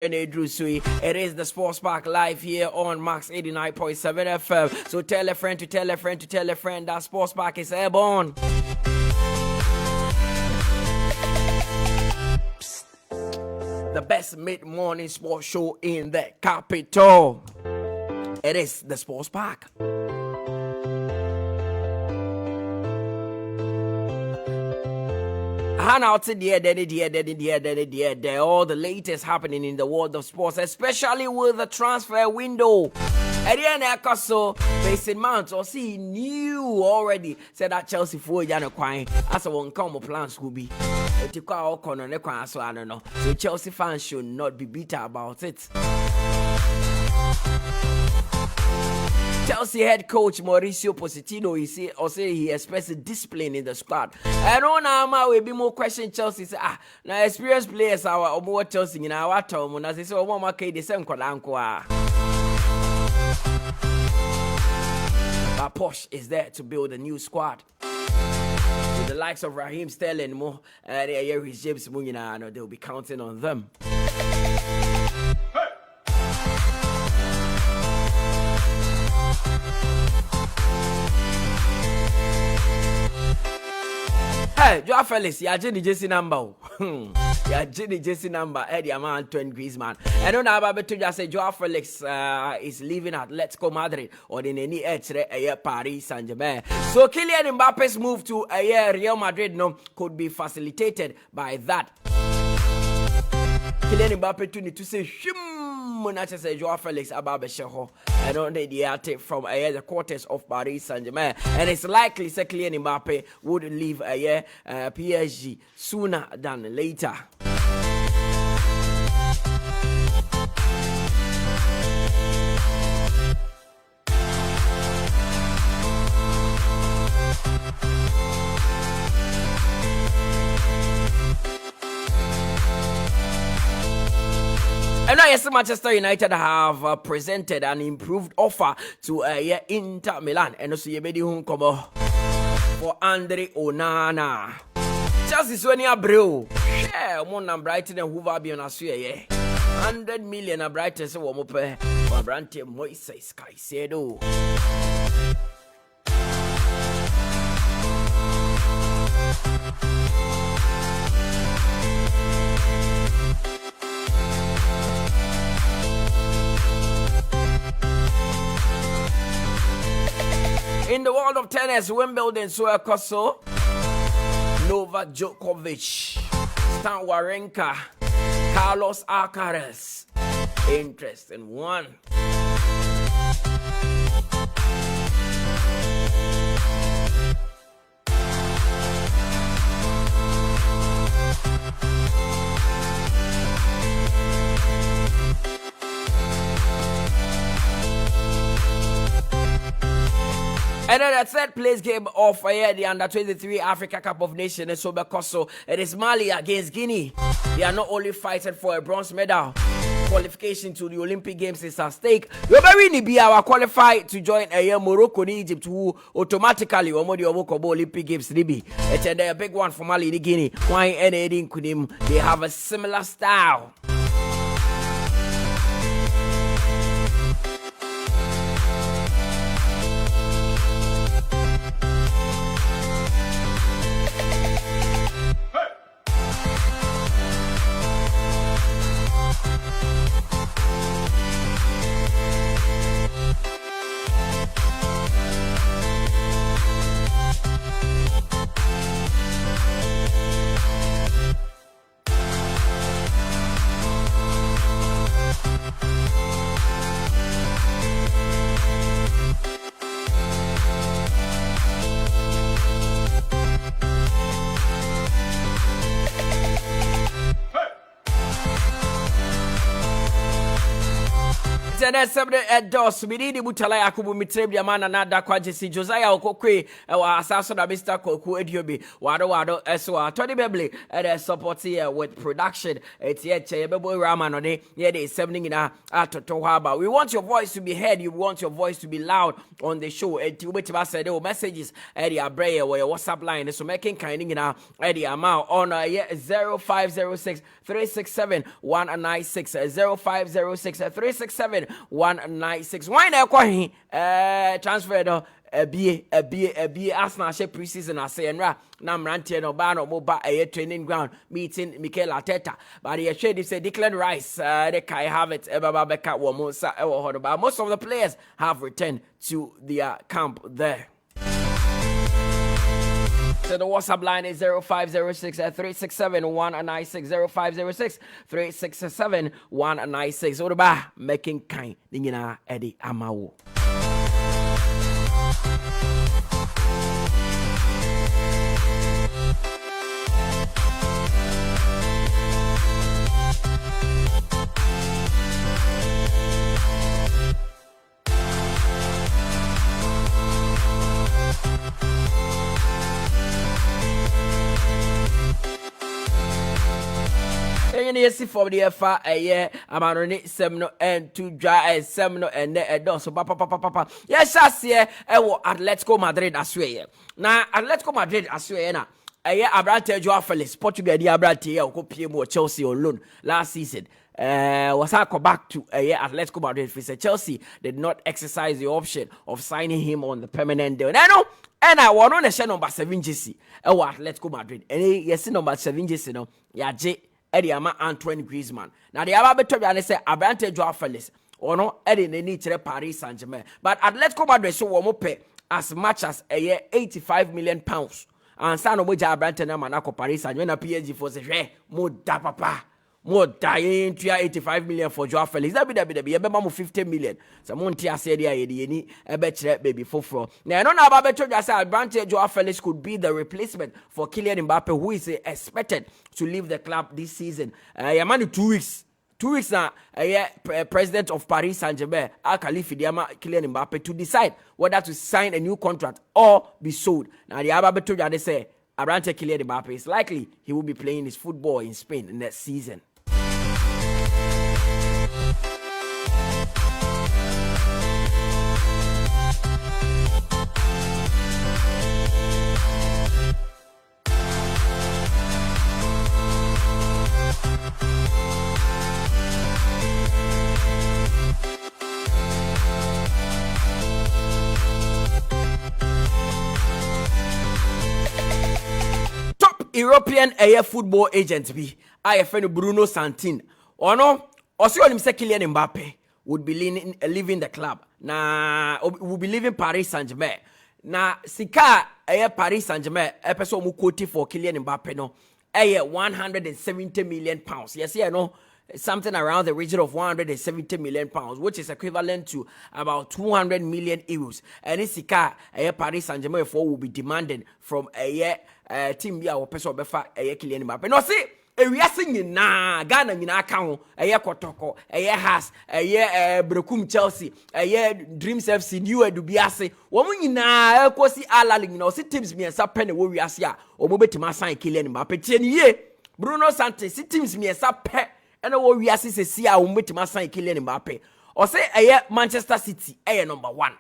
It is the Sports Park live here on Max 89.7 FM. So tell a friend to tell a friend to tell a friend that Sports Park is airborne. The best mid-morning sports show in the capital. It is the Sports Park. Out there, all the latest happening in the world of sports, especially with the transfer window. So, Mason Mount or see knew already said that Chelsea for Quaye as a one come plans will be. So I don't know. So Chelsea fans should not be bitter about it. Chelsea head coach Mauricio Pochettino, he expects discipline in the squad. I don't know will be more question Chelsea say now experienced players are more Chelsea in our town when I say Mama K the same Kolanko. But Posh is there to build a new squad. With the likes of Raheem Sterling, more James Munina, they'll be counting on them. Hey, Joao Felix, you're Jenny Jesse number. You're Jenny Jesse number. Eddie Aman, 20 Griezmann. I don't know about to just say Joao Felix is leaving at Let's Go Madrid or in any edge Paris Saint-Germain. So Kylian Mbappe's move to Real Madrid could be facilitated by that. Kylian Mbappe to need to say Munacha say Joao Felix Ababesheho. I don't need the from the quarters of Paris Saint-Germain. And it's likely that Kylian Mbappe would leave PSG sooner than later. And now, yes, Manchester United have presented an improved offer to Inter Milan. And also, you made home come for Andre Onana. Chelsea Sonia Bro. Yeah, one Brighton and Hoover be on us here. 100 million a Brighton so one more for Brante Moises Caicedo. In the world of tennis, Wimbledon, Suakoso, Novak Djokovic, Stan Wawrinka, Carlos Alcaraz. Interesting one. And then the third place game of the Under-23 Africa Cup of Nations, so because it is Mali against Guinea. They are not only fighting for a bronze medal. Qualification to the Olympic Games is at stake. We are qualified to join Morocco and Egypt, who automatically Olympic Games. It's a big one for Mali and Guinea. Quaye and Edin Kudim, they have a similar style. and 7 at DOS. We need Mutala Yakubu Mitrebia man and Nada Quaye, Josiah Quaye, our assassin, Mr. Koku Ediobi, Waano, Eswa, Tony Bebley, and a support here with production. It's yet Chebebo Raman on it. Yeah, they 7 in our Tohaba. We want your voice to be heard. You want your voice to be loud on the show. And to which I said, messages at the Abrea or your WhatsApp line. So making kind in our amount on 0506 367 196 0506 367 196. Why now Quaye transfer no a be Arsenal shape preseason I say and Namrantie no Bano Moba a training ground meeting Mikel Arteta. But he shade he said Declan Rice they can have it Beka Womosa but most of the players have returned to their camp there. So the WhatsApp line is 0506 367 196 0506 367 196. What about making kind Nina Eddie Amawo? Yes, for the FA a year, I'm on it 7 and 2 dry 7 and don't so papa. Yes, I see Atletico Madrid as well. Now, Atletico Madrid as well. A year Abrante Joao Felix, Portugal, the Abrante, or PM Chelsea on loan last season. Was I go back to a year Atletico Madrid? If Chelsea did not exercise the option of signing him on the permanent deal. I know. And I want on the share number 7 JC. Atletico Madrid. And yes, number 7 JC. No, yeah, J. Eddie Ama Antoine Griezmann. Now the other better and say Abrante Joao Felix or no Eddie need to Paris Saint-Germain. But Atletico Madrid so we pay as much as a year 85 million pounds. And Sano Moja Abrante na manako Paris Saint-Germain PSG for say more da papa. More dying 85 million for Joao Felix. That be a 50 million. Someone tia said any a better baby for. Now I don't know about better just say Abrante Joao Felix could be the replacement for Kylian Mbappe, who is expected to leave the club this season. Yamani 2 weeks. 2 weeks now, president of Paris Saint-Germain, Al-Khalifi Diama Kylian Mbappe, to decide whether to sign a new contract or be sold. Now the other better they say Abrante Kylian Mbappe is likely he will be playing his football in Spain next season. European football agent be I friend Bruno Santin. Or no, or see him say Kylian Mbappe would be leaving the club. Na will be leaving Paris Saint-Germain. Na sika Paris Saint-Germain episode mu quote for Kylian Mbappe no 170 million pounds. Yes, yeah, no. Something around the region of 170 million pounds, which is equivalent to about 200 million euros. And this Paris Saint-Germain will be demanding from team bia or person befa Kylian Mbappe. No see we are singing na Ghana nyina account Kotoko Has Brekum Chelsea Dreams FC New Edubiase wo nyina ekosi alali nyina see teams miensa pen wo wiase a o betima sign Kylian Mbappe tie ni Bruno Santos see teams miensa pe and wo wiase se see a wo betima sign Kylian Mbappe o say Manchester City number 1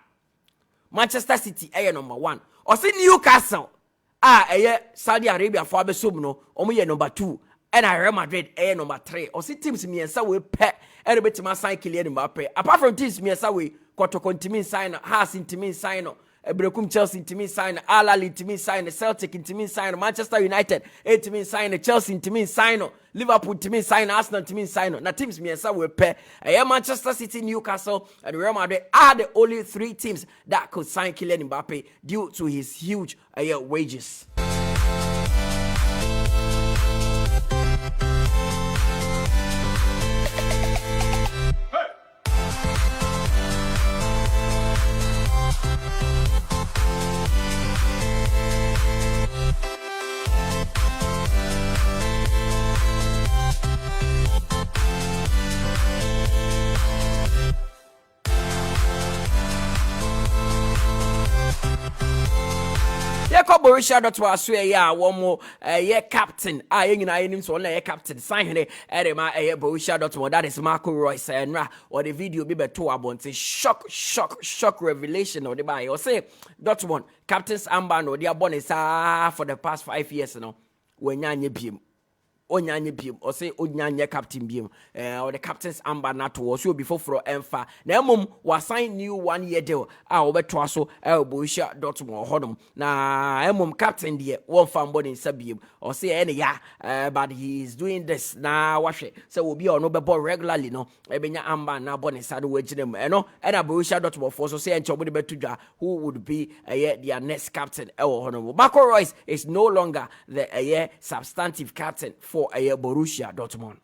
Manchester City number 1 o say Newcastle Saudi Arabia for abesom no omo number 2 and Real Madrid number 3 or see teams miensa we pe and betima sign Kylian Mbappe apart from teams miensa we Kotoko ntimi sign Has ntimi sign Brekum Chelsea ntimi sign Al Ahly ntimi sign Celtic ntimi sign Manchester United ntimi sign Chelsea ntimi sign Liverpool ntimi sign Arsenal ntimi sign na teams miensa we pe Manchester City, Newcastle and Real Madrid are the only 3 teams that could sign Kylian Mbappe due to his huge wages. Yeko Borussia Dortmund aswe ya womo ye captain ye nyina yenim so na ye captain sign hene erema ye Borussia Dortmund, that is Marco Reus enra or the video be beto abonte shock revelation or the buy or say Dortmund captain's armband or their bonus for the past 5 years no when nyanye biem onyanye biem or say onyanye captain biem or the captain's armband na to so before for emfa na emom was sign new 1 year deal obeto aso Borussia Dortmund hodom na emom captain de one fan body sabiem or say any ya but he is doing this na wahwe say obi or no be ball regularly no ebenya armband na bonus sade waginem eno na Borussia Dortmund for so say encho body betudwa who would be their next captain hodom. Marco Reus is no longer the substantive captain for Borussia Dortmund.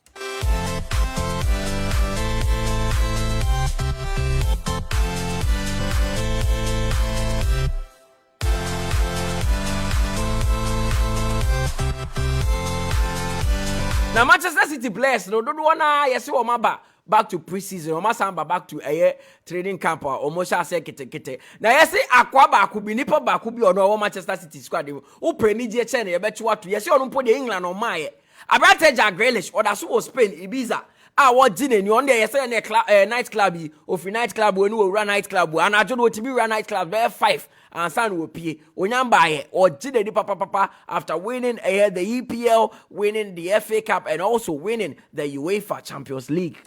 Now Manchester City players no don't wanna yes o maba back to preseason o masamba back to training camp or mo sha say kete na yes akwa ba ku bi nipa ba ku bi ono Manchester City squad o preni je che na ye bechi wato yes ono mpo de England o maye Abrante Jack Grealish or that was Spain Ibiza what dine ni on there yes night club of night club when we run night club and I don't know to be run night club there 5 and san will pay onyamba or dine di papa after winning the EPL, winning the FA Cup and also winning the UEFA Champions League.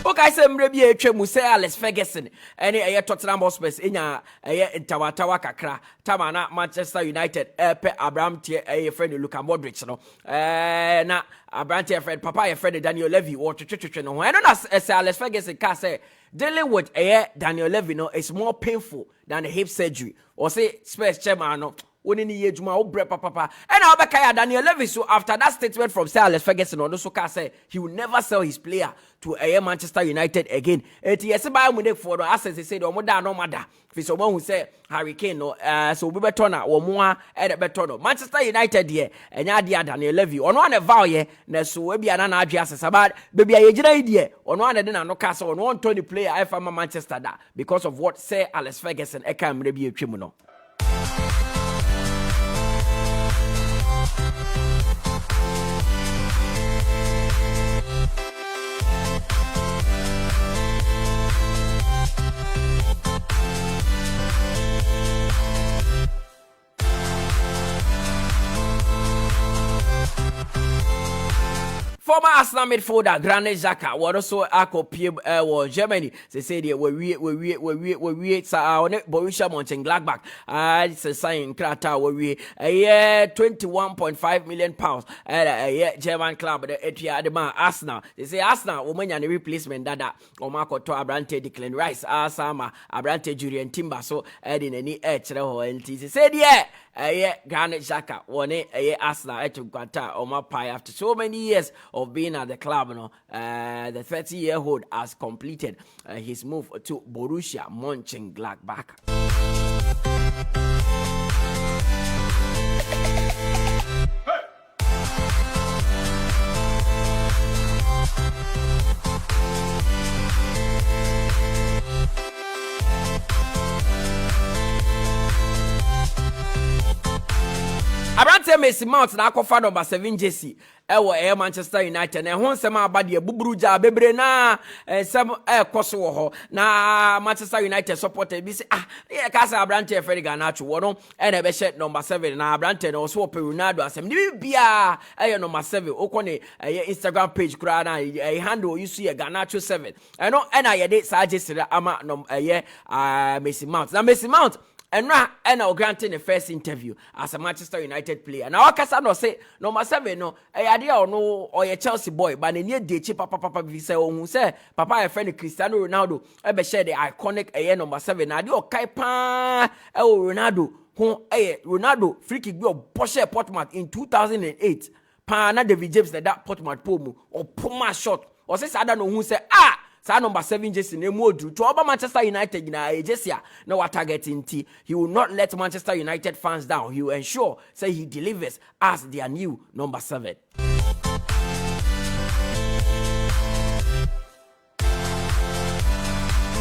Okay, say mrebi etwemu say Alex Ferguson ene Tottenham Hotspur enya ntawatawa kakra tamana Manchester United pe Abraham tie friend Luka Modric no na Abraham tie friend papa your friend Daniel Levy or twetwetwe no I know that say Alex Ferguson can say dealing with Daniel Levy no is more painful than the hip surgery or say Spurs chairman no oni ni yejuma obre papa and obekaya Daniel Levy. So after that statement from Sir Alex Ferguson on so can say he will never sell his player to Manchester United again. Yes buy Munich for the assets. He said omoda no matter if someone who say Harry Kane no so we better na omoa e better no Manchester United here enya dia Daniel Levy ono na value na so we bia na adwe asesa ba be bia yegyina idie ono na de na no cast ono on Tony player I from Manchester da because of what Sir Alex Ferguson e kan mre bi etwemu no. Former Arsenal midfielder Granit Xhaka was also was Germany. They say we Borussia Mönchengladbach. It's a sign krata we 21.5 million pounds. German club the man Arsenal. They say Arsenal woman and replacement dada. Omako to Abrante Declan Rice. Asama Abrante Julian Timber. So adding any and they said Granit Xhaka won Arsenal at Quanta Oma Pai after so many years of being at the club. The 30-year-old has completed his move to Borussia Mönchengladbach. Abrante Mason Mount na akọfa number 7 jersey ewo Manchester United na ho nsem abade buburuja bebre na nsem ekoso wo ho na Manchester United supporter bi say e ka say Abrante Fred Garnacho wo no na be shirt number 7 na Abrante na so pe Ronaldo asem ni bia number 7 okone Instagram page kura na handle you see Garnacho 7 no na ye de sa jersey ama Mason Mount na Mason Mount and granting the first interview as a Manchester United player. Now, I no say number 7 no, idea or no or a Chelsea boy, but near the cheap papa say who say papa a friend Cristiano Ronaldo ever share the iconic number 7. I do okay pa Ronaldo who Ronaldo free kick go Porsche Portsmouth in 2008. Pa na David James that Portsmouth pomu or Puma shot or say I don't know who say Sa number 7 jersey ne modu to oba Manchester United na jersey na what targeting T. He will not let Manchester United fans down. He will ensure say he delivers as their new number 7.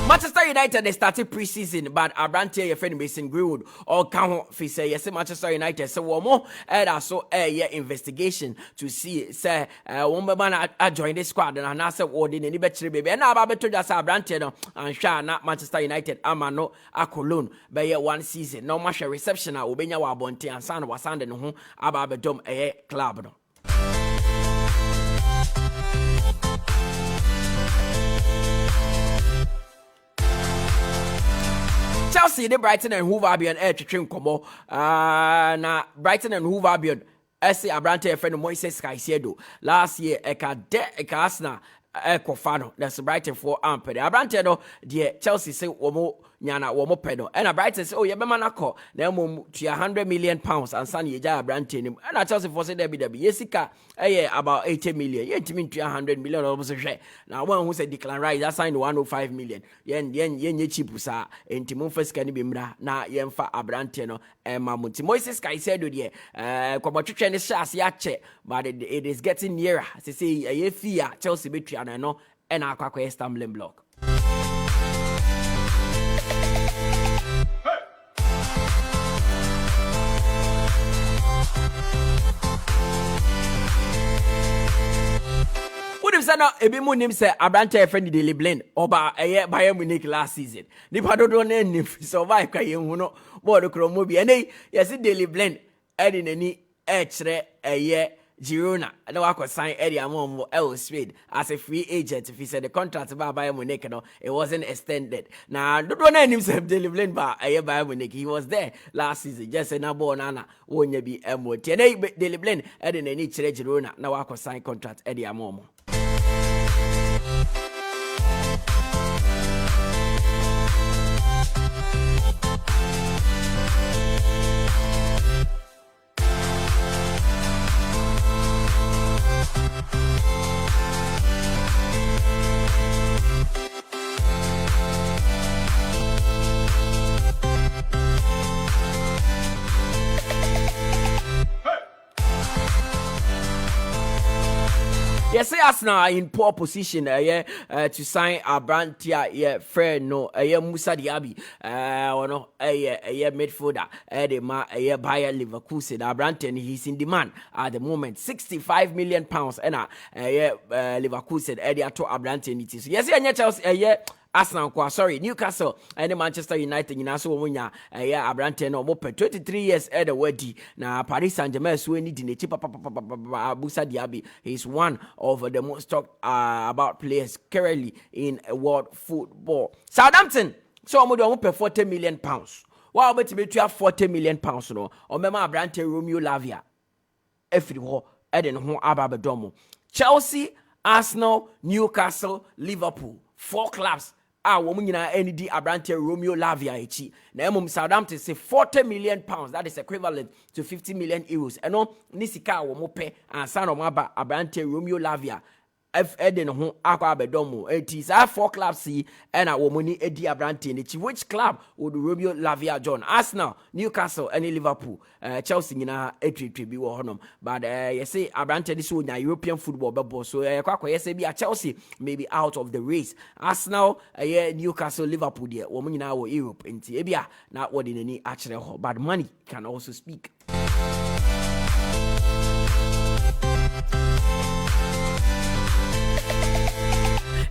Manchester United they started pre-season, but Abrante your friend Mason Greenwood or can fi say yes Manchester United so one more so investigation to see say one man join the squad and I said what in any better baby and about to just Abrante no and sure not Manchester United amano akolon by 1 season no match reception a obenya wa bonte and san was sand no ho about dom club no. Chelsea, the Brighton and Hove Albion twetwe nkomo na Brighton and Hove Albion say Abrante friend Moises Caicedo last year Arsenal Kofano that's Brighton for ampere Abrante no the Chelsea say womo nyana womo pedo and Brighton say oh ye be manako na mum £100 million and san ye ja Abrante nim and Chelsea for say debi yesika about 80 million ye ntimi £100 million almost hwe na one who say Declan Rice that signed 105 million ye cheap sa ntimi first can be mra na ye mfa Abrante no mamuti Moises Caicedo de kwabotwetwe ne shas ya che but it is getting nearer say ye fear Chelsea betria no and akwa stumbling block. What if sana ebi mu nim say Abrante friend Daily Blind oba Bayern Munich last season. Nipa do no nim survive ka yen hu no board kro mo bi ene yes Daily Blind edi nani kire Girona and wako sign Eddie Amon El Speed as a free agent. If he said the contract by Bayern Munich, no, it wasn't extended. Now, don't name himself Daily Blind by Bayern Munich. He was there last season. Just a nabo nana won't you be MOT. Daily Blind Eddie Nani Girona now wako sign contract Eddie Amon. Yes, Arsenal in poor position to sign Abrante friend no Musa Diaby no midfielder the Bayer Leverkusen Abrante and he's in demand at the moment £65 million and Leverkusen to Abrante it. Yes, Chelsea Arsenal Newcastle and Manchester United in aso wonya Abrante no mo 23 years wedi na Paris Saint-Germain so need in Musa Diaby. He's one of the most talked about players currently in world football. Southampton so mo do £40 million. Wow, bet me £40 million no. O mema Abrante Romeo Lavia. Every ho eden ho ababedomo. Chelsea, Arsenal, Newcastle, Liverpool. 4 clubs woman ND Abrante Romeo Lavia echi. Na Southampton say £40 million. That is equivalent to 50 million euros. And no nisika wo pe and son of Maba Abrante Romeo Lavia. Eden ho akwa bedomo. It is 4 clubs see and a woman Eddie Abrante echi. Which club would Romeo Lavia join? Arsenal, Newcastle, and Liverpool. Chelsea na etri bi wo honom. But you say Abrante this one European football bubble. So you say be a Chelsea maybe out of the race. Arsenal, Newcastle, Liverpool there. Woman na wo Europe enti ebia na what in any actually ho. But money can also speak.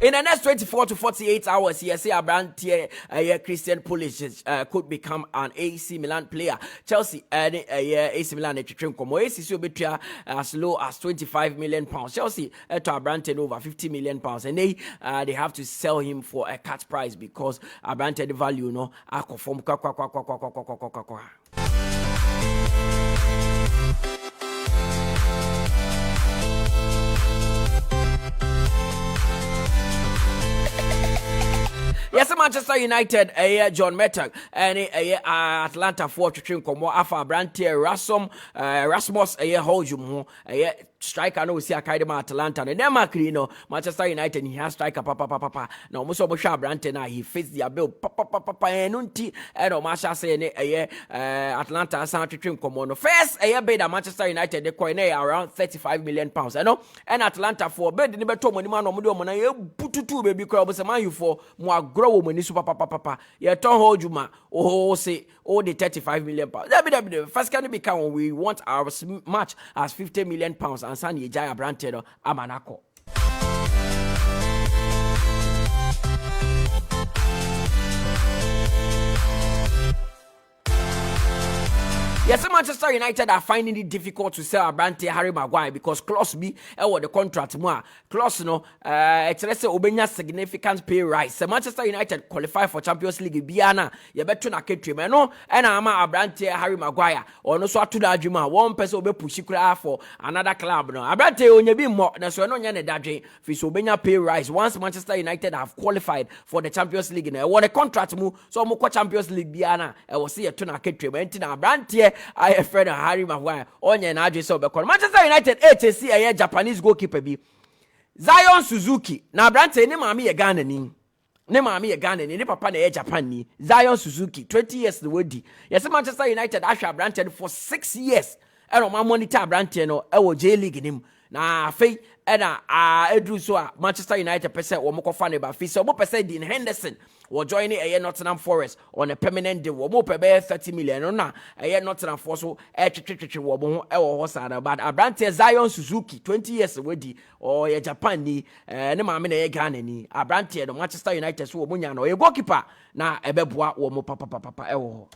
In the next 24 to 48 hours, yes, Abrante Christian Pulisic could become an AC Milan player. Chelsea AC Milan AC will be as low as £25 million. Chelsea to Abrante over £50 million, and they have to sell him for a cut price because Abrante the value no perform. Yes, Manchester United, John Metak, and Atlanta for Trincomo, Alpha Abrante, Rasmus, Holjum, striker no see Akadema Atalanta and Denmark no Manchester United he has striker papa na almost obosha Abrante na he faced their bill papa enunti and Masha say Atlanta San Trim Comono first a bid at Manchester United the coin around 35 million pounds and Atlanta for bed in beto money man omudo mona ye bututu baby crowd but man you for more grow money super papa ye ton hold you ma say the 35 million pounds that first can become we want our match as 50 million pounds and San Josiah Brantero Amanako. Yes, Manchester United are finding it difficult to sell Abrante Harry Maguire because clause B the contract more clause it's let's say obenya significant pay rise. So Manchester United qualify for Champions League biana you better na ketwe no and ama Abrante Harry Maguire or no so atu da adwuma one person obe push for another club no Abrante onye bi mo na so no nya ne dadwe fi so obenya pay rise once Manchester United have qualified for the Champions League na the contract mu so mo Champions League biana we see etu na ketwe enti na Abrante I friend Harry Maguire onye na adwe so be Manchester United HC a Japanese goalkeeper bi Zion Suzuki na Abrante ni maami ye Ghana ni ne papa na ye Japan ni Zion Suzuki 20 years the wodi yes Manchester United ahwa Abrante for 6 years and ma monitor Abrante no e J League nim na fei ena edru so a Manchester United pese wo mokofa ne ba fi so mo pese Dean Henderson wo join a Nottingham Forest on a permanent deal wo mo pebe 30 million no na Nottingham Forest so twetwetwe wo ho e wo ho sana but Abrante Zion Suzuki 20 years wedi or ye Japan ni ne maame na ye Ghana ni Abrante no Manchester United so wo munya no ye goalkeeper na ebeboa wo mo papa e wo ho.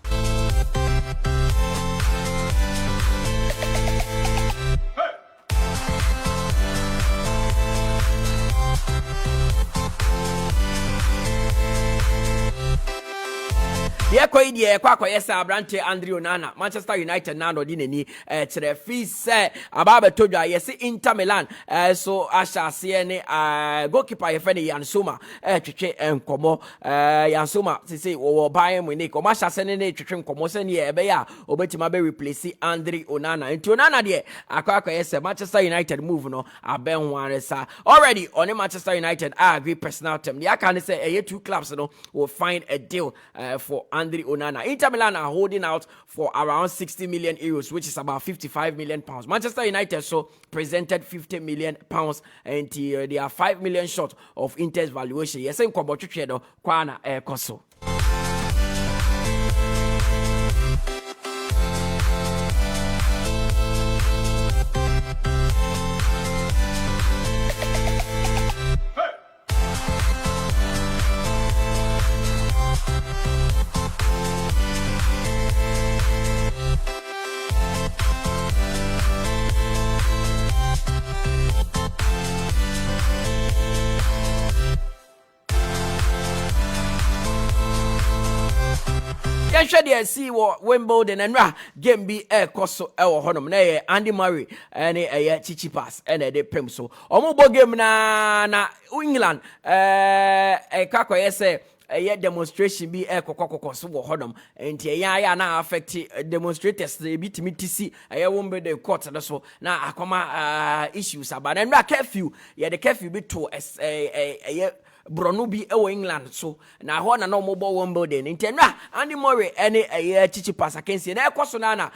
Yeah, Quaye yes, Abrante Andre Onana, Manchester United now no dineni to the fees say about Toja, yes, Inter Milan, so Asha CN goalkeeper Yefeni Yansuma, Chiche and Como, Yansuma, say, or buy him with Nico Masha Senene, Chichen Comosen, yeah, Beya, Obetima be replace Andre Onana, and to Onana, dear, Aquaco yes, Manchester United move no, a Ben Wanesa already on the Manchester United, I agree personal term. The I can say a two clubs no will find a deal for Andre Onana. Inter Milan are holding out for around 60 million euros, which is about 55 million pounds. Manchester United so presented 50 million pounds, and they are 5 million short of Inter's valuation. Yes, in Kobochuchedo, Kwana Koso. See what Wimbledon and game be koso honum na Andy Murray and Chichi Pass and de prem so omo game na England Quaye say a demonstration be kokoko so honum and ya na affect demonstrators they beat me to see won't be the court so na akoma issues about and curfew the curfew be to Brono bi England so na ho na no mobile Wimbledon intena Andy Murray any Chichi Pass against na ekoso na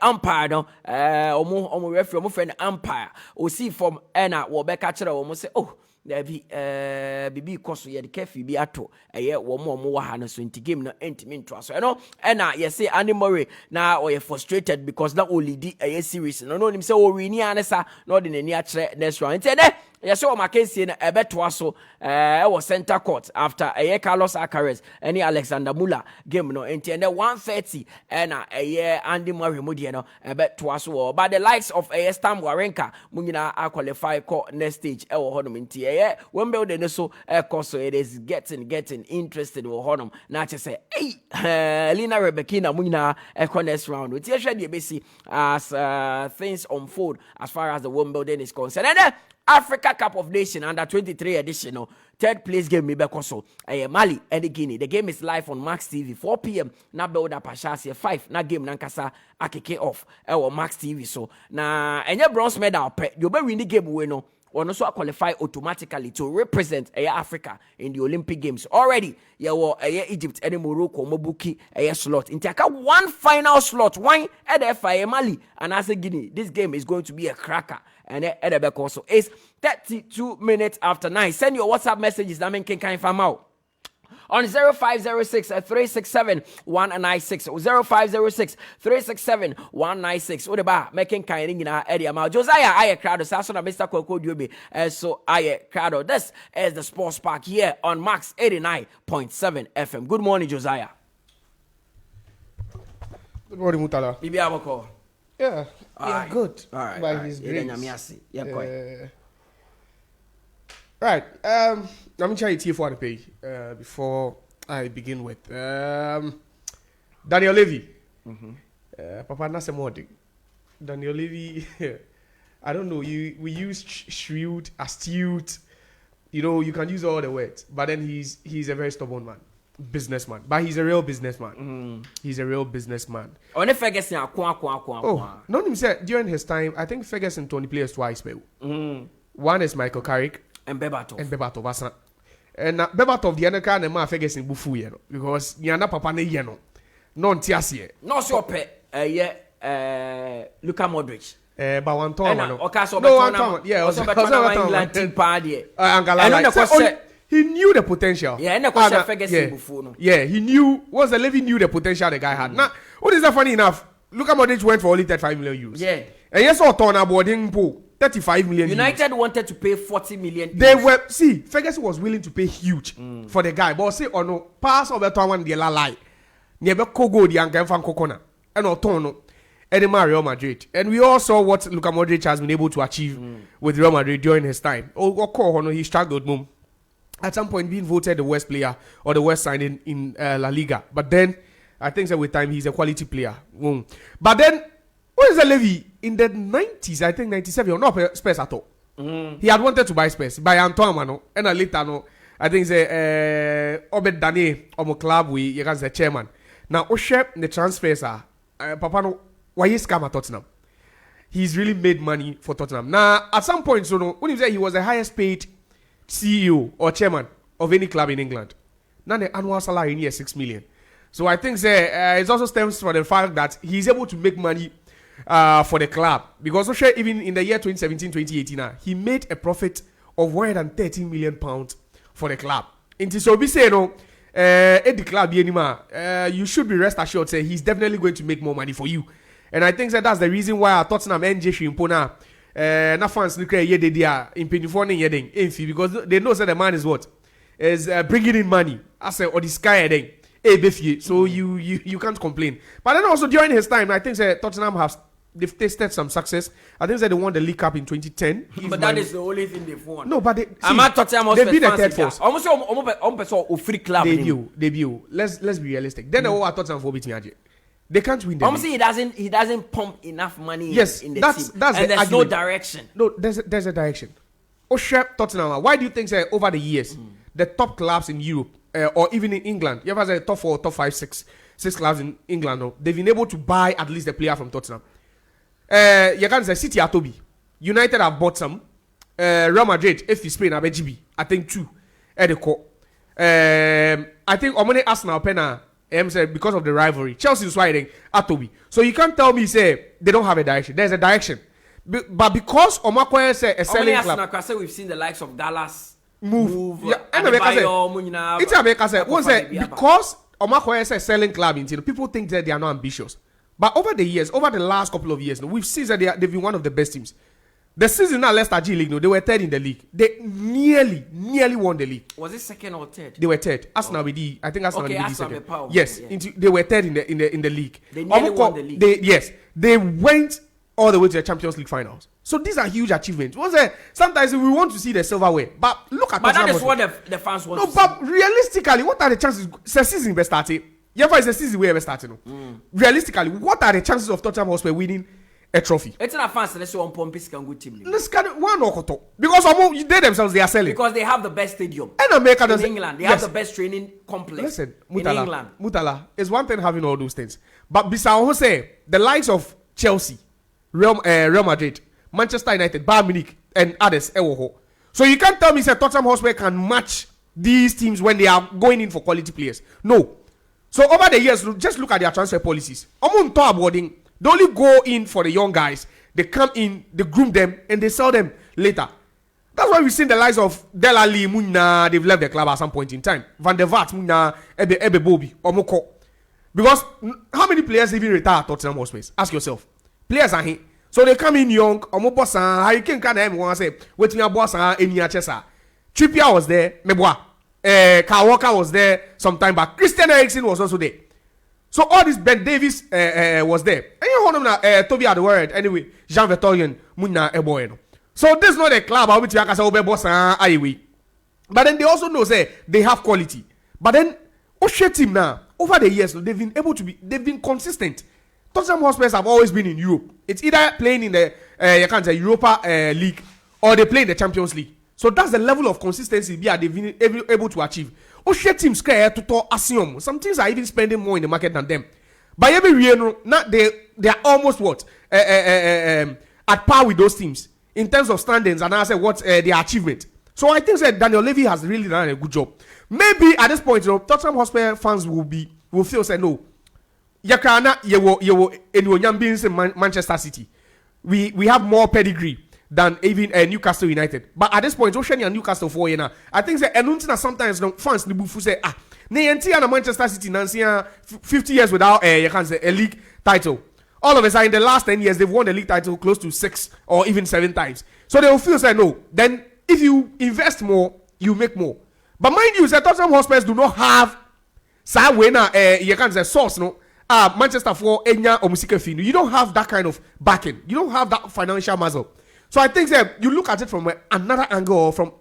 umpire no omo referee omo friend umpire o see from na wo be ka kire omo say oh there be bibi koso ye de cafe bi ato wo mo wa ha no so nti game no entimi nto aso no na ye say Andy Murray na o ye frustrated because na only di series no nim say o wini anesa no de nani a kire next round ntene yes, so Mackenzie na ebeto so was center court after Carlos Alcaraz and Alexander Muller game no enti and 130 and Andy Murray mudi no ebeto so but the likes of Stam Wawrinka munyina qualify next stage honum enti Wimbledon so so it is getting interested honum na che say Lina Rebekina munyina next round enti hwe de besi as things unfold as far as the Wimbledon is concerned and Africa Cup of Nations under 23 edition. No, third place game maybe so. Mali and Guinea. The game is live on Max TV 4 p.m. Na build up Ashasi 5. Na game nankasa akeke off. Max TV so. Na enye bronze medal pe. You be win the game we no. Or also qualify automatically to represent Africa in the Olympic Games. Already, Egypt and Morocco, Mobuki, slot. In Taka, one final slot, one at the Mali, and as a Guinea. This game is going to be a cracker. And at the back also is 32 minutes after 9. Send your WhatsApp messages that can find out. On 0506 367 196 0506 367 196. What about making kind in our area? Josiah, I crowd, Sasson, Mr. Koko Dubi, so I crowd. This is the Sports Park here on Max 89.7 FM. Good morning, Josiah. Good morning, Mutala. Bibi Aboko. Yeah, good. All right. By his grace. Right. Let me try it here for the page before I begin with Daniel Levy. Papa Nasemodi. Daniel Levy. I don't know. We use shrewd, astute. You know, you can use all the words, but then he's a very stubborn man, businessman. But he's a real businessman. He's a real businessman. On Ferguson, no, him said during his time, I think Ferguson Tony plays twice. One is Michael Carrick. And Bebatov asa. And Bebatov the other kind of man Ferguson bufu yeno because nyana papa ne yeno. No ntiase. No so pe Luka Modric. But one time no. No, yeah, also England team party. He knew the potential. Yeah, and the Ferguson bufu no. Yeah, he knew Levy knew the potential the guy had. Now, what is that funny enough? Luka Modric went for only 35 million euros. Yeah. And yes, all turn boarding pool. 35 million. United wanted to pay 40 million. They were Ferguson was willing to pay huge for the guy, but say no pass over to one the lie. Never Kogo the Angan fan Kokona and Otono and Real Madrid. And we all saw what Luka Modric has been able to achieve with Real Madrid during his time. He struggled at some point being voted the worst player or the worst signing in La Liga. But then I think that with time he's a quality player. But then what is the Levy in the 90s? I think 97. Or not Spurs at all. He had wanted to buy Spurs by Antoine Mano, and later no. I think the Obed Dane or club we you guys the chairman. Now Oshe the transfers are Papa no why is scam at Tottenham? He's really made money for Tottenham. Now at some point, so no, when he said he was the highest paid CEO or chairman of any club in England. Now the annual salary in here 6 million. So I think it also stems from the fact that he's able to make money for the club because even in the year 2017-2018 he made a profit of 113 million pounds for the club. So we say at the club you should be rest assured say he's definitely going to make more money for you, and I think that's the reason why Tottenham NJ Shimpona na fans in because they know that the man is what is bringing in money as or the sky so you can't complain. But then also during his time, I think Tottenham they've tasted some success. I think they won the League Cup in 2010. But that is the only thing they've won. No, but they've been the third force. Almost a free club. Debut. Let's be realistic. Then the Tottenham for beating Aje. They can't win the league. He doesn't pump enough money in the team. That's and the there's argument. No direction. No, there's a direction. Tottenham. Why do you think over the years the top clubs in Europe or even in England, you have a top 4, top 5, 6 clubs in England, they've been able to buy at least a player from Tottenham. You can say City at Toby. United have bought some. Real Madrid, if you Spain, GB, I think 2. I think Omane Arsenal Pena because of the rivalry. Chelsea is riding at Toby. So you can't tell me say they don't have a direction. There's a direction. But because Omakoye say a selling club. We've seen the likes of Dallas move. Yeah, it's because Omakoye is a selling club. People think that they are not ambitious. But over the last couple of years, we've seen that they've been one of the best teams. The season now, Leicester G League, they were third in the league. They nearly won the league. Was it second or third? They were third. Arsenal with the, I think Arsenal with the second. Yes, they were third in the league. They nearly won the league. They went all the way to the Champions League finals. So these are huge achievements. Sometimes we want to see the silverware, but look at. But that is what the fans want. No, but realistically, what are the chances? The season best starting. Yeah, it's the season we ever started. Realistically, what are the chances of Tottenham Hotspur winning a trophy. It's not fancy. Let's one Pompis can good team. Let's get one Okoto because they themselves they are selling Because they have the best stadium. And America in England. They have the best training complex. Listen, in England. Mutala is one thing having all those things, but besides say the likes of Chelsea, Real Madrid, Manchester United, Bayern Munich, and others. So you can't tell me that Tottenham Hotspur can match these teams when they are going in for quality players. No. So over the years, just look at their transfer policies. They only go in for the young guys. They come in, they groom them, and they sell them later. That's why we've seen the likes of Del Ali, Muna, they've left the club at some point in time. Van der Vaart, Muna, Ebe Bobi, Omoko. Because how many players even retire at Tottenham Hotspur? Ask yourself. Players are here. So they come in young, Omobosa, how you can say, wait me a boss, any Chesa. Trippier was there, Meboa. Kyle Walker was there some time back. Christian Eriksen was also there. So all this Ben Davis was there. And you know Toby had the word anyway. Jean Vertonghen, Muna Eboeno. So this is not a club I will say Obe boss anyway. But then they also know say they have quality. But then Oshe team now over the years they've been consistent. Tottenham Hotspur have always been in Europe. It's either playing in the Europa League or they play in the Champions League. So that's the level of consistency they've been able to achieve. Oshe teams care to assume some teams are even spending more in the market than them. But every year, they are almost at par with those teams in terms of standings and I say what their achievement. So I think that Daniel Levy has really done a good job. Maybe at this point, Tottenham Hotspur fans will feel say no. Yakrana Manchester City. We have more pedigree than even Newcastle United. But at this point, Ocean and Newcastle for you now. I think that sometimes fans the say and Manchester City now 50 years without a league title. All of a sudden, in the last 10 years, they've won the league title close to 6 or even 7 times. So they will feel say no. Then if you invest more, you make more. But mind you, Tottenham Hotspur do not have source no. Manchester for Enya or Musika Finu. You don't have that kind of backing. You don't have that financial muscle. So I think that you look at it from another angle or from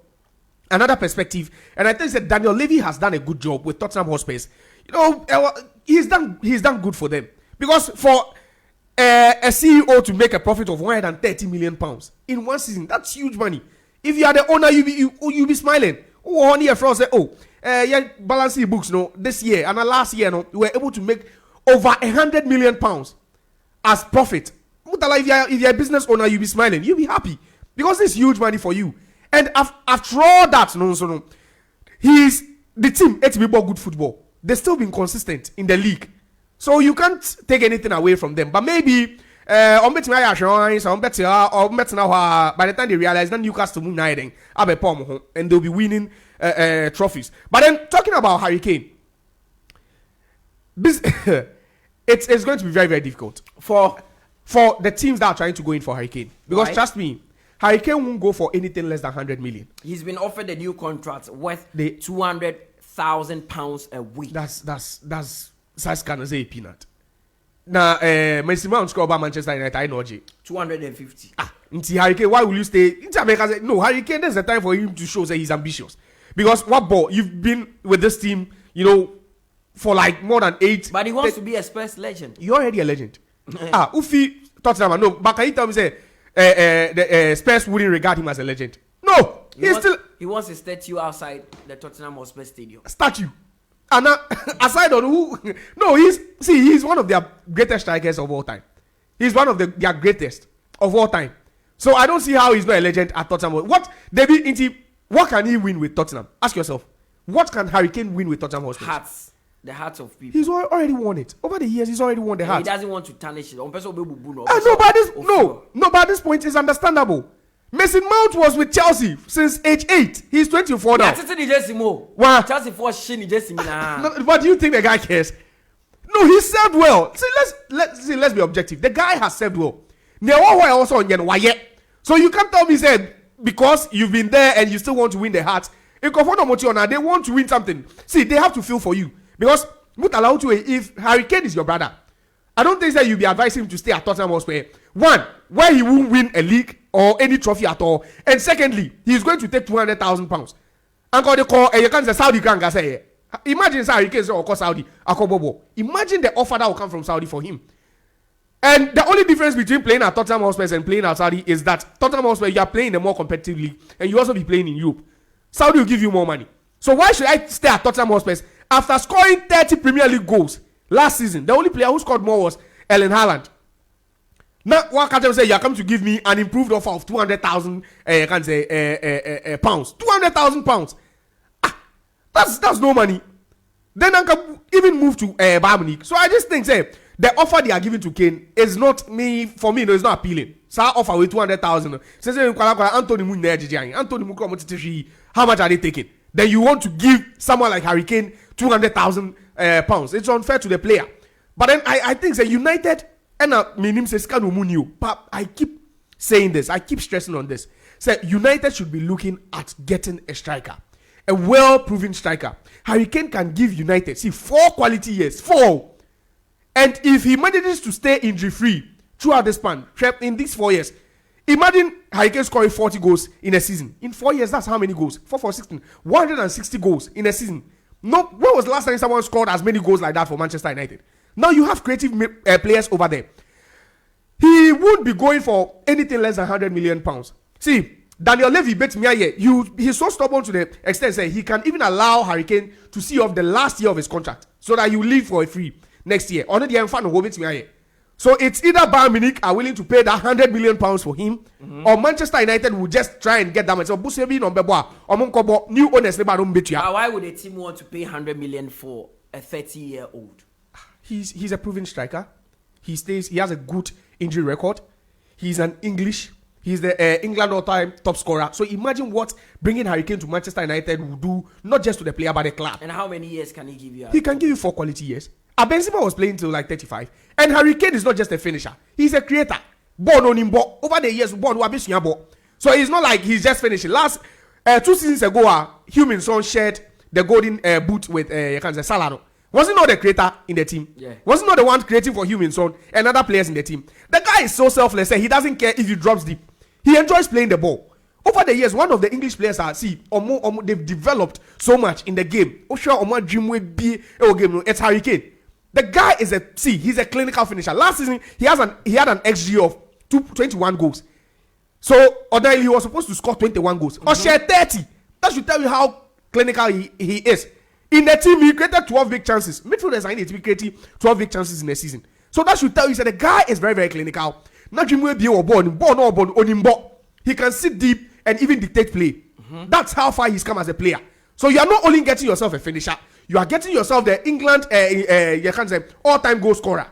another perspective, and I think that Daniel Levy has done a good job with Tottenham Hotspur. He's done good for them because for a CEO to make a profit of 130 million pounds in one season, that's huge money. If you are the owner, you be smiling. Oh, on your friend say, balancing books this year and last year we were able to make over 100 million pounds as profit. If you're a business owner, you'll be smiling. You'll be happy. Because it's huge money for you. And after all that, the team, it's been good football. They've still been consistent in the league. So you can't take anything away from them. But maybe, by the time they realize that Newcastle United and they'll be winning trophies. But then, talking about Harry Kane, it's going to be very, very difficult for the teams that are trying to go in for Harry Kane. Because trust me, Harry Kane won't go for anything less than 100 million. He's been offered a new contract worth £200,000 a week. That's kind of say a peanut. Now, Messi Mount score about Manchester United, I know 250. Harry Kane, why will you stay? America said, no, Harry Kane, there's a time for him to show that he's ambitious. Because you've been with this team, for like more than 8. But he wants to be a Spurs legend. You're already a legend. Ufi Tottenham, no, but can you tell me say the Spurs wouldn't regard him as a legend? No, he wants a statue outside the Tottenham Hotspur Stadium. Statue. And aside on who? No, he's one of their greatest strikers of all time. He's one of their greatest of all time. So I don't see how he's not a legend at Tottenham. What can he win with Tottenham? Ask yourself. What can Harry Kane win with Tottenham Hotspur? The hearts of people. He's already won it. Over the years, he's already won the heart. He doesn't want to tarnish it. But at this point, it's understandable. Mason Mount was with Chelsea since age 8. He's 24 now. Chelsea for But do you think the guy cares? No, he served well. See, let's be objective. The guy has served well. So you can't tell me because you've been there and you still want to win the heart. They want to win something. See, they have to feel for you. Because if Harry Kane is your brother, I don't think that you'll be advising him to stay at Tottenham Hotspur. One, where he won't win a league or any trophy at all. And secondly, he's going to take £200,000. And they call you can't say Saudi can say. Imagine Harry Kane or Saudi. Imagine the offer that will come from Saudi for him. And the only difference between playing at Tottenham Hotspur and playing at Saudi is that Tottenham Hotspur, you are playing in a more competitive league, and you also be playing in Europe. Saudi will give you more money. So why should I stay at Tottenham Hotspur? After scoring 30 Premier League goals last season, the only player who scored more was Erling Haaland. Now, what can I say? You are coming to give me an improved offer of 200,000 pounds. 200,000 pounds. That's no money. Then I can even move to Bayern Munich. So I just think, say, the offer they are giving to Kane is not me. For me, no, it's not appealing. So I offer with 200,000. Anthony, how much are they taking? Then you want to give someone like Harry Kane 200,000 pounds. It's unfair to the player. But then I think say United and my name says Kanu. But I keep saying this. I keep stressing on this. Say United should be looking at getting a striker, a well-proven striker. Harry Kane can give United 4 quality years, 4. And if he manages to stay injury-free throughout the span, in these 4 years, imagine Harry Kane scoring 40 goals in a season. In 4 years, that's how many goals? 4 for 16. 160 goals in a season. No, when was the last time someone scored as many goals like that for Manchester United? Now you have creative players over there. He won't be going for anything less than 100 million pounds. See, Daniel Levy bet me here. He's so stubborn to the extent that he can even allow Harry Kane to see off the last year of his contract so that you leave for a free next year. Only the fan will bet me here. So it's either Bayern Munich are willing to pay that 100 million pounds for him, or Manchester United will just try and get that much. So Busebi no beboa, omonkobo new owners never don't bet you. Why would a team want to pay 100 million for a 30-year-old? He's a proven striker. He has a good injury record. He's an English. He's the England all-time top scorer. So imagine what bringing Harry Kane to Manchester United will do, not just to the player but the club. And how many years can he give you? He can give you 4 quality years. Benzema was playing till like 35, and Harry Kane is not just a finisher; he's a creator. Born on him, over the years, born so it's not like he's just finishing. Last 2 seasons ago, Human Son shared the golden boot with Salado. Was he not the creator in the team? Yeah. Was he not the one creating for Human Son and other players in the team? The guy is so selfless. He doesn't care if he drops deep. He enjoys playing the ball. Over the years, one of the English players they've developed so much in the game. It's Harry Kane. The guy is he's a clinical finisher. Last season, he had an XG of 21 goals. So, ordinarily, he was supposed to score 21 goals. Or share 30. That should tell you how clinical he is. In the team, he created 12 big chances. Midfielders are in it to be creating 12 big chances in a season. So that should tell you that the guy is very, very clinical. Not he can sit deep and even dictate play. That's how far he's come as a player. So you are not only getting yourself a finisher, you are getting yourself the England all-time goal scorer.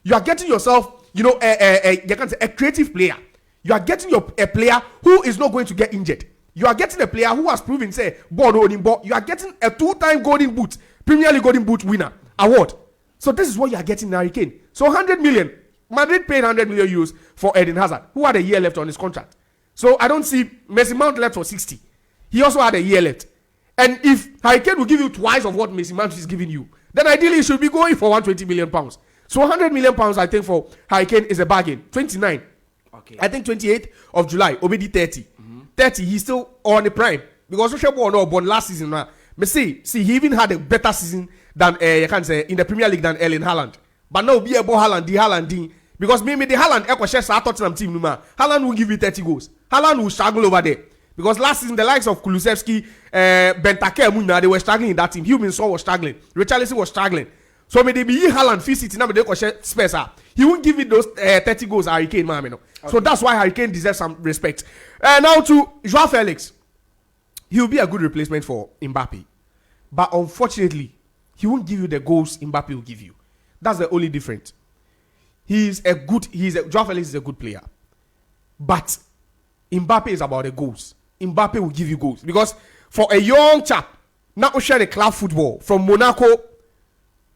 You are getting yourself, a creative player. You are getting a player who is not going to get injured. You are getting a player who has proven, you are getting a 2-time Golden Boot, Premier League Golden Boot winner award. So this is what you are getting in Harry Kane. So 100 million. Madrid paid 100 million euros for Eden Hazard, who had a year left on his contract. So I don't see Mason Mount left for 60. He also had a year left. And if Harry Kane will give you twice of what Mason Mount is giving you, then ideally he should be going for 120 million pounds. So 100 million pounds, I think, for Harry Kane is a bargain. 29. Okay. I think 28th of July, Obedi 30. 30, he's still on the prime. Because last season, see, he even had a better season than in the Premier League than Erling Haaland. But now be about Haaland, because maybe the Haaland Tottenham team, Haaland will give you 30 goals. Haaland will struggle over there. Because last season, the likes of Kulusevski, Benteke, they were struggling in that team. Human Son was struggling. Richarlison was struggling. So maybe Haaland fit City now, but they share space. He won't give you those 30 goals Harry Kane, man. Okay. So that's why Harry Kane deserves some respect. Now to Joao Felix. He will be a good replacement for Mbappe. But unfortunately, he won't give you the goals Mbappe will give you. That's the only difference. Joao Felix is a good player. But Mbappe is about the goals. Mbappe will give you goals. Because for a young chap, now share the club football from Monaco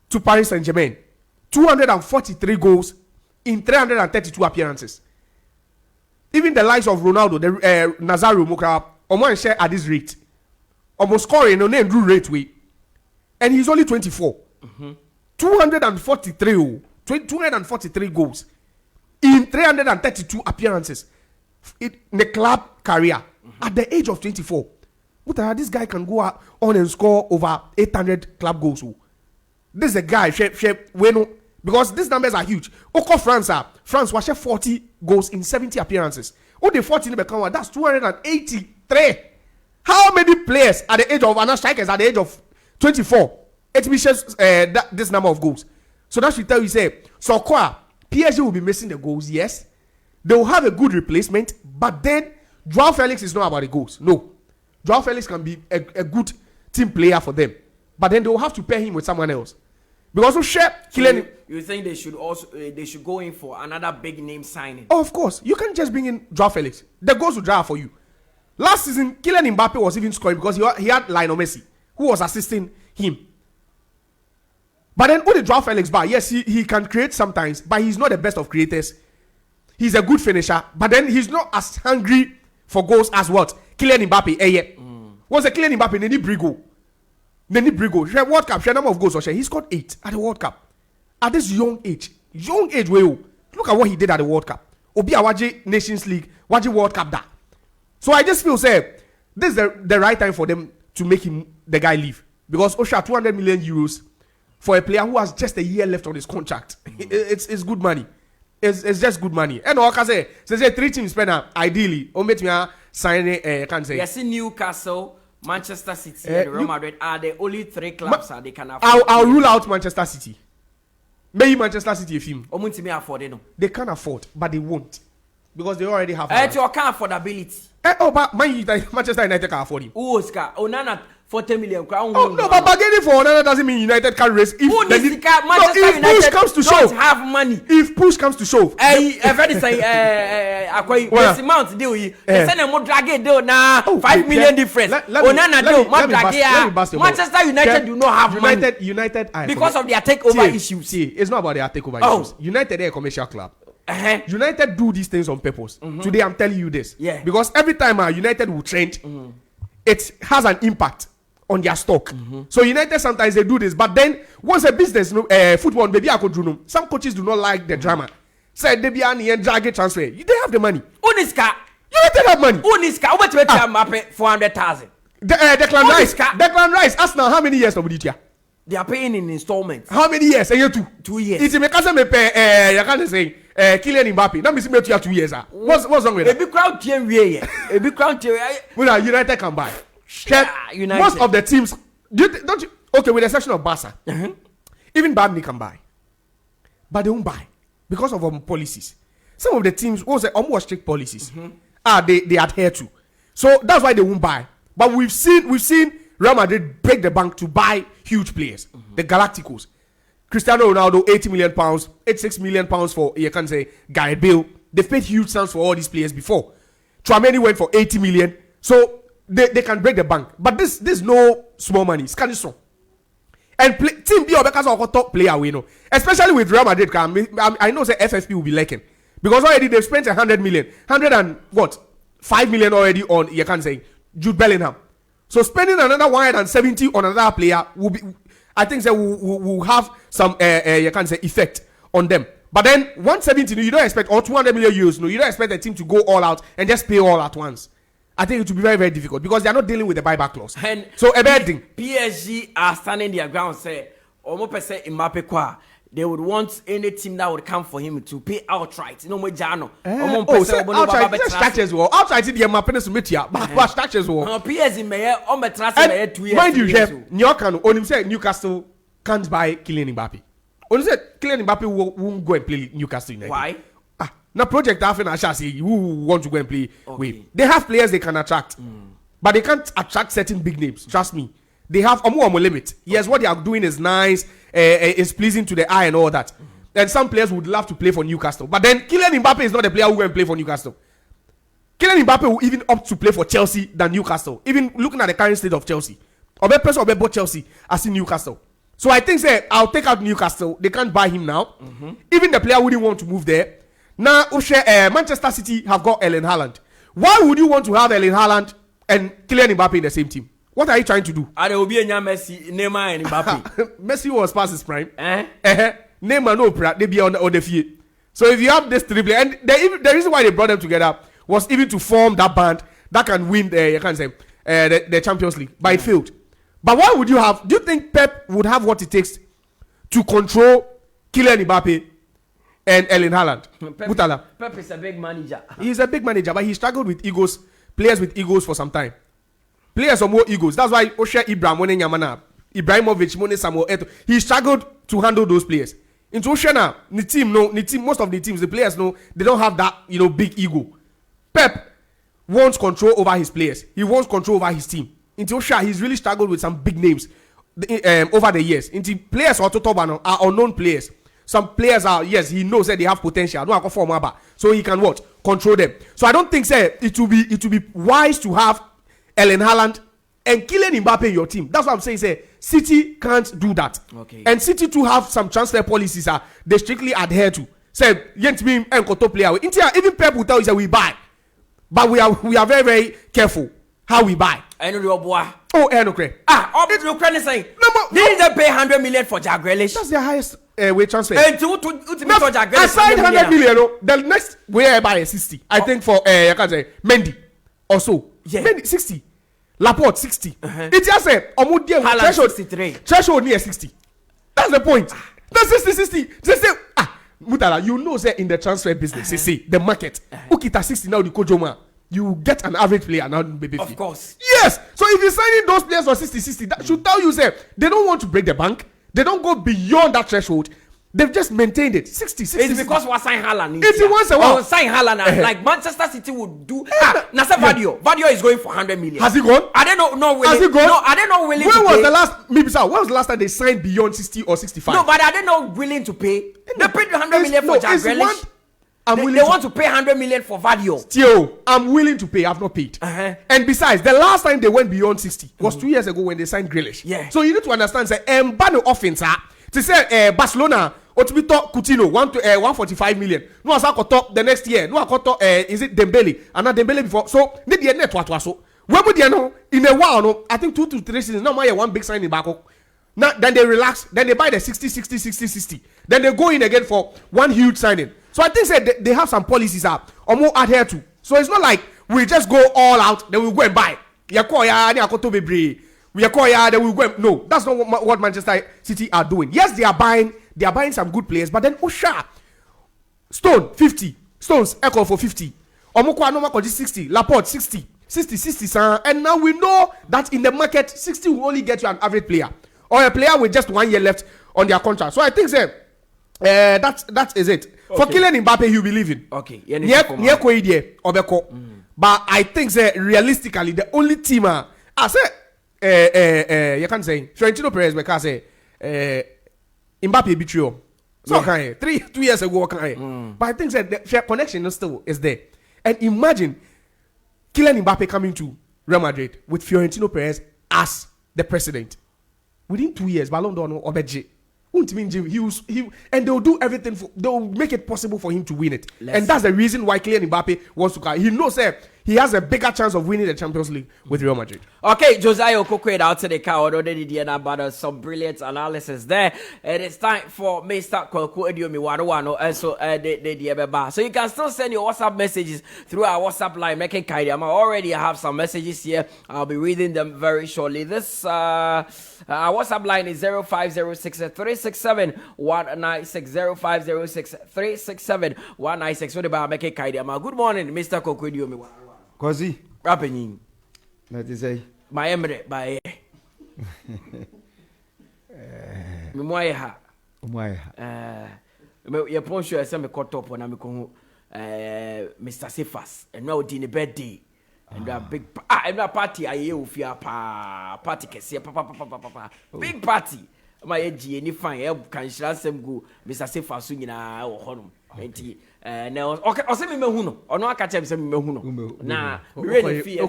to Paris Saint-Germain, 243 goals in 332 appearances. Even the likes of Ronaldo, Nazario Mokra, almost share at this rate. Almost scoring on name rate way. And he's only 24. 243 goals in 332 appearances in the club career at the age of 24. This guy can go on and score over 800 club goals. This is a guy, Waano, Because these numbers are huge. Oko France was 40 goals in 70 appearances. The 40 become that's 283. How many players at the age of strikers at the age of 24? It means this number of goals. So that should tell you say so PSG will be missing the goals, yes. They will have a good replacement, but then Joao Felix is not about the goals. No. Joao Felix can be a good team player for them. But then they will have to pair him with someone else. Because you think they should go in for another big name signing? Oh, of course. You can't just bring in Joao Felix. The goals will draw for you. Last season, Kylian Mbappe was even scoring because he had Lionel Messi, who was assisting him. But then with the Joao Felix bar, yes, he can create sometimes, but he's not the best of creators. He's a good finisher, but then he's not as hungry for goals as what? Kylian Mbappe. Was a Kylian Mbappe, Neni Brigo. Share World Cup, share number of goals. He scored 8 at the World Cup. At this young age, look at what he did at the World Cup. Obi Awaji Nations League, Waji World Cup da. So I just feel say this is the right time for them to make the guy leave. Because Osha 200 million euros for a player who has just a year left on his contract. It's good money. It's just good money. And all I say 3 teams spend ideally. Or make me sign I can't say. Yes, Newcastle, Manchester City, and Real Madrid are the only 3 clubs that they can afford. I'll rule out Manchester City. Maybe Manchester City a film. They can't afford, but they won't. Because they already have. It's your car affordability. But Manchester United can afford him. Oh, Oscar, Onana 40 million. Oh, no, but bargaining for Onana doesn't mean United can raise. If push comes to shove, have money. If push comes to shove, I've already say, Quaye, Mount deal. They send a more drag deal now. 5 million difference. Onana deal, Manchester United do not have money. United, because of their takeover issues. See, it's not about their takeover issues. United are a commercial club. United do these things on purpose. Today I'm telling you this. Yeah. Because every time United will trend, it has an impact on their stock. So United sometimes they do this, but then once a business, football, maybe I could do. Some coaches do not like the drama. Say they be and drag transfer. They have the money. Uniska. United have money. Uniska. What to Mbappe 400,000. Declan Rice. Declan Rice. Ask now how many years of it? They are paying in installments. How many years? A year 2. 2 years. It's because me pay. You can't say Kylian Mbappe. Now me see me 2 years. What's wrong with that? A big crowd team we. A big crowd team. Well, United can buy. United. Most of the teams, don't you? Okay, with the exception of Barca, even Bayern can buy, but they won't buy because of policies. Some of the teams also almost strict policies. They adhere to, so that's why they won't buy. But we've seen Real Madrid break the bank to buy huge players, the Galacticos. Cristiano Ronaldo, 80 million pounds, 86 million pounds for you can say Gareth Bale. They've paid huge sums for all these players before. Tchouaméni went for 80 million, so. They can break the bank, but this no small money. Scandison and team B because of top player we know, especially with Real Madrid. I know the FFP will be lacking because already they've spent 100 million, 5 million already on you can say Jude Bellingham. So spending another 170 on another player will be, I think that will have some you can say effect on them. But then 170, you don't expect or 200 million euros. No, you don't expect a team to go all out and just pay all at once. I think it will be very, very difficult because they are not dealing with the buyback clause. And so a bad thing. PSG are standing their ground. Say, almost percent Mbappe qua. They would want any team that would come for him to pay outright. No more Jano. Outright structures were outright. The Mbappe to meet here, but structures were. PSG may on the transfer 2 years. Mind you, Newcastle only said Newcastle can't buy Kylian Mbappe. Only said Kylian Mbappe won't go and play Newcastle United. Why? Now project after I shall say who want to go and play with. They have players they can attract, but they can't attract certain big names. Trust me, they have a limit. Yes, what they are doing is nice, is pleasing to the eye and all that. And some players would love to play for Newcastle, but then Kylian Mbappe is not a player who will play for Newcastle. Kylian Mbappe will even opt to play for Chelsea than Newcastle. Even looking at the current state of Chelsea, or better person or both Chelsea as in Newcastle. So I think I'll take out Newcastle. They can't buy him now. Even the player wouldn't want to move there. Now, Manchester City have got Erling Haaland. Why would you want to have Erling Haaland and Kylian Mbappe in the same team? What are you trying to do? There will be a Messi, Neymar, and Mbappe. Messi was past his prime. Neymar no they be on the field. So if you have this three players, and the reason why they brought them together was even to form that band that can win the Champions League, but it failed. But why would you have? Do you think Pep would have what it takes to control Kylian Mbappe and Erling Haaland. Mutala. Pep is a big manager. He's a big manager, but he struggled with egos, players with egos for some time. Players are more egos. That's why Osha Ibrahimovic, Mone Samuel Eto'o, he struggled to handle those players. Into Oshana, most of the teams, the players know they don't have that, big ego. Pep wants control over his players. He wants control over his team. Into Osha, he's really struggled with some big names over the years. Into players are unknown players. Some players are, yes, he knows that they have potential. No, so he can what? Control them. So I don't think it will be wise to have Erling Haaland and Kylian Mbappe in your team. That's what I'm saying. City can't do that. Okay. And City to have some transfer policies they strictly adhere to. Say, Yentimi and Koto player. Even Pep will tell you that we buy. But we are very, very careful how we buy. I know your boy. Oh, okay. Ukraine is saying, didn't they pay 100 million for Jack Grealish? That's the highest way transfer. And to Jack Grealish. Aside 100 million, the next way I buy is 60. I think for I can say Mendy also. Yeah. Mendy 60. Laporte 60. It just said threshold 63. Threshold near 60. That's the point. That's 60. They say Mutala, say in the transfer business, they say the market. Ukita 60 now the Kojoma. You get an average player now, baby. Of course. Yes. So if you're signing those players for 60, that should tell you they don't want to break the bank. They don't go beyond that threshold. They've just maintained it. 60. It's because we sign Haaland. If you want to sign Haaland, like Manchester City would do. Nasa Vadio is going for 100 million. Has he gone? I don't know. Has he gone? No, I don't know willing when to was pay. When was the last time they signed beyond 60 or 65? No, but I don't know willing to pay. They paid 100 million for Jack Grealish. They want to pay 100 million for Vadio. Still, I'm willing to pay. I've not paid. And besides, the last time they went beyond 60 was 2 years ago when they signed Grealish. Yeah. So you need to understand, Mbano offense, to say Barcelona, Otibito Coutinho, 145 million. No, I got top the next year. No, I got top, is it Dembele? And not Dembele before. So, need the net what so. When would you know? In a while, no, I think 2 to 3 seasons. Now, one big signing back. Now, then they relax. Then they buy the 60. Then they go in again for one huge signing. So I think they have some policies or more adhere to. So it's not like we just go all out, then we go and buy. We are then we go. No, that's not what Manchester City are doing. Yes, they are buying some good players, but then Stone 50, Stones Echo for 50, Omukwa Anoma 60, Laporte 60, and now we know that in the market 60 will only get you an average player or a player with just 1 year left on their contract. So I think that is it. Okay. For Kylian Mbappe, he'll be leaving. Okay. Near Quaye Obeko. But I think realistically, the only team I say you can say Florentino Perez because Mbappe betrayal. So 2 years ago, but I think the connection still is there. And imagine Kylian Mbappe coming to Real Madrid with Florentino Perez as the president. Within 2 years, Ballon d'Or or Obedje. And they'll do everything. They'll make it possible for him to win it. And that's the reason why Kylian Mbappe wants to come. He knows he has a bigger chance of winning the Champions League with Real Madrid. Okay, Josiah Quaye out to the car. Already did about some brilliant analysis there. And it's time for Mr. Waano and so so you can still send your WhatsApp messages through our WhatsApp line. Making Kaidi. I already have some messages here. I'll be reading them very shortly. This our WhatsApp line is 0506 367 196 0506 367 196. What about Making Kaidi? Good morning, Mr. Quaye. Quasi. Rapping. That is a. My emre by. Memoya. Your poncho as some caught up when I'm Mr. Sifas and now dinner birthday. And a big party I hear with your party can see papa. Big party. My edgy any fine can shall some go Mr. Sifas swinging our home. Now, okay, or send me Mehuno, or no, I catch him some Mehuno. Nah, really fear.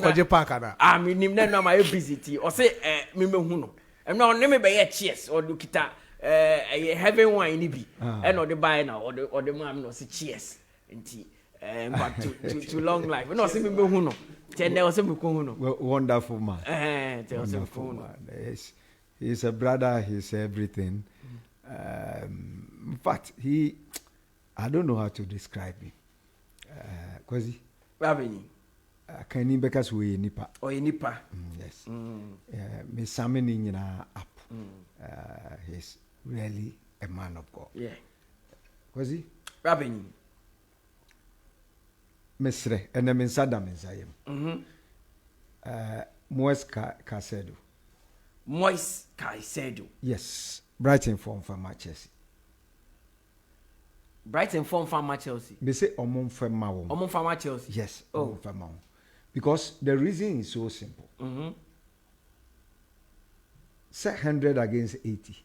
I mean, him then my busy or say, Mehuno. And now, name me by a cheers or look it up. Having wine, be and or the buy now or the mom no say cheers and tea. But too long life. No, see me Mehuno. 10 days, some Mehuno. Wonderful man. Wonderful man. He's a brother, he's everything. In fact, I don't know how to describe him. Quasi. Rabini. Can you because we nipa? Oh, nipa. Yes. Me summoning up. He's really a man of God. Yeah. Was he? Rabin. Mesre and the Mensada Mensayem. Moise Casedo. Moise Caicedo. Yes. Brighton form for Chelsea. Brighton form for Chelsea. They say Omon for Mao. Omon for Chelsea. Yes. Oh, for Mao. Because the reason is so simple. Say 100 against 80.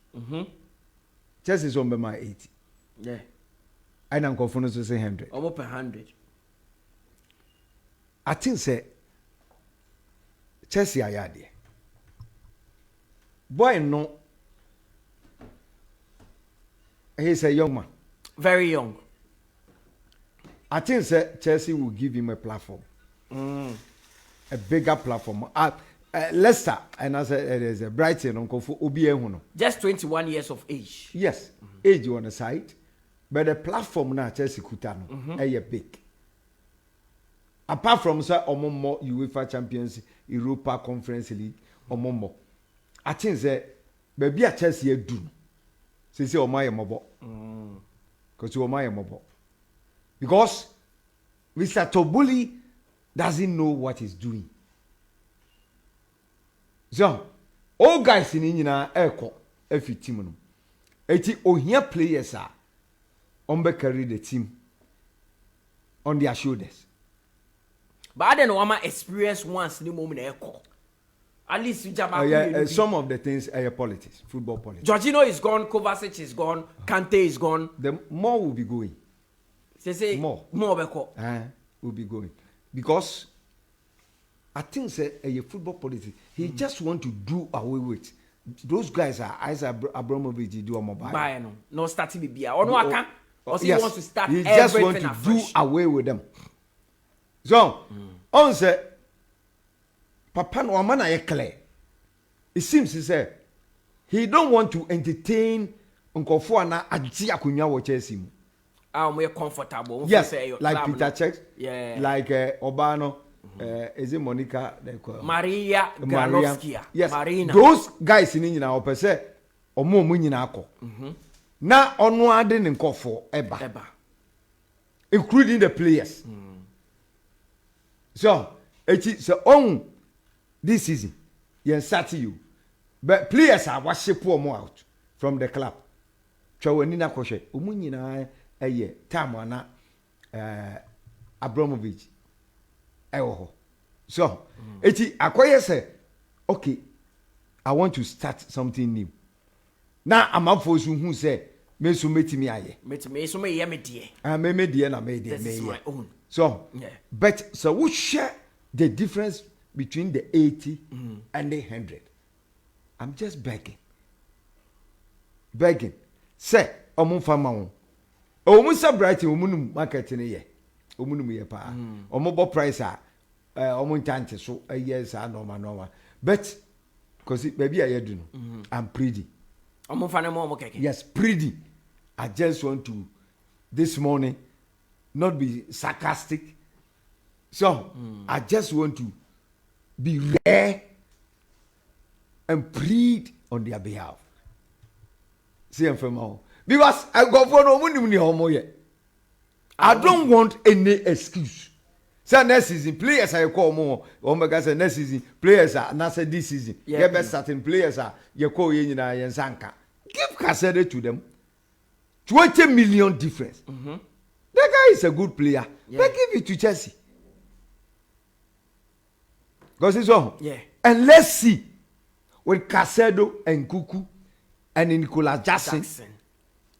Chelsea is on by my 80. Yeah. I don't confident to say 100. Almost per 100. I think say Chelsea are there. Boy no. He's a young man. Very young. I think say Chelsea will give him a platform. A bigger platform. Leicester, and as there's a Brighton uncle for Obi. Just 21 years of age. Yes, age on the side, but the platform now Chelsea Kutano, a big. Apart from sir, more UEFA Champions, Europa Conference League, or more. I think that baby at Chelsea do. Say oh my mobile, because you are my mobile. Because Mr. Tobuli doesn't know what he's doing. So, all guys in India echo every team. Eti ohia players are carry the team on their shoulders. But I don't know my experience once the moment echo. At least you some of the things are politics, football politics. Jorginho is gone, Kovacic is gone, Kante is gone. The more will be going. Say more beko. Will be going because I think say a football policy. He just want to do away with those guys. Are Isaac Abramovich do a mobile. Buy no starting the beer or no I can't. Or he wants to start. He just want to do away with them. So on say Papa no man clear. It seems to say he don't want to entertain Uncle Fuana Aji Akunya wa Chelsea. More comfortable. Yes, like Peter Cech. Yeah. Like Obano. Is it Monica? Maria Granovskia. Yes. Marina. Those guys in India or per se or more money na ako. Now onward in for Eba. Including the players. So it's on this season. Yes, you. But players are what ship more out from the club. Chawanina Koshe. Umunina a year. Tamana Abramovich. So, Quaye say, okay, I want to start something new. Now I'm up for who say, me so meti me aye. Me so me ye me die. Me die na me die. This is my own. So, yeah. But so we share the difference between the 80 and the 100. I'm just begging. Say, omun fama on. Omun sa Brighton omun market ni ye. Omun ye pa. Omun bo price a omun tante so yes normal. But because baby I do no. I'm pretty. Omun fana mo keke. Yes, pretty. I just want to this morning not be sarcastic. So, I just want to be rare and plead on their behalf. See, I'm from because I go for no money. I don't want any excuse. So next season, players I call more. Omega say next season, players are not say this season. Yeah, best certain players are you call in Sanka. Give Casede to them. 20 million difference. That guy is a good player. Yeah. But give it to Chelsea. Because it's all. Yeah. And let's see with Casedo and Kuku and Nicolas Jackson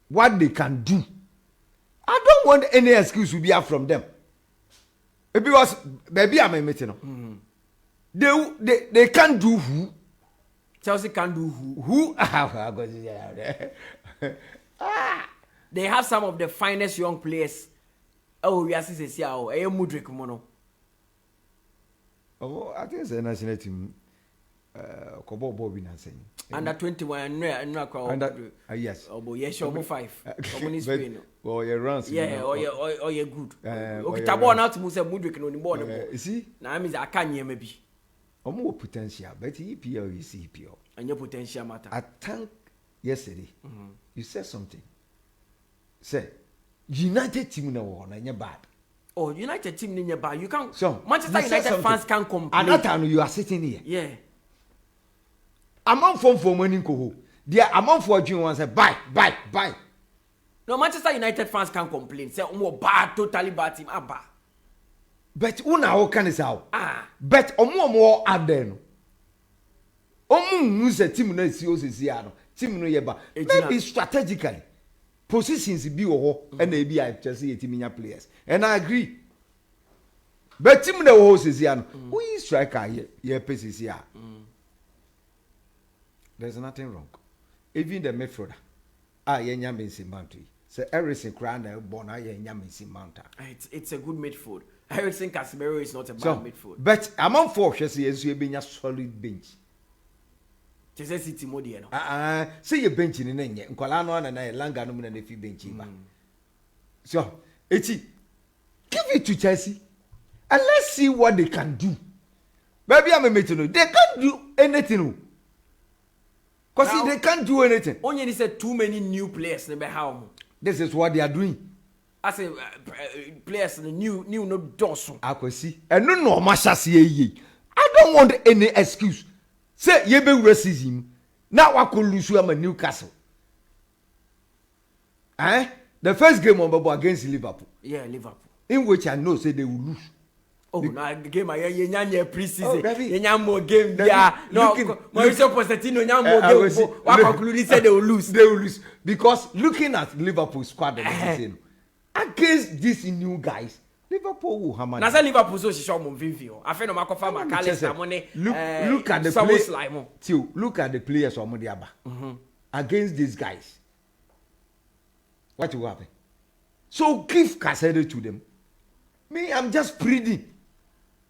what they can do. I don't want any excuse to be out from them. Because maybe I'm a meeting. They can't do who. Chelsea can't do who. Who? They have some of the finest young players. Oh, we are saying, oh, Mudrik Mono. Oh, I think it's a national team. Kobo Bobby saying. Under 21, yes. Oh, yes, you're 5. Or your runs. Yeah, or you're good. Okay, Tabo now to Musa Mudrik on the board. You see? Now I mean, I can't hear maybe. Or more potential, but EPL is EPL. And your potential matter. I think yesterday you said something. Say, United team na wo na bad. Oh, United team in your bar. You can't. So, Manchester United fans can't complain. At that time, you are sitting here. Yeah. Among for money ko. There among for you want say buy. No, Manchester United fans can't complain. Say bad, totally bad team. Bad. But una how can is how? But more add then. Use a team na see no. Team no yeba. Maybe strategically. Positions be and they be just see team players. And I agree. But team na wo no. Who is striker here paces here. There's nothing wrong. Even the midfielder. Yenya Mensi Mount. So Eriksen Krana born Yenya Mensi Mount. It's a good midfield. Eriksen Casemiro is not a bad midfield. But among four, she says you be a solid bench. Just City Modi, See your bench in the name. Nkolano and I Langa no na fi bench. So, Eti, give it to Chelsea and let's see what they can do. Maybe I'm a meeting. They can't do anything. Because they can't do anything. Only said too many new players. This is what they are doing. I say players new no dorsal. I can see. And no masha see. I don't want any excuse. Say ye be racism. Now I could lose you am Newcastle. The first game on Bobo against Liverpool. Yeah, Liverpool. In which I know say they will lose. Oh, now the game I yenya pre-season. Yenya Yenya more game. Yeah, no. Mauricio Pochettino yenya more game. What conclude said they will lose. They will lose because looking at Liverpool squad against these new guys, Liverpool will hammer. Now say Liverpool so she show mo vivio. I feel no makofa McAllister money. Look at the players. Look at the players on Modiaba against these guys. What will happen? So give Casado to them. Me, I'm just pleading.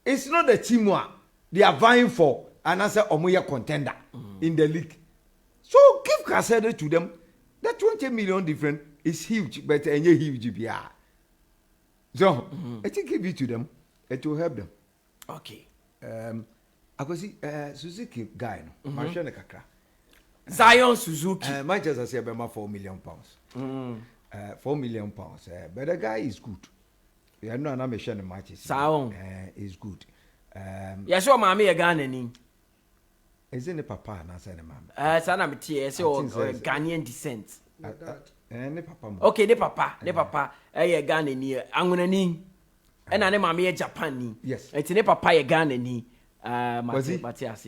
It's not the team one. They are vying for an answer Omoya contender in the league. So give Casado to them. That 20 million difference is huge, but any huge BR. So I think give it to them. It will help them. Okay. I could see Suzuki guy. Zion Suzuki. Manchester say about £4 million. £4 million. But the guy is good. Yeah, no, I'm not sure the matches. Sound is good. Yeah, so mommy a Ghana ni. Is it the papa and I said the mom? Sana me tie say Ghanaian descent. Ne papa. Okay, the papa. Ghana ni. Anguna ni. And I mommy Japan ni. Yes. It's ne papa ye Ghana ni. Matias.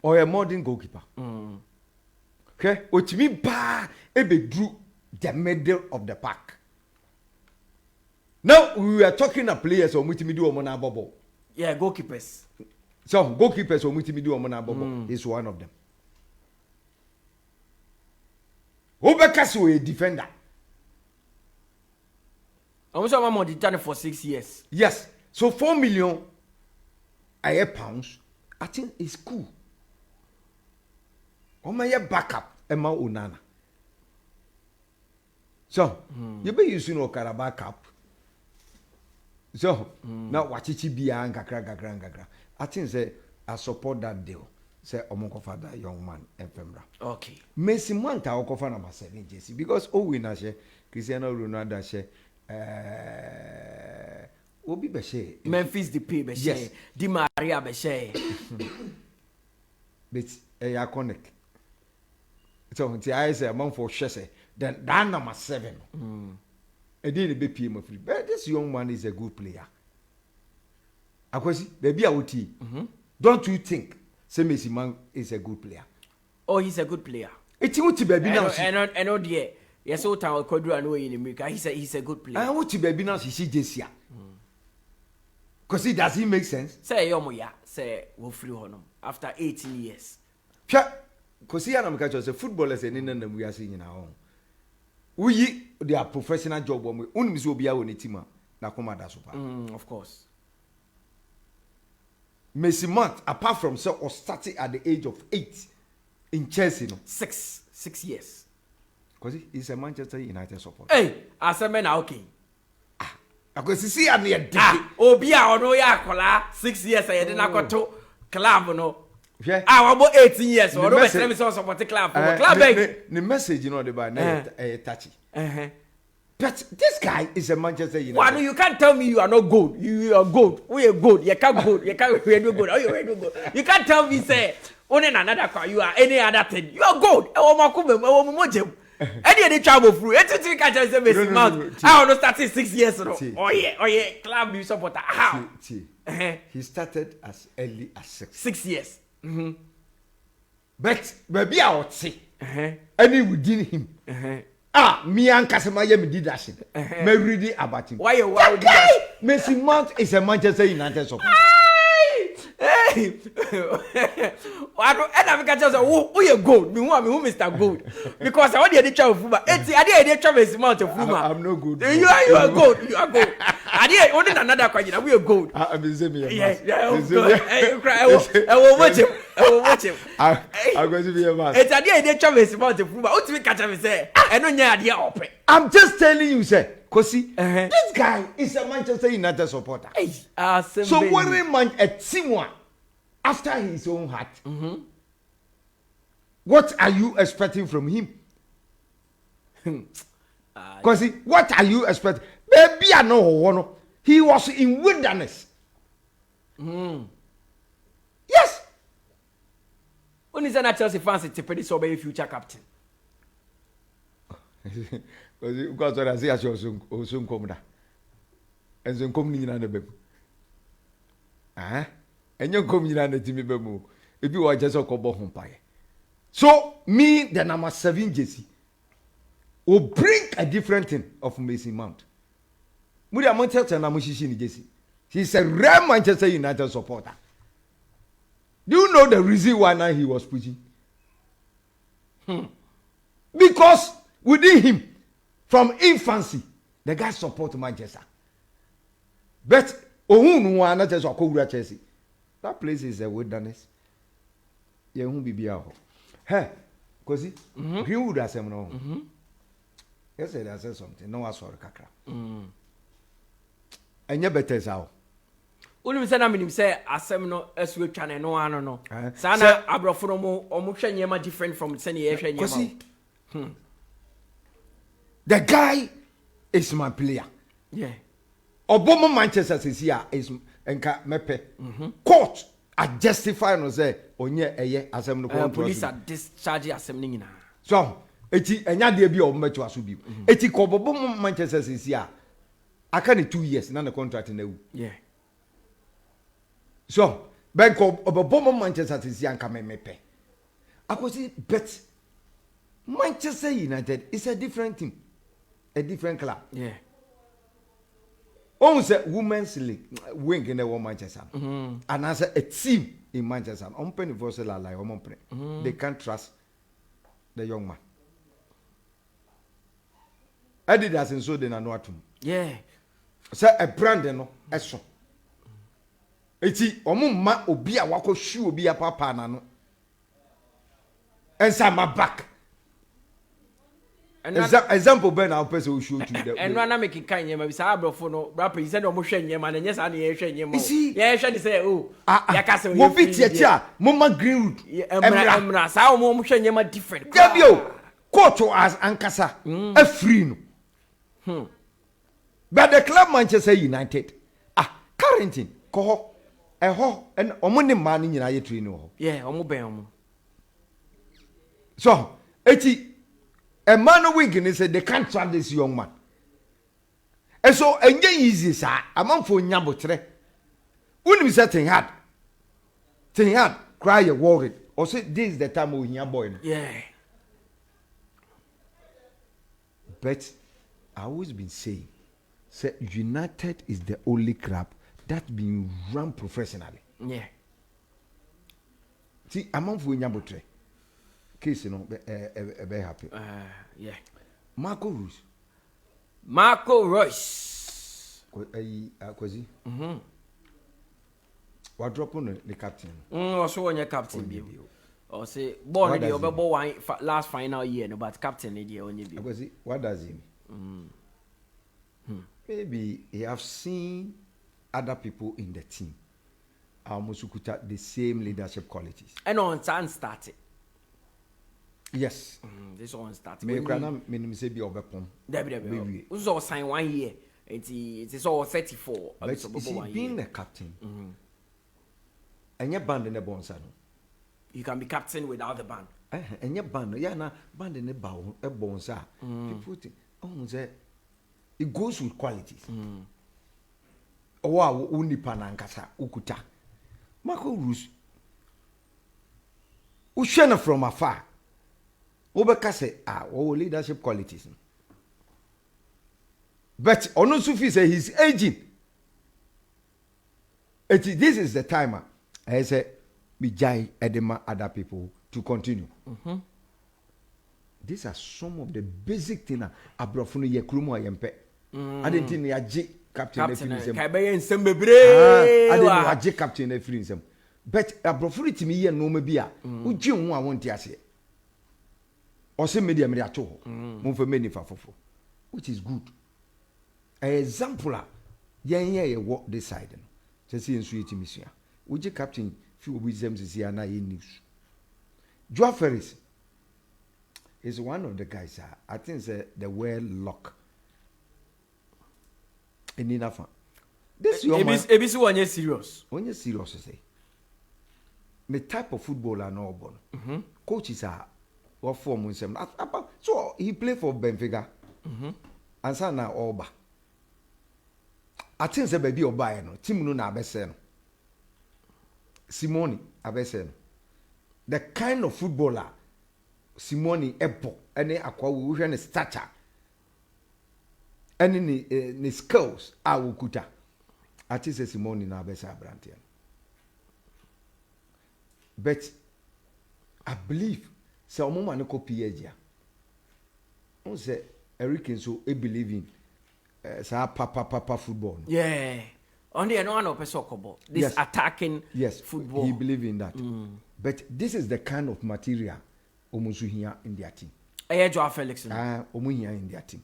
Or a modern goalkeeper. Okay, which mean ba ebe drew the middle of the park. Now we are talking of players or multimedia or mona bubble. Yeah, goalkeepers. So goalkeepers or multimedia or mona bubble is one of them. Obekasu a defender. I'm sure I'm on for 6 years. Yes. So 4 million a year pounds, I think is cool. On my backup, Emma Unana. So you be using no Carabao Cup. So now wachichi biya ngakra. I think say I support that deal. Say omonko for that young man Efemra. Okay. Messi Manta okofa number 7 JC because Owen she Cristiano Ronaldo she Obi Beshe. Memphis Depay Beshe. Yes. Di Maria Beshe. But iconic. So I say among for Chese then that number 7. And then the BPM free. But this young man is a good player. Akwesi, baby awuti. Don't you think Messi man is a good player? Oh, he's a good player. It's wuti baby now. And no dear. Yes, so town Kodru and in America. He's a good player. And wuti baby now she Josiah. Because it does it make sense? Say yomoya. Say we free honum after 18 years. Because here I'm catching say footballers and in we are seeing now. We their professional job when we unimizi obia woni team na koma da super. Of course. Messi Mount apart from so or starting at the age of 8 in Chelsea no 6 years. Because he's a Manchester United supporter. Hey, aseme na okay. Because see am here obi a ono ya akola 6 years I dey na koto club no. Yeah. About 18 years. Or don't let me support the club. Club the message you know the by touchy. But this guy is a Manchester United. Waano, you can't tell me you are not gold. You are gold. We are gold. You can't gold. You can't do gold. Oh, you do gold. You can't tell me say only another car. You are any other thing. You are gold. Oh my God, oh my God. Any travel through. It's to catch us every month. I want to start 6 years ago. Oh yeah. Club you support how? He started as early as 6. 6 years. But maybe I would say any within him. Me and Casemiro me did that shit. Me reading about him. Why you do that? Messi Mount is a Manchester United supporter. Hey! I don't ever catch us. Who you gold? Me who Mr. Gold? Because I want the travel football. I did travel Mount of football. I'm no good. You are gold. You are gold. I did only another question. We are gold. I'm in Zambia. Yeah. I will watch him. I'm going to be a man. It's a day travel Mount of football. What do we catch up and say? I don't know idea open. I'm just telling you, sir. Kosi, this guy is a Manchester United supporter. So one man a team after his own heart. What are you expecting from him? Kosi, what are you expecting? Maybe I know one. He was in wilderness. Yes. When is an Chelsea fancy to predict so be future captain? Because I say as you also come da. And so come ni na na bem. And you come ni na na timi bem. If you are just a couple home pie. So me the number 7 jersey will bring a different thing of Mason Mount. Muri Manchester na mushishi ni jersey. He's a rare Manchester United supporter. Do you know the reason why now he was preaching? Because within him, from infancy, the guy support Manchester. But Chelsea. That place is a wilderness. Yeah, who be here? Hey, cause Greenwood has some no. Yes, I said something. No, I saw the kakra. And you better sao. Unu say na minim say asem no esu atwa no ano no. Sana abrofo no mo hwe nyema different from say ye hwe nyema. The guy is my player. Yeah. Obomo Manchester City is enka mepe. Court I justify no say onye eye asem no ko police are discharge asem ni nyina. So, eti enya de bi obometo aso bi. Eti ko obomo Manchester City aka ne 2 years na the contract na wu. Yeah. So, ben ko obomo Manchester City anka mepe. Akosi bet Manchester United is a different team. A different club. Yeah. On say women's league wing in the Manchester. And as a team in Manchester, on penny for sale like they can't trust the young man. Adidas and so they are not. Yeah. Say a brand no eso. Eti ma obi a wako shoe obi a papa na no. And say my back. Example ben I'll person will show to you. And one make it kind of say abrofo no rapper he said omo hwe nyema na nyesa na ye hwe nyema. Yeah, hwe say oh. Ya ka say mo fit ya mama Greenwood. Emra sa omo hwe nyema different. Gabio coach as ankasa a free no. But the club Manchester United Carrington ko ho and omo ne man nyina ye train ho. Yeah, omo ben omo. So, eti a man winking and said they can't trust this young man. And so, and easy, sir. A man for Nyabotre. When we said thing hard, cry a worried. Or say this is the time we hear boy. Yeah. But I always been saying, say United is the only club that been run professionally. Yeah. See, a man for Nyabotre. Case, you know, very happy. Yeah. Marco Royce. Quaye. What drop on the captain? Also on your captain. Or say, born in the one last final year, no, but captain idea on you. What does he mean? Maybe he have seen other people in the team. Almost the same leadership qualities. And on time started. Yes. This one started. Me kwana minimum say be obepom. Debbie. Also sign 1 year. It's all 34. But see, being a captain, and your band in the bonsa. You can be captain without the band. And your band, yeah, na band in the bow, a bonsa. People think, oh, say, it goes with qualities. Wow, only panankasa, ukuta. Marco Rus. Ushana from afar. Obekase, leadership qualities. But Ono Sufi say he's aging. This is the timer. I say, Mijai Edema other people to continue. These are some of the basic things. Abrofunu yekrumu ayempe. I didn't think yaji captain efiri Kabeyen sembebre. I didn't know yaji captain efiri nsem. But abrofunu timi ye no me bia. Uji hu awonti ase. Ose media me ato ho. Mo fe meni fafofo. Which is good. An example, ye walk this side. Just see in sweet mission. Would you captain few wisdoms is here na in news? Joe Ferris is one of the guys. I think the word lock. In enough. This young man. ABC one year serious. 1 year serious say. The type of footballer no born. Coaches are what form himself. So he played for Benfica. And so now Oba. I think say baby Oba no team no na abese no. Simone abese no. The kind of footballer Simone Epo ene akwa we hwe ne stature ene ni skills a wokuta. I think say Simone na abese abrante. But I believe say omo no ko PSG. On say Eric so e believe in papa football. Yeah. Only no one person kobo. This attacking football. He believe in that. But this is the kind of material omusu here in their team. Joao Felix. Omu here in their team.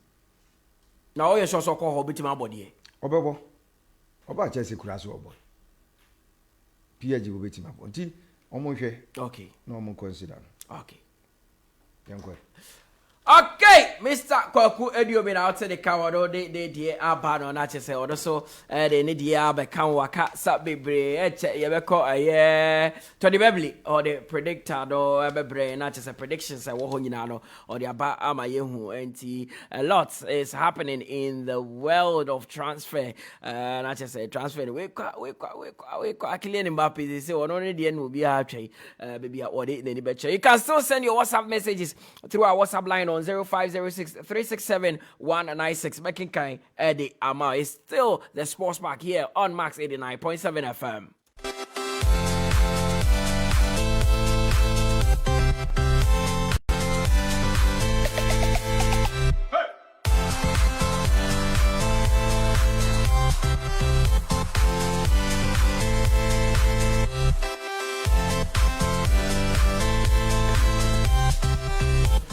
Now you so call hobitima body. Obebo. Oba Chelsea kura so obo. PSG go betima body. Omo hwe. Okay. No omo consider. Okay. Yankwe. Okay, Mr. Kwaku Ediobi na outside the kawado de abano na chese odo so de ne dia be kan waka sa bebre ye be ko to the bebli or the predictor do bebre na chese predictions wo ho nyina no or the aba ama ye hu enti a lot is happening in the world of transfer na chese transfer we Kylian Mbappe say ono ne de no bi a twai baby a ode ne be che. You can still send your WhatsApp messages through our WhatsApp line on 0506 367 196. Making kind Eddie Ama is still the sports park here on Max 89.7 FM.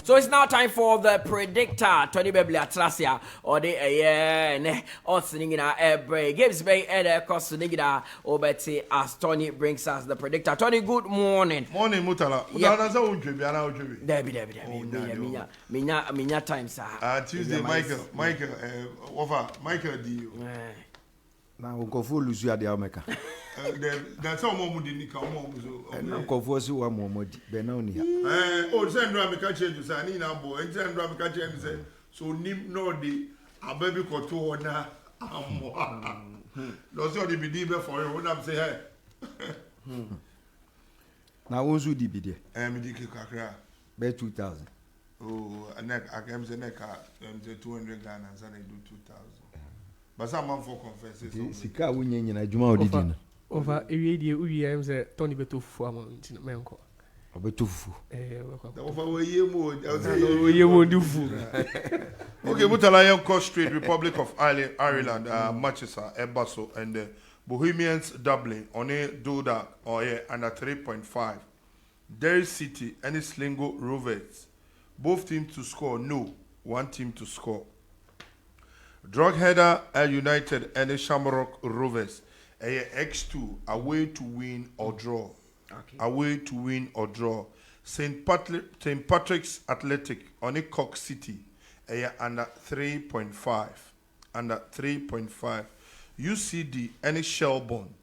So it's now time for the predictor. Tony Bebli Atrasia or the or singing in our break. Gives Bay and cost to Obeti as Tony brings us the predictor. Tony, good morning. Morning, Mutala. Debbie. Minya time, sir. Tuesday, Michael, Michael, D. Now we'll go for Lucia de Omeka. That's all Momo didn't come home. And Uncle Fosu one more Benonia. Oh, Sandra Mikachi to Sanina boy, and Sandra Mikachi said, so Nim Nordi, a baby got two or now. Those are the believer for you. What I'm saying. Now, who's would be there? Mediki Kakra. By 2000. Oh, a neck, I came the neck, 200 Ghana, and I do 2000. But some man for confesses. Sika winning in a Juma did over a radio. We am the Tony Betu for a month in America. Betufu. Over a year more. You won't do food. Okay, Mutala Yakubu Street, Republic of Ireland, Manchester, Ebaso, and the Bohemians Dublin on a Duda or under 3.5. Derry City and Sligo Rovers. Both teams to score, no. One team to score. Drugheader United and Shamrock Rovers. X2 away to win or draw. Okay. Away to win or draw. St. Patrick's Athletic on Cork City under 3.5. Under 3.5. UCD any Shelbourne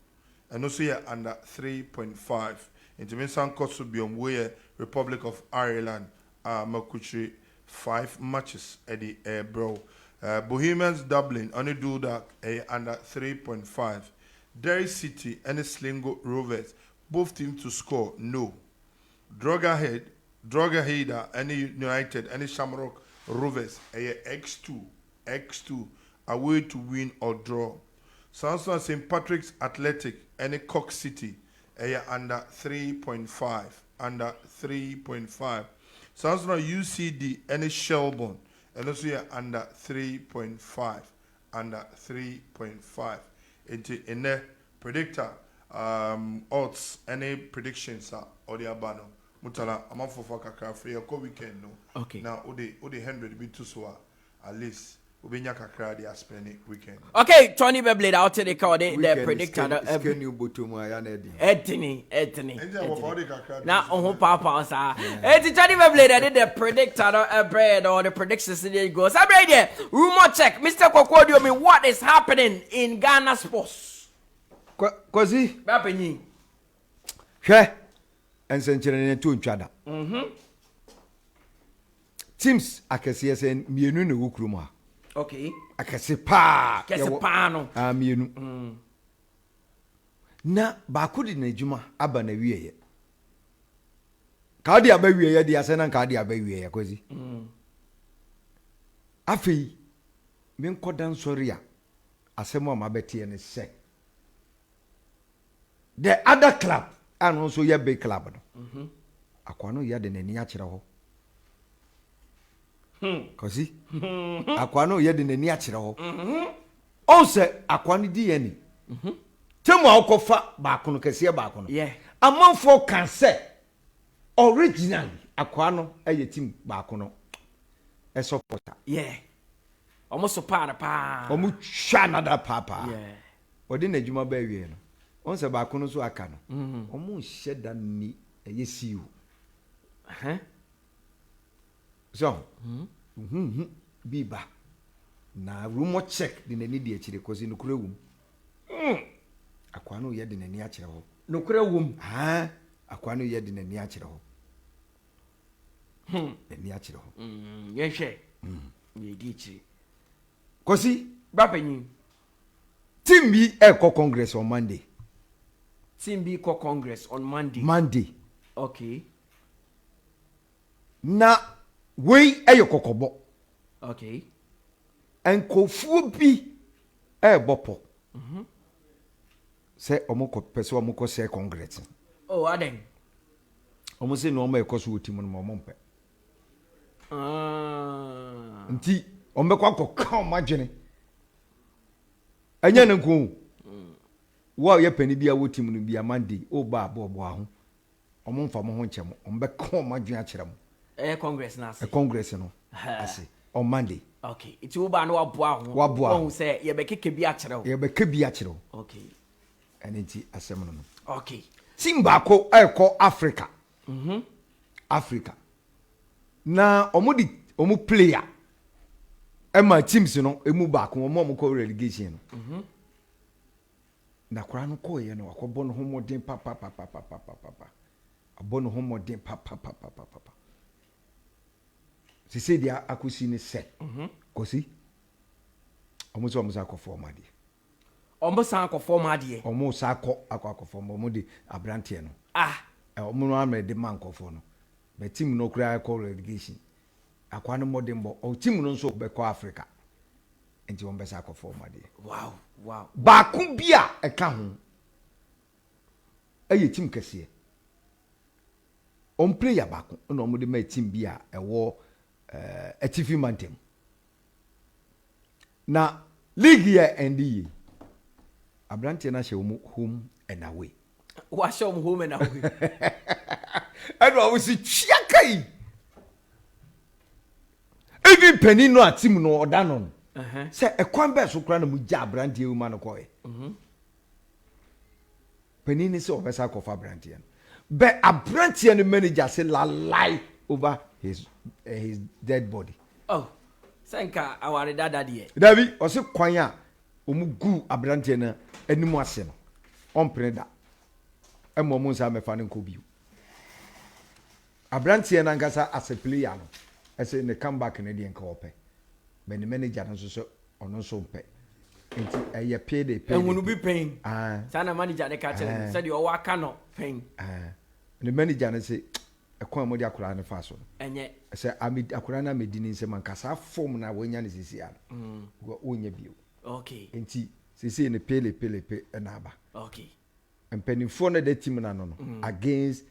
and also under 3.5. Intermission Kosubium where Republic of Ireland Makuchi 5 matches at the bro. Bohemians Dublin only do that under 3.5. Derry City and Sligo Rovers both teams to score no. Drogheda and United and Shamrock Rovers X2 away to win or draw. Samson St. Patrick's Athletic and Cork City under 3.5. Under 3.5. Samson UCD and Shelbourne and also under 3.5. Under 3.5. In the predictor odds any predictions are or the abano. Mutala I'm for kakra for your weekend no. Okay. Now ode 100 be too so at least Ubenya kakra the spending weekend. Okay, Tony Beblade out to the call the predictor Etini. Now on papa sa. Eti Tony Beblade did the predictor bread or the predictions in goes. I'm ready there. Rumor check. Mr. Kokodio me what is happening in Ghana sports. Kwazi Bapenyi. hwe ensenkyerene to ntwada teams akese sen mienu ne wukrum ha. Okay. Akese pa no. Mienu. Na baako di na adwuma aba na wieye. Ka di aba wieye di ase na ka di aba wieye kwazi. Afei me nkodan sori a asemo ma betie ne se. The other club and also your big club no. Akwano ya de nani akire ho. Kosi akwano ya de nani akire ho. On se akwano di yani. Temu akofa baako no kese baako no. Yeah. Amanfo kan se originally akwano eye team baako no. E supporter. Yeah. Almost support pa. Omu twa nada papa. Yeah. Odi na adwuma ba wie no. On se baako no so aka no. Omu hyeda ni eye siu. So, biba. Na rumor check di nani di akire kosi no kura wum. Akwano ye di nani akire ho. No kura wum. Akwano ye di nani akire ho. Nani akire ho. Ye hwe. Ye di akire. Kosi Bapenyi. team bi Congress on Monday. Team B Congress on Monday. Okay. Na we kokobo. Okay. Enkofuo bi bopo. Say omoko pese omoko say Congress. Oh, aden. Omo say no omo ekoso team no omo mpe. Nti ombekwa akọka ọmagene anya ne nko wo ye pani bia wo team no bia Monday o ba abo aho omo mfa mo ho nche mo ombeka ọmagene akere mo Congress na ase Congress no ase on Monday. Okay, iti wo ba no abo aho wo say ye be keke bi akere wo ye be ke bi akere wo. Okay, enenti asem no. Okay, team baako ekọ Africa. Africa na omo player Emma teams no emu baako mo ko relegation no. Na kora no Quaye no akobo no homoden papa. Abono homoden papa. Se dia akosi ne se. Kosi. Omo sa ko form ade. Omo sa ko form ade. Omo sa ko form omo de abrante no. Omo no amre de man ko no. Be team no kura ko relegation. Akwano modern bo o team no so be ko Africa enti won be sa ko form ade. Wow. Ba ku bia e ka ho aye team kese on player ba ku no mo de ma team bia e wo atifi mantem na league year NDA abrante na hye home and away wa show home and away and wa si chiakai even penny no a team no oda no say e kwan be so kra na mu ja brand ma no koy penny ni say obesa ko fa brand But a branch and the manager say lie over his dead body. Oh, Sanka, I wanted that dear. David, or so Quaye, Umugu, a branch and any more sin. On preda. And Momonsa me fan and Kobu. A branch and Angasa as a player. I say in the comeback Canadian co-op. But the manager also on also pay. And you pay the pay. And when you be paying, Sana manager the catcher said you are cannot paying. The manager say a coin modia Kurana faso. And yet, I say I meet a Kurana medini se mankasa form na when is here. Go own your view. Okay. And she say in the pay and aba. Okay. And penny phone the team no against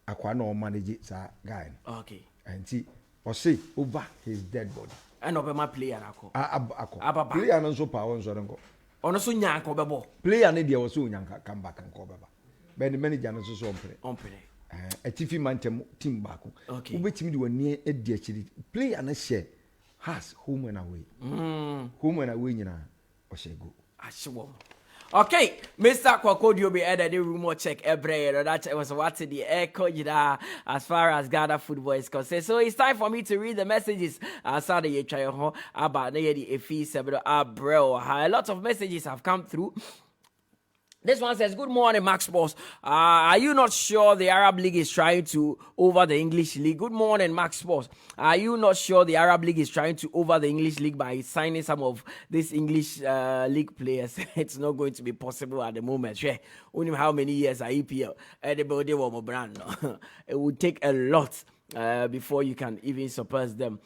a Quano manager guy. Okay. And see or say over his dead body. And over my player. Ako. Player no so power so don't go. Ono so nyanko bebo. Player ne dia so nyanka come back and call baba. But the manager no so on play. A TV man team back. Okay. Ubetimi de wani e dia chiri. Player na share has home and away. Home and away nyina o she go. Aswo. Okay, Mr. Kwakodio be added the rumor check every year. That was what the echo as far as Ghana football is concerned. So it's time for me to read the messages. Sada ye try about the Efi Sebro Abreu. A lot of messages have come through. This one says, good morning, Max Boss. Are you not sure the Arab League is trying to over the English League? Good morning, Max Boss. Are you not sure the Arab League is trying to over the English League by signing some of these English league players? It's not going to be possible at the moment. Sure. Only how many years are EPL? Everybody will brand. It would take a lot before you can even surpass them.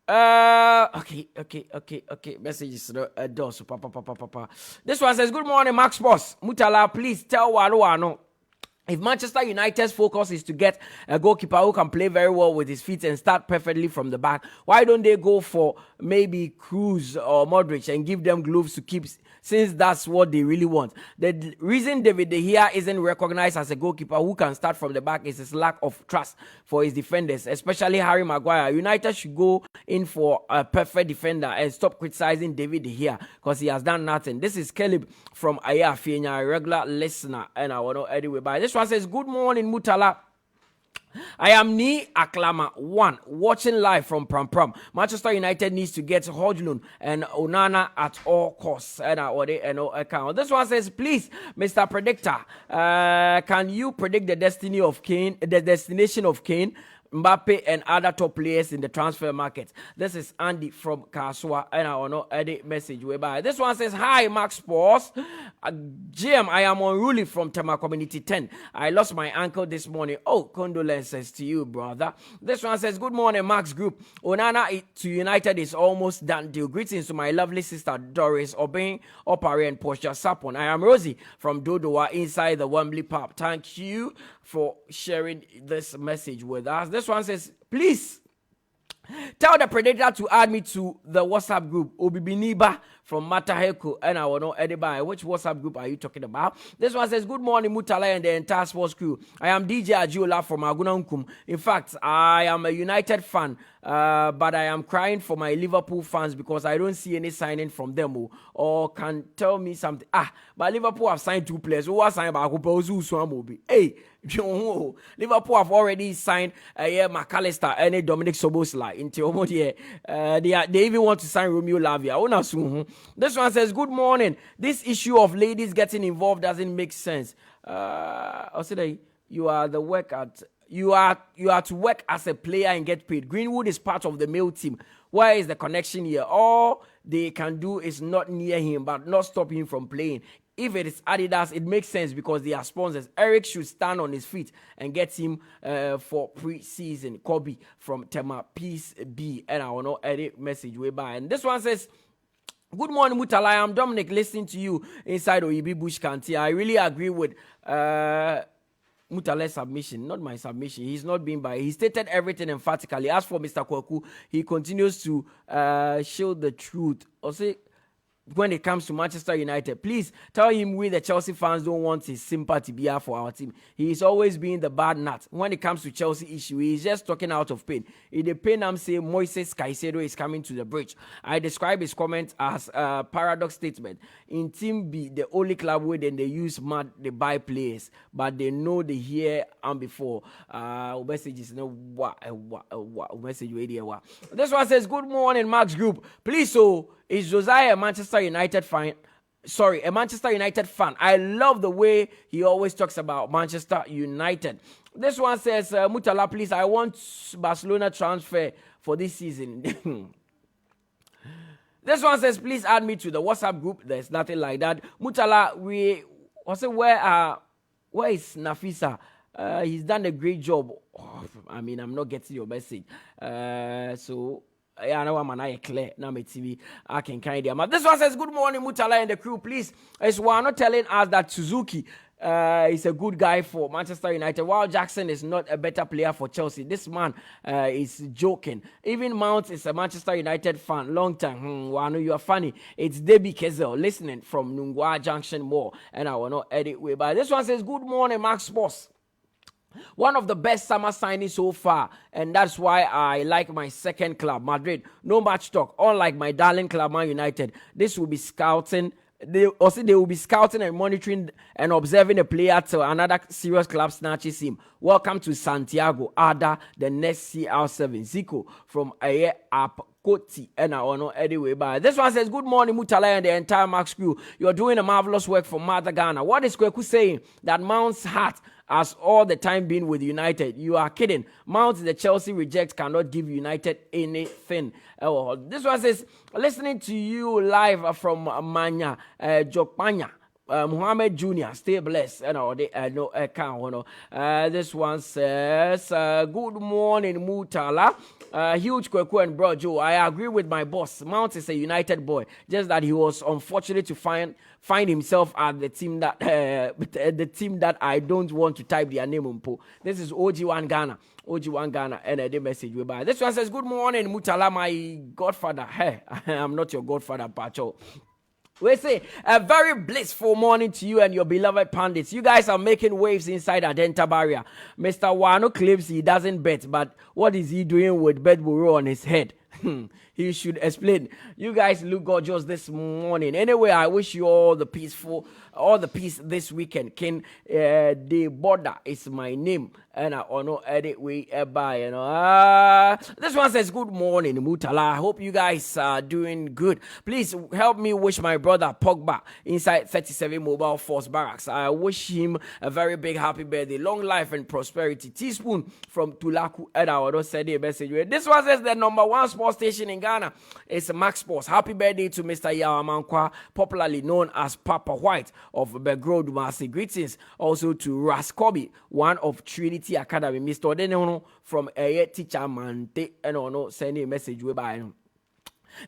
Okay. Messages doors. Papa. This one says, good morning, Max Boss. Mutala, please tell Waano if Manchester United's focus is to get a goalkeeper who can play very well with his feet and start perfectly from the back, why don't they go for maybe Cruz or Modric and give them gloves to keep, since that's what they really want? The reason David De Gea isn't recognized as a goalkeeper who can start from the back is his lack of trust for his defenders, especially Harry Maguire. United should go in for a perfect defender and stop criticizing David De Gea because he has done nothing. This is Caleb from Ayafienya, a regular listener, and I want to anyway. But this one says, good morning, Mutala. I am Ni Aklama 1, watching live from Pram. Manchester United needs to get Hodgson and Onana at all costs. And account. This one says, please, Mr. Predictor, can you predict the destination of Kane, Mbappe and other top players in the transfer market? This is Andy from Kaswa, and I want to edit message whereby this one says, hi Max Sports, Jim, I am unruly from Tema Community 10. I lost my uncle this morning. Oh, condolences to you, brother. This one says, good morning Max Group. Onana to United is almost done deal. Greetings to my lovely sister Doris Obeng Opare and Portia Sapon. I am Rosie from Dodowa inside the Wembley pub. Thank you for sharing this message with us. This one says, please tell the Predator to add me to the WhatsApp group. Obibiniba from Mataheko, and I will know anybody. Which WhatsApp group are you talking about? This one says, good morning, Mutala and the entire sports crew. I am DJ Ajiola from Agunankum. In fact, I am a United fan, but I am crying for my Liverpool fans because I don't see any signing from them. Or can tell me something. But Liverpool have signed 2 players. Who are signed by Akupa? Hey, Liverpool have already signed McAllister and Dominic Szoboszlai into they even want to sign Romeo Lavia. This one says, good morning. This issue of ladies getting involved doesn't make sense. You are to work as a player and get paid. Greenwood is part of the male team. Where is the connection here? All they can do is not near him, but not stop him from playing. If it is Adidas, it makes sense because they are sponsors. Eric should stand on his feet and get him for pre-season. Kobe from Tema, peace be. And I will not edit message way by. And this one says, good morning, Mutala. I'm Dominic, listening to you inside Oyibi Bush County. I really agree with Mutala's submission, not my submission. He's not being biased. He stated everything emphatically. As for Mr. Kwaku, he continues to show the truth. Or say, when it comes to Manchester United, please tell him we the Chelsea fans don't want his sympathy be for our team. He is always being the bad nut. When it comes to Chelsea issue, he is just talking out of pain. In the pain, I'm saying Moises Caicedo is coming to the bridge. I describe his comment as a paradox statement. In Team B, the only club where then they use mad, they buy players, but they know the here and before. Messages no message radio. This one says, good morning, Max Group. Please, so is Josiah a Manchester United fan? Sorry, a Manchester United fan. I love the way he always talks about Manchester United. This one says, Mutala, please, I want Barcelona transfer for this season. This one says, please add me to the WhatsApp group. There's nothing like that. Mutala, where is Nafisa? He's done a great job. Oh, I mean, I'm not getting your message. So I know I'm clear. Now my TV, I can kind of. This one says, good morning, Mutala and the crew. Please, it's Waano telling us that Suzuki is a good guy for Manchester United, while Jackson is not a better player for Chelsea. This man is joking. Even Mount is a Manchester United fan. Long time. Waano, you are funny. It's Debbie Kezel listening from Nungwa Junction Mall. And I will not edit way. But this one says, good morning, Max Sports. One of the best summer signings so far, and that's why I like my second club, Madrid. No much talk. Unlike my darling club, Man United, this will be scouting. They will be scouting and monitoring and observing a player till another serious club snatches him. Welcome to Santiago, Ada, the next CR7. Zico from Aye Up. And I don't know anyway. But this one says, good morning, Mutala and the entire Max crew. You're doing a marvelous work for Mother Ghana. What is Kweku saying? That Mount's heart has all the time been with United. You are kidding. Mount, the Chelsea reject, cannot give United anything. This one says, listening to you live from Manya, Jokpanya. Muhammad Jr., stay blessed. This one says, good morning, Mutala. Huge Kweku and Bro Joe. I agree with my boss. Mount is a United boy. Just that he was unfortunate to find himself at the team that I don't want to type their name on. This is OG1 Ghana. OG1 Ghana, and a message we buy. This one says, good morning, Mutala, my godfather. Hey, I'm not your godfather, Pacho. We say a very blissful morning to you and your beloved pundits. You guys are making waves inside Adenta barrier. Mr. Waano claims he doesn't bet, but what is he doing with Bedboro on his head? He should explain. You guys look gorgeous this morning. Anyway, I wish you all the peace this weekend. King the border is my name, and I honor edit way by this one says, good morning, Mutala. I hope you guys are doing good. Please help me wish my brother Pogba inside 37 Mobile Force Barracks. I wish him a very big happy birthday, long life and prosperity. Teaspoon from Tulaku, and I will send a message. This one says, the number one sports station in Ghana is Max Sports. Happy birthday to Mr. Yawamankwa, popularly known as Papa White of Begro Dumasi. Greetings also to Raskobi, one of Trinity Academy. Mr. Odenono from a teacher Mante, and ono send a message by him.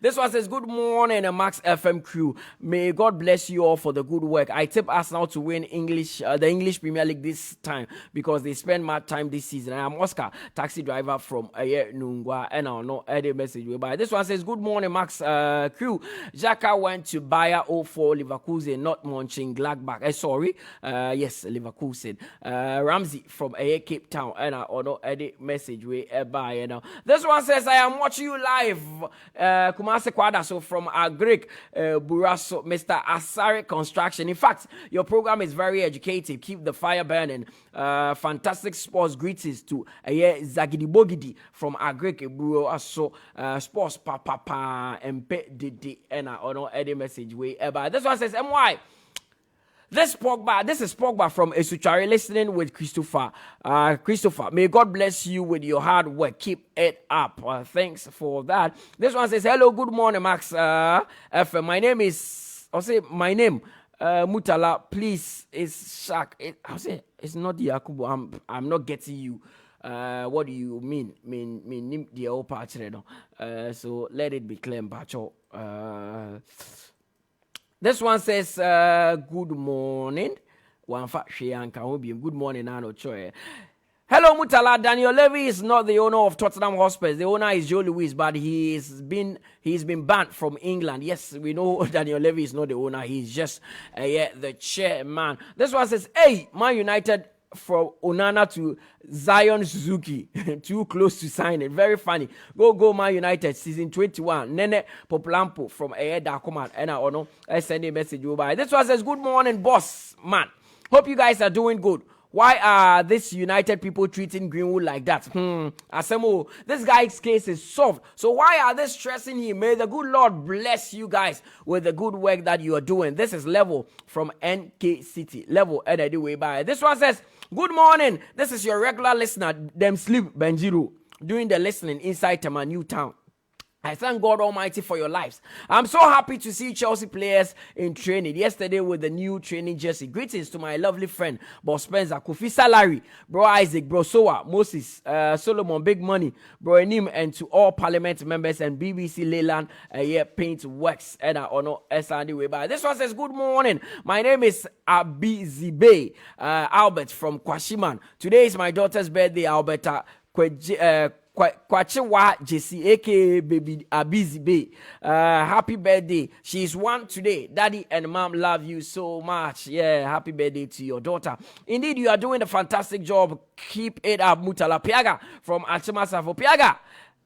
This one says, good morning, Max FM crew. May God bless you all for the good work. I tip Arsenal to win the English Premier League this time because they spend my time this season. I am Oscar, taxi driver from Nungwa, and I'll know any message. This one says, good morning, Max crew. Xhaka went to Bayer 04 Leverkusen, not Mönchengladbach. Yes, Leverkusen. Ramsey from Cape Town, and I'll know any message. This one says, I am watching you live. Kumase Kwada, so from our Greek Buraso, Mr. Asari Construction. In fact, your program is very educative. Keep the fire burning. Fantastic sports greetings to Zagidi Bogidi from our Greek Buraso Sports Papa Mpe Didi, and I don't any message way. This one says, MY. This is Pogba from Esuchari listening with Christopher. Christopher, may God bless you with your hard work. Keep it up. Thanks for that. This one says, hello, good morning, Max. FM. My name Mutala. Please, it's Shak. It's not Yakubu. I'm not getting you. What do you mean? Mean the old patch. So let it be clear, Pacho. This one says, good morning. Good morning, Nano Choy. Hello, Mutala. Daniel Levy is not the owner of Tottenham Hotspur. The owner is Joe Louis, but he's been banned from England. Yes, we know Daniel Levy is not the owner. He's just the chairman. This one says, hey, Man United from Onana to Zion Suzuki. Too close to sign it. Very funny. Go Man United season 21. Nene Popolampo from Dakoma. And I know I send a message over. This one says, good morning, boss man. Hope you guys are doing good. Why are these United people treating Greenwood like that? Asemo, this guy's case is solved. So why are they stressing him? May the good Lord bless you guys with the good work that you are doing. This is Level from NK City. Level, anyway, by. This one says, good morning. This is your regular listener, Them Sleep Benjiro, doing the listening inside Tema New Town. I thank God Almighty for your lives. I'm so happy to see Chelsea players in training yesterday with the new training jersey. Greetings to my lovely friend, Boss Spencer, Kofi Salary, Bro Isaac, Bro Soa, Moses, Solomon, Big Money, Bro Enim, and to all Parliament members and BBC Leyland Paint Works. And I honor Sandy Weber. This one says, good morning. My name is Abizibe Albert from Kwashiman. Today is my daughter's birthday, Alberta. Kwachewa JC aka baby Abizi Bay. Happy birthday. She's one today. Daddy and mom love you so much. Yeah, happy birthday to your daughter. Indeed, you are doing a fantastic job. Keep it up, Mutala Piaga from Achimasafo. Piaga.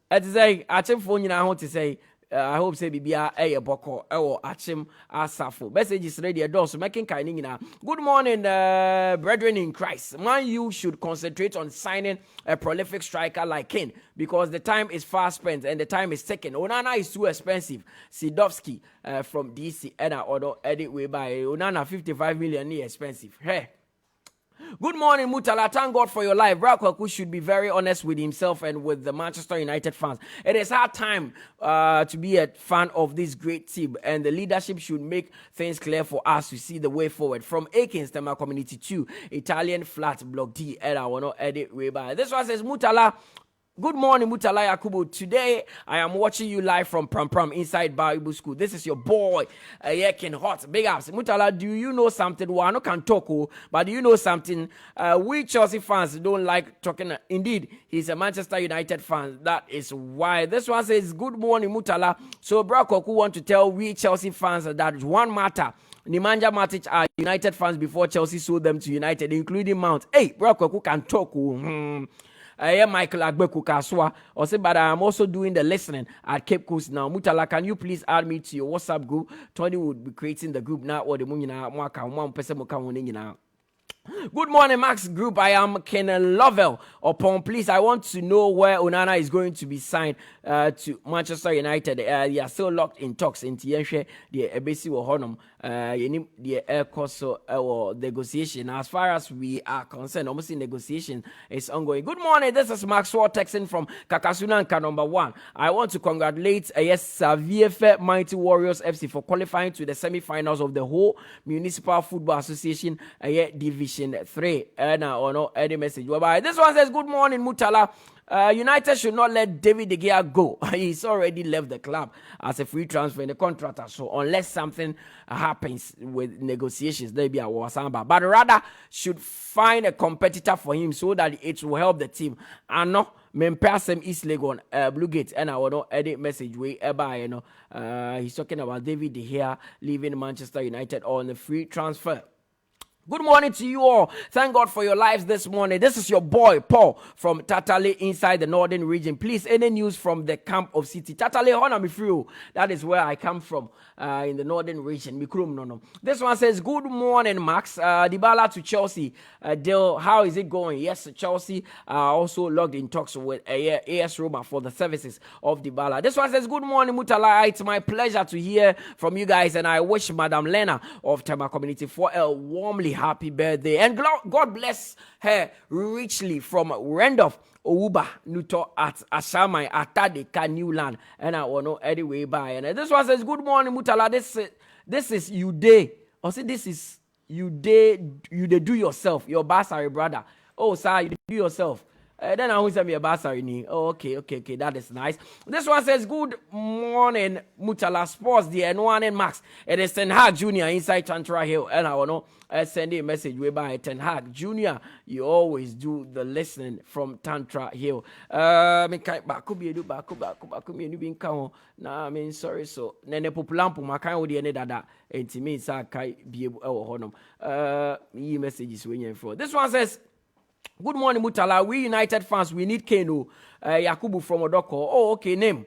It's say Achim phone you want to say. I hope say bibia boko achim asafo message is ready so making kind na. Good morning brethren in Christ. Man, you should concentrate on signing a prolific striker like Kane because the time is fast spent and the time is ticking. Onana is too expensive. Sidovsky from DC and order edit way by Onana 55 million expensive. Hey. Good morning, Mutala. Thank God for your life. Brakwaku should be very honest with himself and with the Manchester United fans. It is hard time to be a fan of this great team, and the leadership should make things clear for us to see the way forward. From Akins, Tema Community 2, Italian Flat, Block D, and I want to edit way by. This one says, Mutala. Good morning, Mutala Yakubu. Today, I am watching you live from Pram inside Bible School. This is your boy, Yekin Hot. Big ups. Mutala, do you know something? Waano can talk, but do you know something? We Chelsea fans don't like talking. Indeed, he's a Manchester United fan. That is why. This one says, good morning, Mutala. So, Brakoku want to tell we Chelsea fans that one matter. Nemanja Matic are United fans before Chelsea sold them to United, including Mount. Hey, Brakoku can talk. I am Michael Agbeku Kaswa. But I am also doing the listening at Cape Coast now. Mutala, can you please add me to your WhatsApp group? Tony would be creating the group now or the Munina Mwaka 1% now. Good morning, Max Group. I am Kenan Lovell. Upon please, I want to know where Onana is going to be signed to Manchester United. They are still locked in talks in Tienche, the Ebesi Honum, the air course or negotiation. As far as we are concerned, almost negotiation is ongoing. Good morning, this is Maxwell Texan from Kakasunanka number 1. I want to congratulate VFF Mighty Warriors FC for qualifying to the semi-finals of the whole Municipal Football Association Division 3. And any message. This one says, good morning, Mutala. United should not let David De Gea go. He's already left the club as a free transfer in the contract. So unless something happens with negotiations, there be a wasamba. But rather should find a competitor for him so that it will help the team. And no, Mempasem East Legon, Blue Gate, and I will not edit message way he's talking about David De Gea leaving Manchester United on the free transfer. Good morning to you all. Thank God for your lives this morning. This is your boy, Paul, from Tatale inside the northern region. Please, any news from the camp of City? Tatale, Honamifru. That is where I come from, in the northern region. No. This one says, good morning, Max. Dybala to Chelsea. Deal, how is it going? Yes, Chelsea are also logged in talks with AS Roma for the services of Dybala. This one says, good morning, Mutala. It's my pleasure to hear from you guys, and I wish Madam Lena of Tema Community for a warmly happy birthday, and God bless her richly from Randolph Ouba Nuto at Ashamai Atadeka Newland, and I will know anyway by. And this one says, good morning, Mutala. This is you day. Or say this is you day. You do yourself. Your basari brother. Oh, sir, you do yourself. Then I will send me a basari. Oh, okay, that is nice. This one says, good morning, Mutala Sports, the N1 and Max. It is Ten Hag Jr. inside Tantra Hill. And I will know. Send a message way by Ten Hag Jr. You always do the listening from Tantra Hill. Baku be being count. Nah, I mean, sorry, so Nene Populampu, my kind of the end that and to me, I can't be able to messages when you're for. This one says, good morning, Mutala. We United fans, we need Keno Yakubu from Odoko. Oh, okay, name.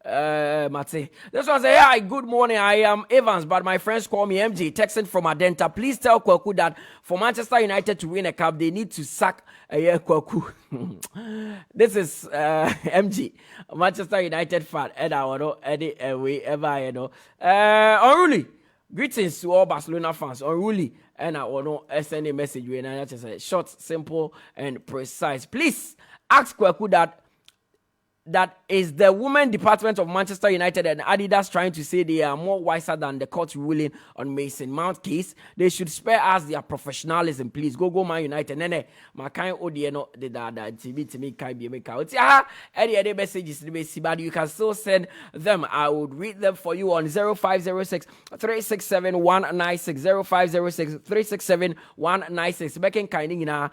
Mate. This one say, hi, good morning. I am Evans, but my friends call me MJ. Texting from Adenta. Please tell Kwaku that for Manchester United to win a cup, they need to sack Kwaku. This is MG, Manchester United fan. And I don't know any way ever, you know. Unruly. Greetings to all Barcelona fans. Unruly. And I want to send a message when I just say short, simple, and precise. Please ask Kwaku that is the women department of Manchester United and Adidas trying to say they are more wiser than the court ruling on Mason Mount case. They should spare us their professionalism, please. Go Man United. Nene, my kind Odieno did that TV to me can be make out. Any messages to me, but you can still send them. I would read them for you on 0506 367 196 0506 367 196. Making kind in the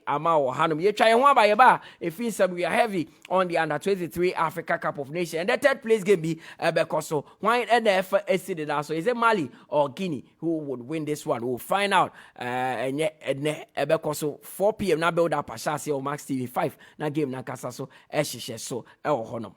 Amao Hanum. You try one by a bar. If we are heavy on the under 23 Africa Cup of Nations. And the third place game be Bekoso. Why NF exceeded us? So is it Mali or Guinea who would win this one? We'll find out. And yet Bekoso 4 p.m. now build up a chassis or Max TV 5. Now game na kasa so eshishe so honor.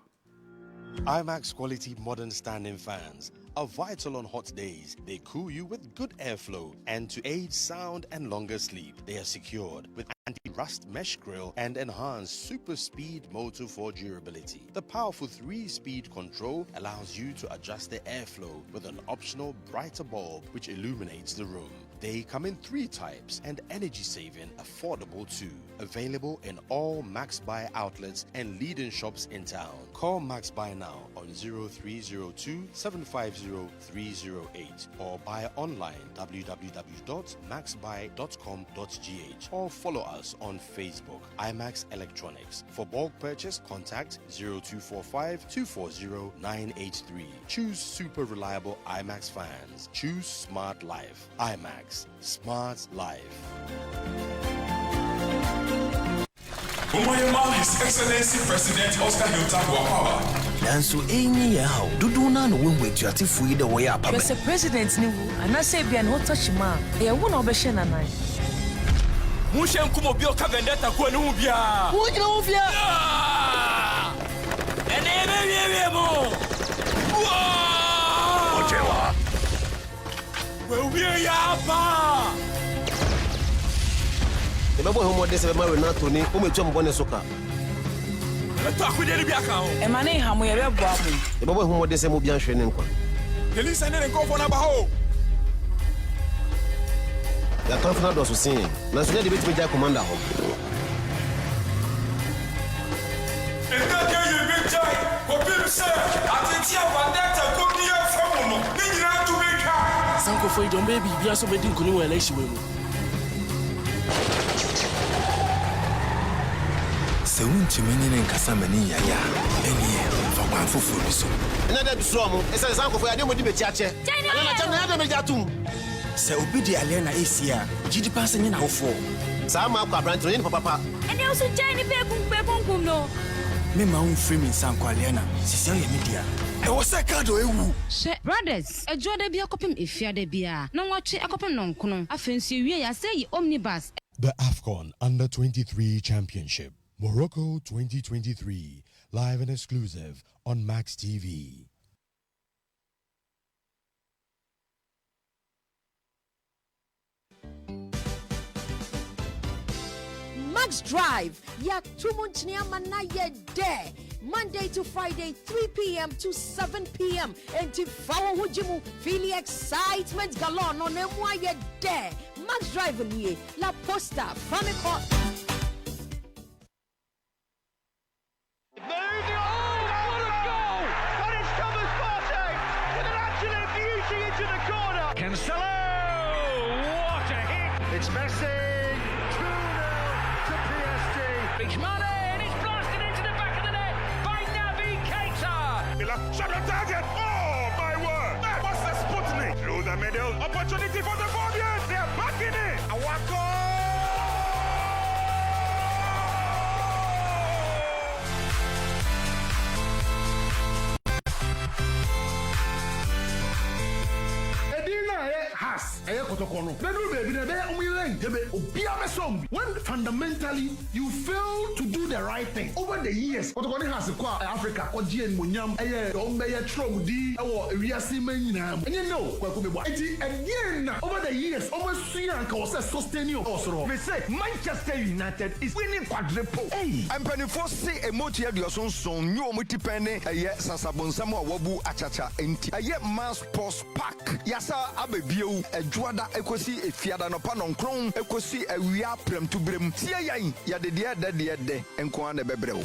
IMAX quality modern standing fans are vital on hot days. They cool you with good airflow, and to aid sound and longer sleep, they are secured with anti-rust mesh grille and enhanced super speed motor for durability. The powerful 3-speed control allows you to adjust the airflow with an optional brighter bulb which illuminates the room. They come in 3 types and energy-saving, affordable too. Available in all Max Buy outlets and leading shops in town. Call Max Buy now on 0302 750 308 or buy online www.maxbuy.com.gh or follow us on Facebook, IMAX Electronics. For bulk purchase, contact 0245 240 983. Choose super reliable IMAX fans. Choose smart life. IMAX. Smart life. His Excellency President Oscar Hilton Wapawa. Nanso enyi ya ho dudu na no we wetuate fuyi de wo ya pa. Mr. President ni wu anase bia no touchima. E wo na obehye na nan. Mu hye nkumo bi o ka vendetta ko ni hu bia. Wo nyina wo bia. Ene be wie mo. Ojewa. We ya pa. Ebebo homo de se be ma Renato ni o metu mo bone soka. Eto akudere bi aka ho. E ma ne ha mo ye be boa mo. Ebebo homo de se mo bia hwe ne nkwa. Elisa ne nko fo na ba ho. Ya kan fana do so sin. Na so de bit me ja commander ho. Enta ke ye bi jai, ko bi se, atenti avandeta ko bi e fa mo no. Ni nyina tu bi ka. Sanko foi don baby bia so be din kunu wa election we mu. Se untimi ni nkasa mani yaya eniye fa kwan foforo bi so na da biso mo ese sanko foi ade mo di beti ache ana na chama ade me jatum se obi di ale na esia gidi pass ni na hofo sa ma kwa branch ni papa Ene o so jai ni pekunkum no. me ma un free me sanko ale na sisi o ye media e wo se kado ewu she brothers ejo da bia kopem efia da bia na nwotwe akopem no nkono afensi wie ya say omnibus. The AFCON Under-23 Championship Morocco 2023, live and exclusive on Max TV. Max Drive, ya tumunchnia manaye de. Monday to Friday, 3 p.m. to 7 p.m. And to follow Hujimu, feel the excitement galore no nemwa ye de. Max Drive niye, La Posta, Famicom. Cancelo! What a hit! It's Messi! 2-0 to PSG. Big money! Middle opportunity for the Warriors. They're back in it. Awako. When fundamentally you fail to do the right thing over the years, Africa, and you know, again over the years, almost 3 years, sustain you. We say Manchester United is winning quadruple. Hey, I'm penny for say a motive of your son, you multi-penny, a yet Sasabonsamo Wabu Achacha, a yet mass post pack. Yasa Abebio, a Juada Equasi, a Fiadano Panon Cron, Equasi, a Ria Prem to Brim, Tia ya the dear de, and Kwan de Bebrel.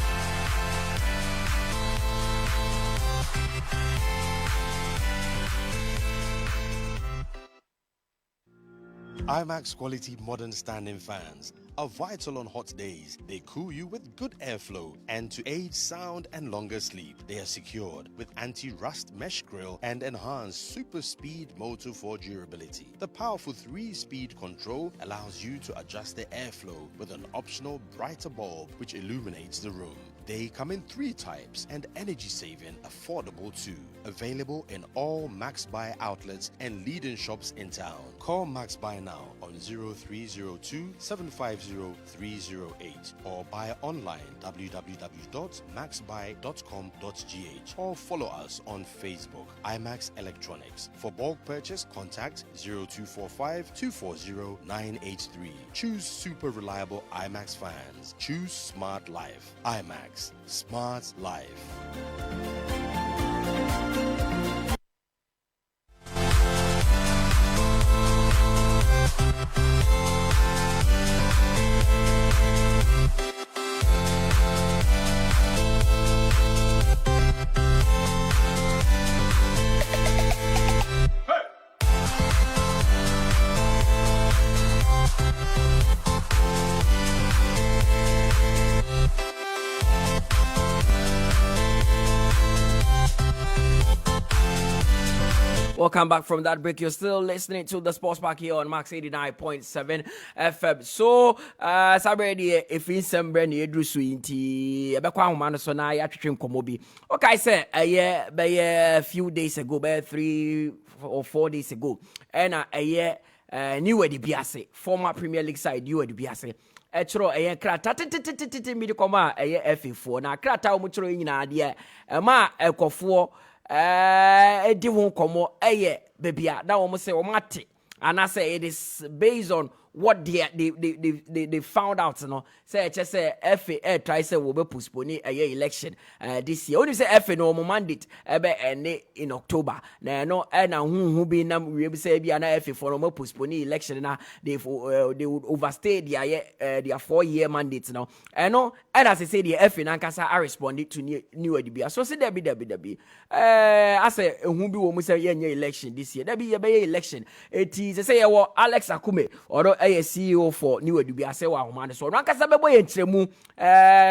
IMAX quality modern standing fans are vital on hot days. They cool you with good airflow, and to aid sound and longer sleep, they are secured with anti-rust mesh grille and enhanced super speed motor for durability. The powerful 3-speed control allows you to adjust the airflow with an optional brighter bulb which illuminates the room. They come in 3 types and energy-saving, affordable too. Available in all Max Buy outlets and leading shops in town. Call Max Buy now on 0302 750 308 or buy online www.maxbuy.com.gh or follow us on Facebook, IMAX Electronics. For bulk purchase, contact 0245 240 983. Choose super reliable IMAX fans. Choose smart life. IMAX. Smart life. Welcome back from that break. You're still listening to the Sports Park here on Max 89.7 FM. So, Saturday, if in some brand new Drusuinti, Abakwa Humano Sona, Yatrim Komobi. Okay, I said a few days ago, 3 or 4 days ago, and a year new at the Biase, former Premier League side, you at the Biase. Etro a krata mi de koma FA4 na krata o mutro nyina de ma ekofo edi ho komo bebia na wo say o mate and I say it is based on what they found out, you know. Say FA try say we be postpone election this year. Only say FA no mandate in October. Na who be na we be say bia na FA for no postpone election na they would overstay their 4-year mandate, you know. And as I say the FA na kasa I responded to new adibia. So say there be I say who be we say election this year. There be election. It is say Alex Akume or CEO for New Edubia say wa Humano so rankasa bebo ye ntremu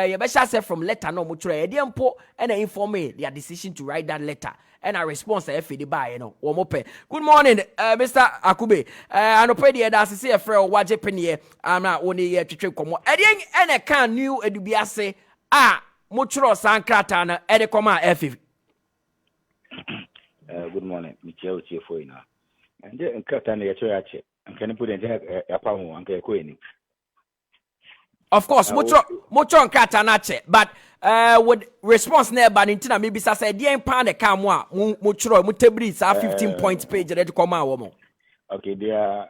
ye be sha say from letter no mo try e dey mpo and inform me their decision to write that letter and a response e fe dey buy, you know, wo mo pe. Good morning Mr. Akube anope dey da say e frɛ waje penie na woni ye twetwe komo e dey ene kan New Edubia say mo tro sankrata na e dey koma FF. Good morning Michelle Chiefo ina and the nkrata na ye tro ya che. Can put in of course, mucho nkata nache, but with response never intina maybe say the pan the camwa mucho mutebri sa 15 points page ready to come out. Okay, they are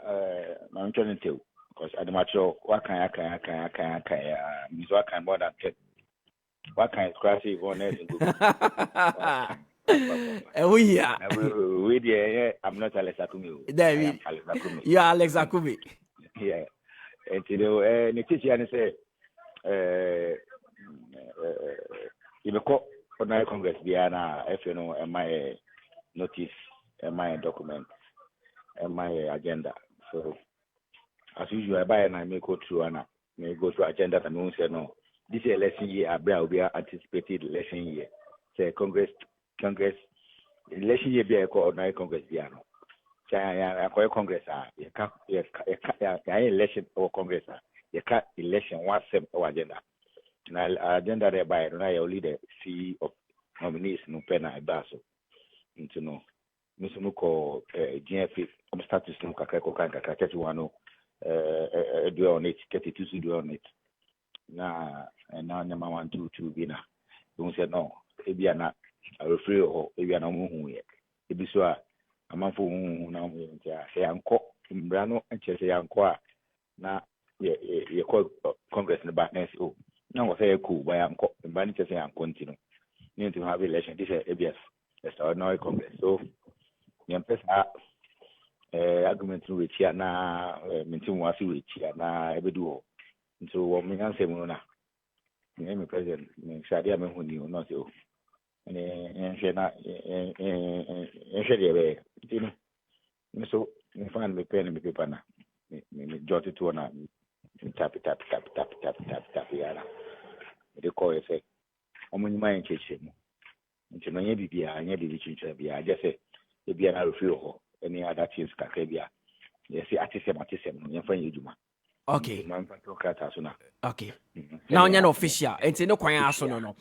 I'm trying to tell because at the mature what can more than 10. What kind of crazy one else? We are. I'm not Alex Akumi. You are Alex Akumi. Yeah. And today, Nitichi say, you know, for Congress, Diana, if you know, my notice, my document, and my agenda. So, as usual, I buy and I may go through and I may go through agenda and we say no. This is election year. Will be anticipated election year. Say Congress election year be a ordinary Congress piano. I call Congress. You can't election or Congress. You can't election one step or agenda. Now agenda thereby I only the C of nominees no pena basso. Into no. Mr. Muko GFA status no kakako kanka 31 do on it 32 do on it. Now number 1 2 2 bina. Don't say no. Ebiana I will free or Ebiana mu yet. Ebiswa amanfo na mu ntia se yanko mbrano enche se yanko na ye call Congress no back next oh na go say cool by yanko mbani che se yanko ntino need to have election this ABS extraordinary Congress so yempesa argument we chia na mintim wasi we chia na ebedu nso wo me ansem no na me president me shadia me huni no say oh enhwe na enhwe de be so me fan me pen me paper na me jot it na tap yara they call it say omunima en cheche mu nti no nya bibia anya bibi chincha bia just say e bia na refuse ho any other things kakra bia yes atisem no nya fan yeduma okay man fa to kata so na okay now nya no official enti no kwan aso no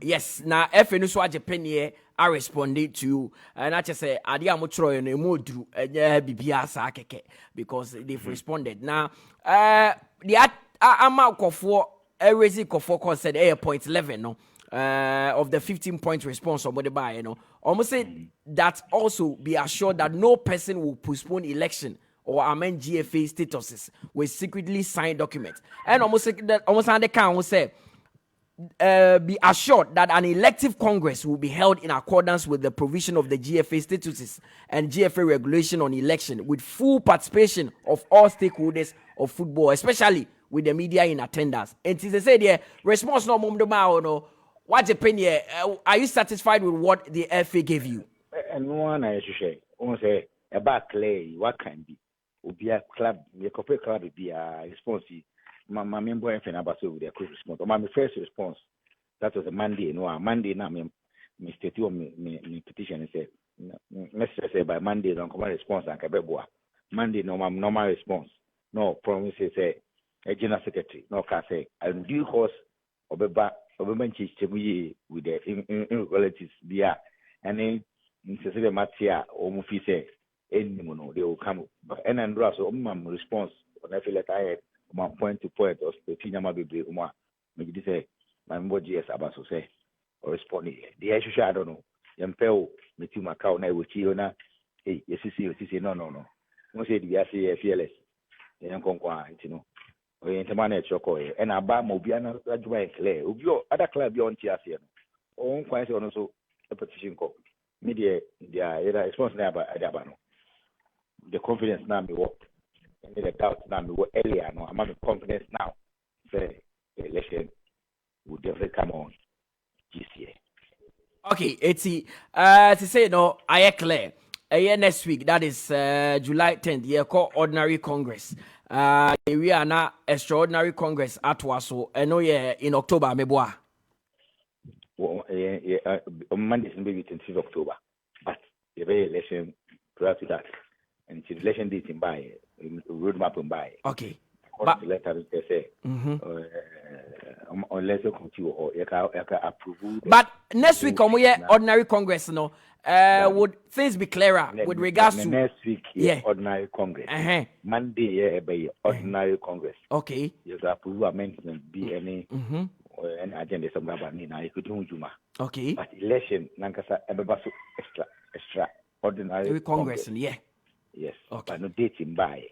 yes na FNU so agepenie I responded to and I just say ade amotro no emoduru nya bibia sa keke because they've responded now the amount of raising kofo said 8.11 no of the 15-point response of Modiba, you know, almost said that also be assured that no person will postpone election or amend GFA statuses with secretly signed documents. And almost on the count say be assured that an elective Congress will be held in accordance with the provision of the GFA statuses and GFA regulation on election with full participation of all stakeholders of football, especially with the media in attendance. And they say the response no no. What's your opinion? Are you satisfied with what the FA gave you? And one I should say, one say about Clay, what can be? Will be a club, the corporate club be a response. My member and about with their quick response. My first response, that was a Monday. No, Monday now me state me petition and say, Mr. say by Monday don't come response and Kabeboa. Monday normal response. No promises say a general secretary. No can say and due course of a back. With the inequalities there, and then Mr. Matia or Mufi say, they will come. And then also, response when I feel like I had my point to point or the Tinama Bibi Uma, maybe say, my GS Abaso say, or responding. The issue I don't know. Yampel, Mitima Cow, now with Chiona, hey, yes, you see, no. Don't say the ACA fearless. Young Conqua, you know. Internet Chokoy and Aba Mobiana Adway Clay. Other club beyond Tiasian. Own quite also a petition call. Media, their response never Adabano. The confidence now be what? And the doubt now be what earlier. No, I'm having confidence now. Say the election would definitely come on this year. Okay, it's to say no, I clear. Next week, that is July 10th, year called Ordinary Congress. We are now extraordinary Congress at Waso, and no year in October, Meboa. Monday is maybe 25th October, but the very election prior to that, and the election date in by roadmap in by. Okay. But letter they say, unless you continue or you can approve. But next week, ordinary Congress, no. Would things be clearer with regards to next week? Ordinary Congress. Monday, by ordinary Congress. Okay. You can approve amendment. Be any agenda. Something about me now. You could do Juma. Okay. But election, Nankasa, everybody extra ordinary Congress. Yeah. Yes. Okay. But no date in by.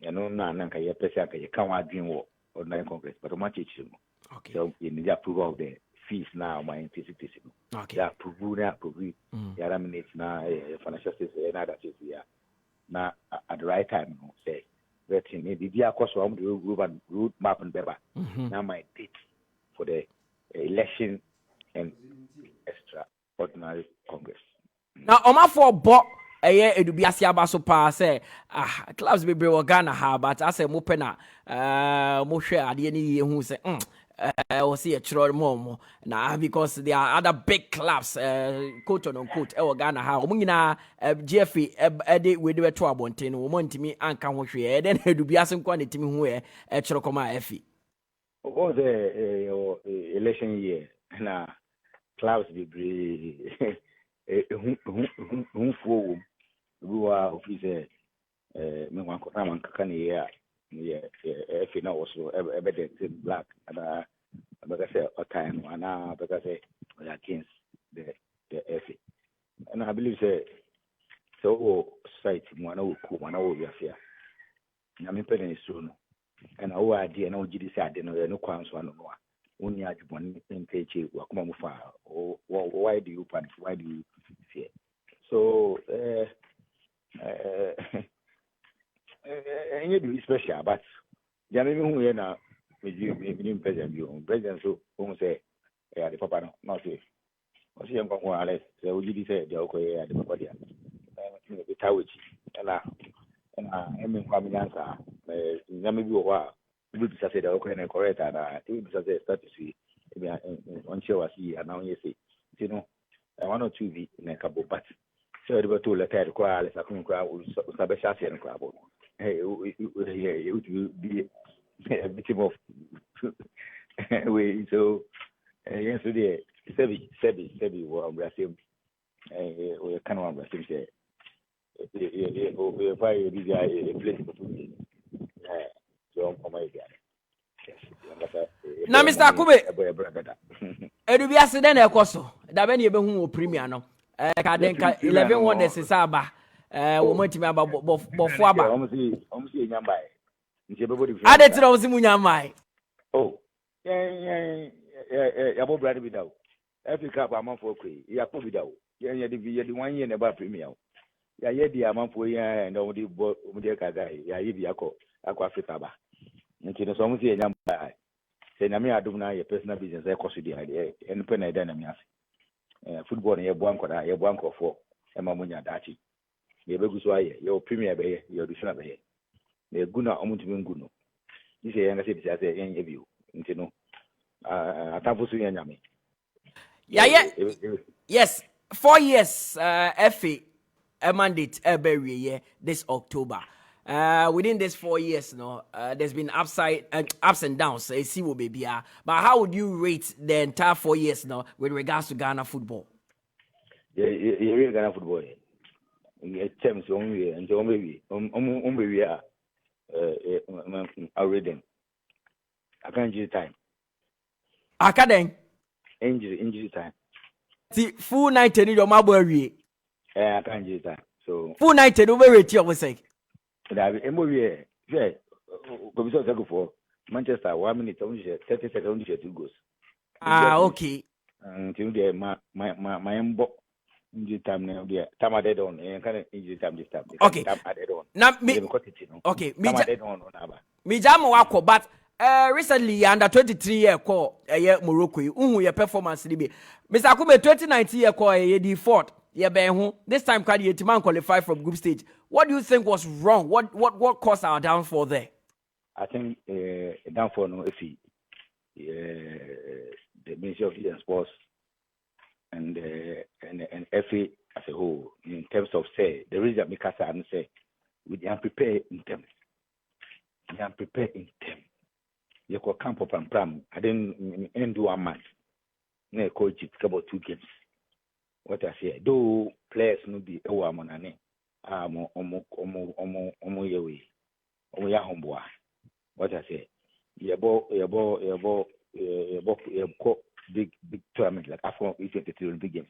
You know, Nanka, you can't dream war ordinary Congress, but much it's okay. So you need approval of the fees now, my anticipation. Okay. Yeah, approve. Yeah, I mean, it's now financial system and other things. Yeah. Now, at the right time, say, that maybe be a cost of the road map and better. Now, my date for the election and extraordinary Congress. Now, Oma for Bob. It will be a so pass. Clubs be Ghana, but I say Mopena, Moshe, I didn't who say, will see a churro more now because there are other big clubs, quote unquote, Ghana, how Jeffrey, Eddie, we do a trouble, and want me and come with you, then he do be asking quantity who a churro Effie. Was a election year, now clouds be whom for who are officer, Mankotam and Kakani, if you know also evidence in black, and because a time, and now because against the FA. And I believe so, site one over here. I'm in soon. And our idea, no GD said, no qualms one more. Only I one in page, why do you panic? Why do you fear? So, and you do special, but Jamie, who are now with you, president, so whom say, the papa, not say. I see him come on, Alex. So GD said, the okay at the body. The Tawichi, and I mean, coming answer. Maybe a while. We just said, okay, and correct, and we just start to see. On show us here, and now you see, you know, 1 or 2 weeks in a couple, but so they were told that I require a crowd with Sabasha and crowd. Hey, it would be a victim of way. So, yesterday, Sebi, were Brazil, or Canada, Brazil said. We buy a place for me. So, oh my God. Now, Mr. Akube, edu bi ase den na ekoso da be na ebe hu o premier no kadenka 11 wonders saba wo matimi aba bofo aba omusi enyambai nje bebodi ade tira omusi munyamai oh ya bo brad bi dawo Africa ba amanfo Quaye ya ko bi dawo ya de 1 year na ba premier ya ye di amanfo ya na wo di kaga ya yi bi akọ Africa ba nti no so omusi enyambai say na me adum na your personal business e koso di ade en pe na ida na me ase football na ye bo ankofo e ma munya dachi ye beguso aye ye premier be ye ye odusuna be ye na eguna omutumi nguno ni say nga say bi say yen ye bio nti no atamfo so yen nyame yes 4 years FA a mandate every year this October. Within these 4 years, there's been ups and downs. See what baby are. But how would you rate the entire 4 years now with regards to Ghana football? Yeah, Ghana football. Terms only and baby, baby are already. I can't use time. I can't. Injury time. See, full night in your mobile. I can't use time. So full night in over it. You say. That MOV, yeah, go for Manchester 1 minute, 30 seconds, 2 goals. Okay. Until there, my injury time now, there, time added on, and kind of injury time this time. Okay. Time added on. Now, me, okay, me, me jam wako, but recently, under 23 year call, Morocco, your performance, Mr. Akube, 2019 year call, a default. This time, Timan qualified from group stage. What do you think was wrong? What caused our downfall there? I think downfall no if the Ministry of Youth and Sports and FA as a whole in terms of say the reason because I say we are prepared in terms. We are prepared in terms. You could camp up and pram. I didn't do a match. No coach about 2 games. What I say, though players no be our money. Yewe. Ya homboa. What I say, big tournament like Afro U23 Olympic Games.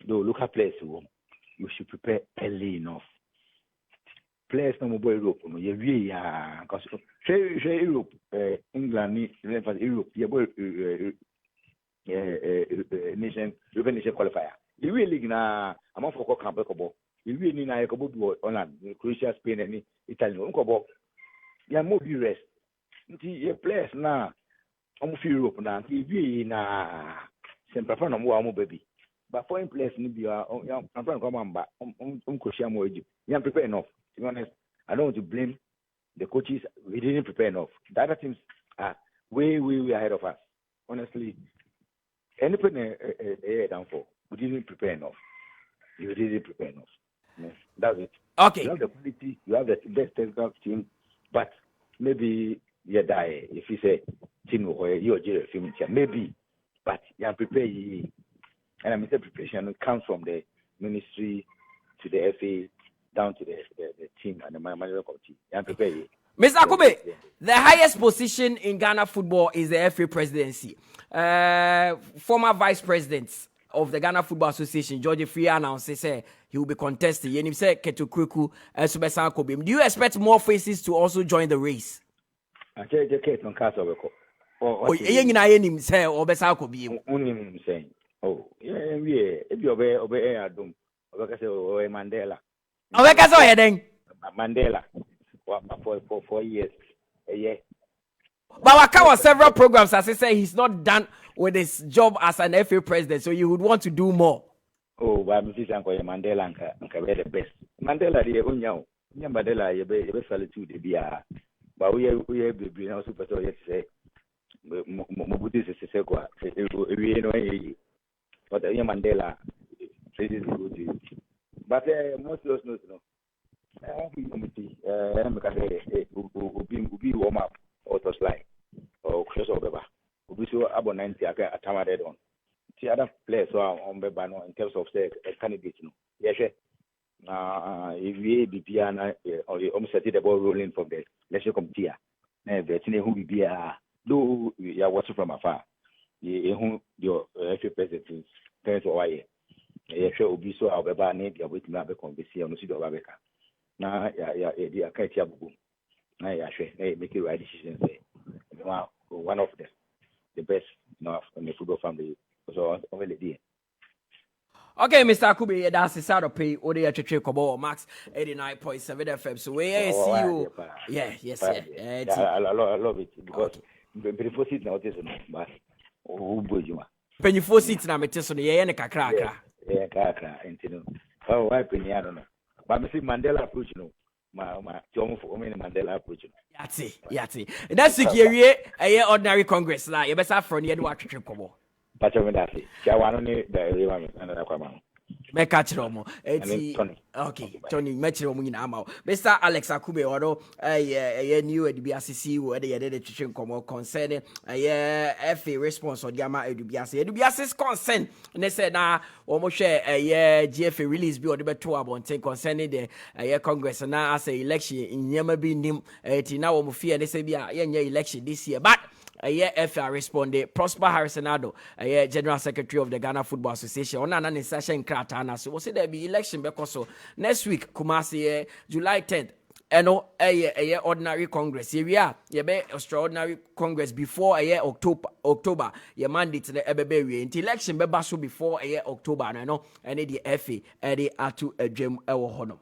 Though local players you should prepare early enough. Players no more Europe, no ye because Europe, England, Europe, nation European nation qualifier. The real league na among for camp ball. The real ni na yakobo do on Croatia, Spain and Italy. Unko ya mo be rest. Nti ye players na omo fi Europe na nti na sempre fa no mo baby. But foreign players ni bi am friend come amba Croatia mo Egypt. You prepare enough. To be honest, I don't want to blame the coaches. We didn't prepare enough. The other teams way ahead of us. Honestly, anything down for. We didn't prepare enough. You didn't prepare enough. Yes, that's it. Okay. You have the quality, you have the best technical team, but maybe you die if you say team or you're maybe, but you are prepared. And I mean, the preparation comes from the ministry to the FA down to the team and the management committee. You are prepared. Mr. Akube, the highest position in Ghana football is the FA presidency. Former vice presidents of the Ghana Football Association, George Free, announced he will be contesting. Do you expect more faces to also join the race? Oh, Mandela. Mandela for 4 years. Yeah. But I count several programs as I say he's not done with his job as an FA president, so you would want to do more. Oh, but Mandela and the best. Mandela the unyao. Mandela you be solitude bia. But we be now super so yet say Mobutu Sese Kwa. We know but Mandela is good. But most of us know. Committee be warm up or to slide or cross over. We saw about 90 attempted on. The other players who are on Bebano in terms of the candidates. Yes, if we be piano or you almost set the ball rolling from the election committee, who be though you are watching from afar. Your FA president turns away. Yes, will be so our Beba need your waiting to conversation on the city of America. Now, I can't hear you. Now, I make the right decision. One of the best in the football family was already there. Okay, Mr. Akube, that's the side of pay. Ode Acheche Kobo Max 89.7 FM. So we see you. Yes. I love it because before sitting out this, but when you four seats now, Meteson, yeah, kakra. Yeah, kakra, and oh, I don't know. But I see Mandela approach, my John for Mandela approach. Yati. That's the year a ordinary Congress. Like you better for near what you come. But I'm not see. Shawan the another come. Me catch Romo. Okay, Tony, Metro Munamo. Mr. Alex Akube, although a new at the BRCC, where they had a teaching concerning a FA response on Yama Edubiasi. Edubiasi's consent, and they said, now, almost share a GFA release bill the better about concerning the Congress and now as a election in Yama being him, now, Mufia, they say, be a election this year. But FA responded. Prosper Harrisonado, General Secretary of the Ghana Football Association, on an session Kratana. So, was it there be election because so next week, Kumasi, July 10th, and a ordinary Congress. Here we are, extraordinary Congress before October, your mandate to the Ebebe election, be basu before October, and the FA, the Atu Jem Ewohono.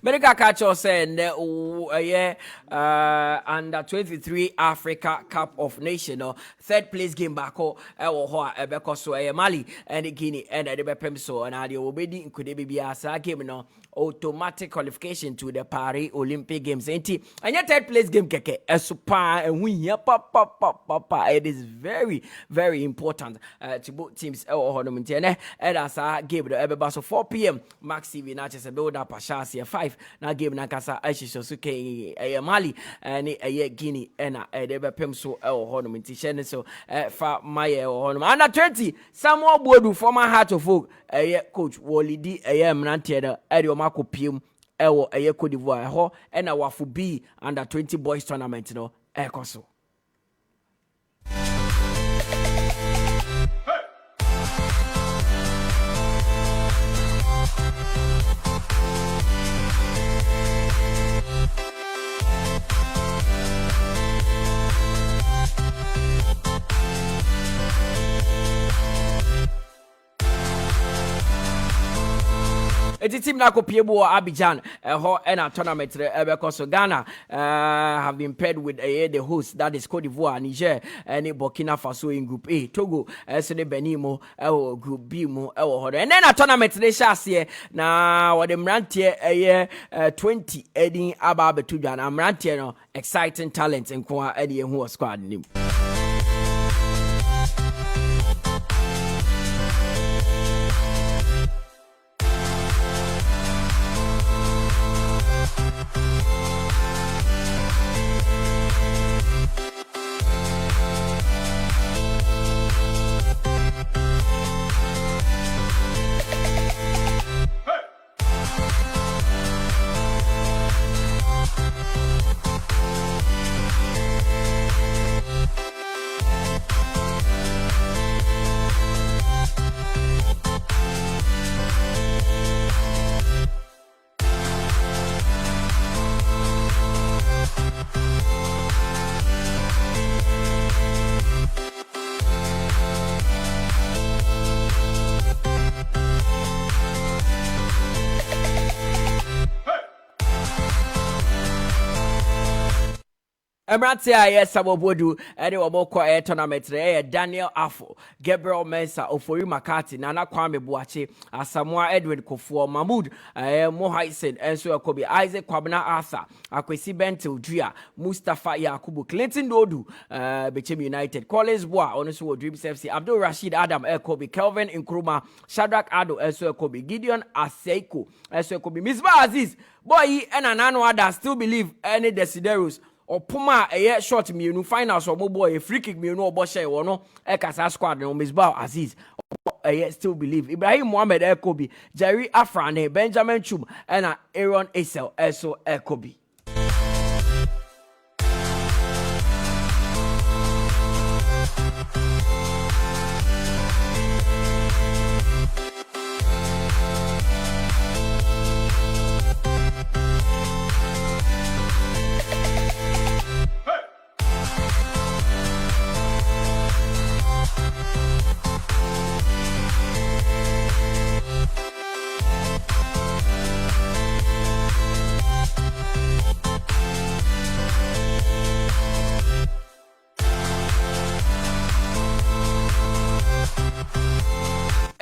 America catch us and under 23 Africa Cup of Nations, third place game back because so Mali and Guinea and the Bepemso and the Obedi could be a game no automatic qualification to the Paris Olympic Games. And your third place game keke super and win here papa. It is very, very important to both teams and as I gave the Ebebaso 4 p.m. Max TV Natchez a build up a chassis 5 now game Nakasa Aishisosuke Mali and a Guinea and a Debepemso Honum so for my under 20 Samuel Bodu former Heart of Oak coach Wally D Mnantieda Edio Marco Pium Ewo Cote d'Ivoire ho and our Fubi under 20 boys tournament no Ekoso. Eti team na ko pie bo Abidjan ho na tournament because so Ghana have been paired with the host, that is Cote d'Ivoire, Niger and Burkina Faso in group A, Togo so the Benin mo group B mo and then a tournament they shall see na what them rantie 20 heading aba betu Ghana am rantie no exciting talent in kwa Eddie who squad nim. Emratia yes sabobodu ede obokọ tournament Daniel Afo, Gabriel Mensah, Ofori Makati, Nana Kwame Boache, Asamoah Edwin Kofuor, Mahmoud Mohaisen, enso Kobe, Isaac Kwabena Arthur, Akwesi Bentil Dria, Mustafa Yakubu, Clinton Dodu, Bechem United, Collins Boa, Onusu Dreams FC, Abdul Rashid Adam, Kobe, Kelvin Nkrumah, Shadrach Ado, enso Kobe, Gideon Aseiko, enso Kobe, Misbah Aziz, boy, and Anano Ada still believe any Desiderus. Or Puma a short mienu finals or boy a free kick mienu or Boshe or no Ekasa squad no Misbah Aziz still believe Ibrahim Mohamed Ekobi, Jerry Afrane, Benjamin Chum and Aaron Esel also Ekobi.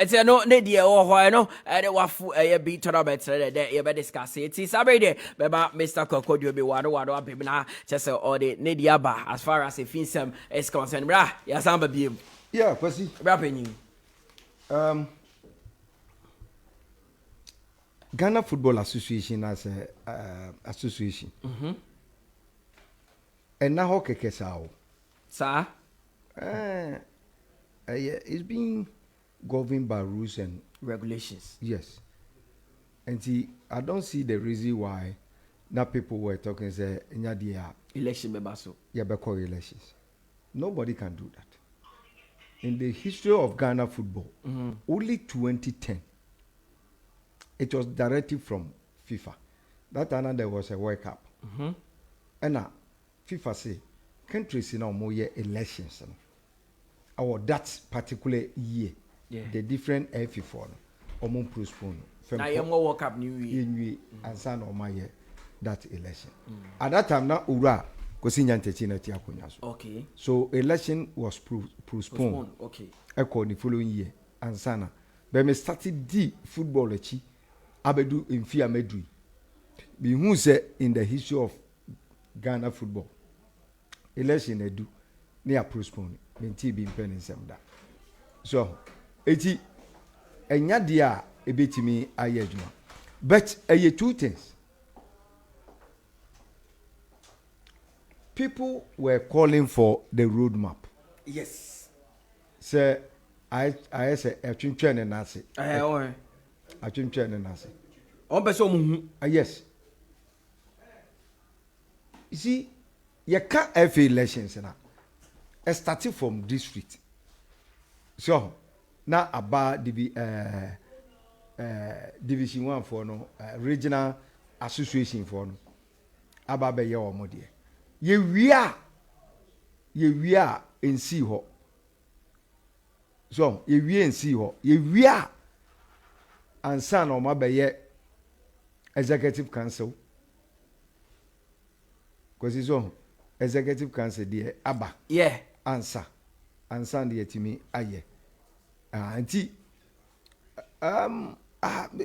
It's a no nedia or why no, and it was a beat tournament that you better discuss it. It's a day, but Mr. Kokodio be Waano, Bibna, just or the Nediaba, as far as if Finsam is concerned. Bra, yes, I'm a beam. Yeah, Percy. Rapping you. Ghana Football Association as a association. And now hockey kesao. Sir? It's being governed by rules and regulations. Yes. And see, I don't see the reason why now people were talking say election bebaso. Yeah, because elections. Nobody can do that. In the history of Ghana football, only 2010, it was directed from FIFA. That time there was a World Cup. And now FIFA say countries in more elections. Or that particular year, the different FIFA or postpone. Now you more World Cup New Year and son of my that election. At that time now Ura okay. So election was postponed. Okay. The following year and sana. But me started the football echi abedu in Fia Medri. Be who say in the history of Ghana football election edu near postpone. Menti be pen in some that. So eti enya dia ebetimi ayejuma. But two things. People were calling for the roadmap. Yes. Say I say a chimchen and nasi. A chimchen and nasi. On person. Yes. You see, you can't have elections now. Starting from district. So now about the division 1 for no regional association for no about be your modie. We are in see ho. So we in see ho. We are and son or my be executive council. Because it's on executive council there, Abba. Yeah. Answer and the timi aye.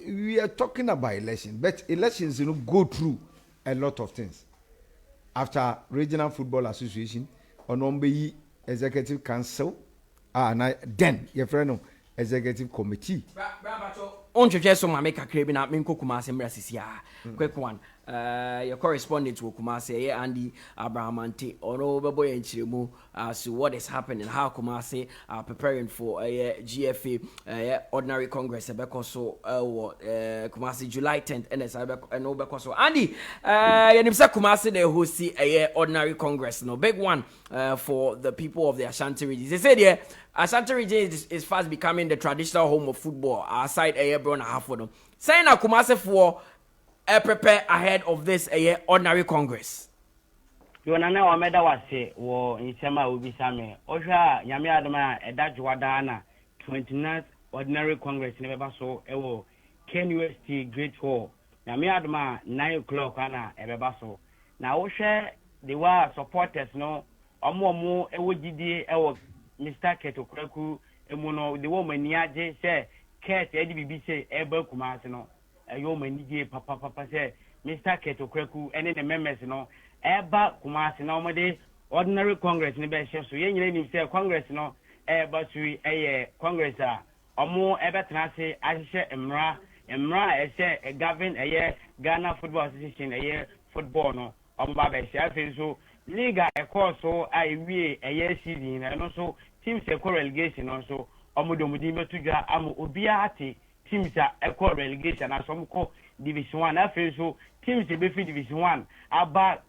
We are talking about election, but elections go through a lot of things. After Regional Football Association, on executive council, then your friend executive committee. On your so make a crib in a Minko Kumasi Mrasia. Quick one. Your correspondent to Kumasi, Andy Abrahamante, or Overboy and Chimu, as to what is happening, how Kumasi are preparing for a GFA ordinary Congress, Bekoso, Kumasi July 10th, and as I know Bekoso. Andy, Yanimsa Kumasi, they who see a ordinary Congress, no big one for the people of the Ashanti region. They said, yeah, Ashanti region is fast becoming the traditional home of football, aside a year and a half for them. Saying that Kumasi for prepare ahead of this ordinary Congress. You wanna know what meda was say wo insema will be same. Osha nyame adama eda Juadana 29th ordinary Congress never so ewo Ken UST Great Hall. Nyame adama 9 o'clock ana ebeba so. Na osha they were supporters no omo ewo gidi ewo Mr. Keto Kwaku emuno the woman niaje say Ket EDBB say ebe Kumasi no. Yo manije papa say Mr. Keto Kwaku and the members no eba Kumasi no mode ordinary Congress ni be so ye nyina ni say Congress no eba sui Congress a omo ebe tenase ahye emra e govern Ghana Football Association football no omo ba be say so liga e course so I wie season no so teams e relegation no so omo do mudi metudwa am obia ate teams a relegation as some call Division 1 after so teams be free Division 1 aba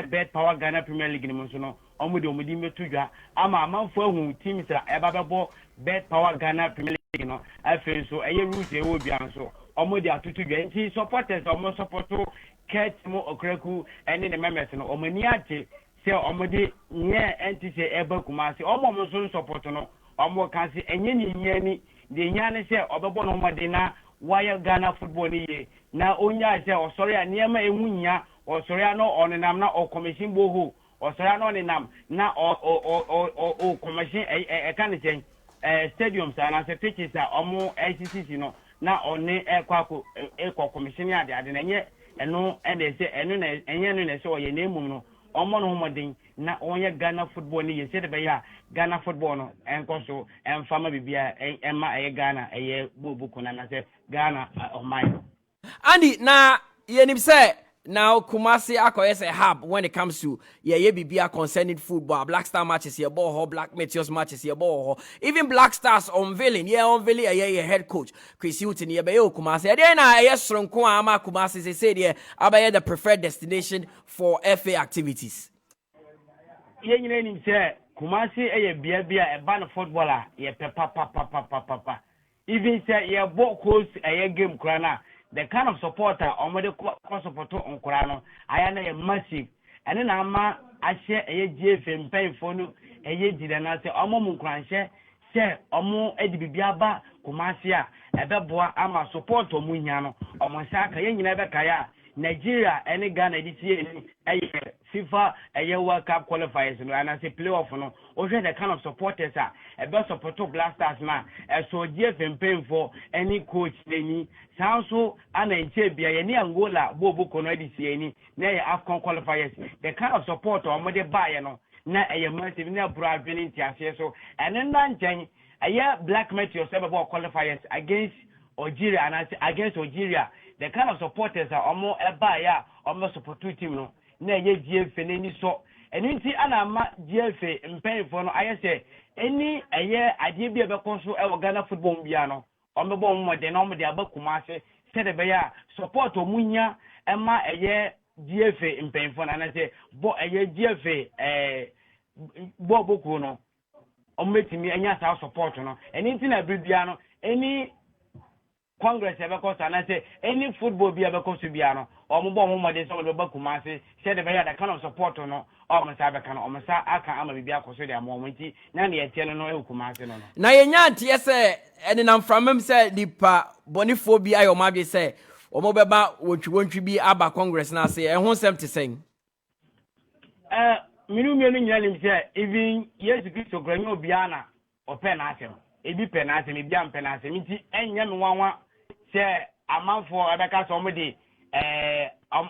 bet power Ghana Premier League ni so no omo de omudi metudwa ama amanfo ahu teams a ebabebo bet power Ghana Premier League no after so route e wo bia so omo de atutudwa nti supporters omo supporto Ketmo Okreku and the members no omo ni ate se omo de nye enti se eba Kumasi omo so support no omo kan se enye ni nyani de nyane se obebo no madina wire Ghana football ni na onya se osori aniema ehunya osori ano onenam na o commission boho osori ano onenam na o commission kan chen stadiums na se pitches a omo ICC no na one ekwako commission ya de na nye eno ene se eno na enye no na se oye na emum no omo no modin na onye Ghana football ni yese de be ya Ghana football no enko so enfama bibia ema Ghana bubuku na se Ghana omai Andy na yenim say now Kumasi akoyes a hub when it comes to bibia concerning football. Black Star matches here ball, Black Meteors matches here ball, even Black Stars unveiling head coach Chris Houghton here be Kumasi then yes Ronko ama Kumasi they say there abaye the preferred destination for FA activities. Yen nim say Kumasi bia ban footballer papa even say ball host game krana the kind of supporter omode ko support on krano ayana massive and na ama ahye GFM payfo no jide na say omo mu kranhye say omo edibibia ba Kumasi a ebeboa ama support omu nya no omo saka yen nyina be kaya Nigeria and Ghana this year FIFA World Cup qualifiers and I say playoff no also the kind of supporters are a best support Black Stars man so GFM paying for any coach any sound so and any Angola Bobo Kono this year any na AFCON qualifiers the kind of support or mother buy no na massive na broad winning so and then Black Meteors about qualifiers against Algeria and against Algeria the kind of supporters are almost almost support team no na GFA ni so enti ana ma GFA mpay for no say any idea bi be konso e Ghana football bia no omebo mo de no mo de aba Kumasi say the be support omunya ema GFA mpay for na say bo GFA boku no ometimi anya sa support no enti na bibia no any Congress because and I say any football be because to be ano or mo de so be Kumasi say the the kind of support no or mo say be kan o mo say aka ama bibia koso de amomenti na na ye tiele no Kumasi no na ye nya ntie say ene nam from him say dipa boniphobia your ma be say Omo beba wotwi bi aba Congress na say ehun sem te sen. Minu nyina nim say even Yesu Kristo kranyo obiana ope na asem. Ebi pe na asem, ebi am pe na asem. Nti enya me wanwa say amanfo abeka so omode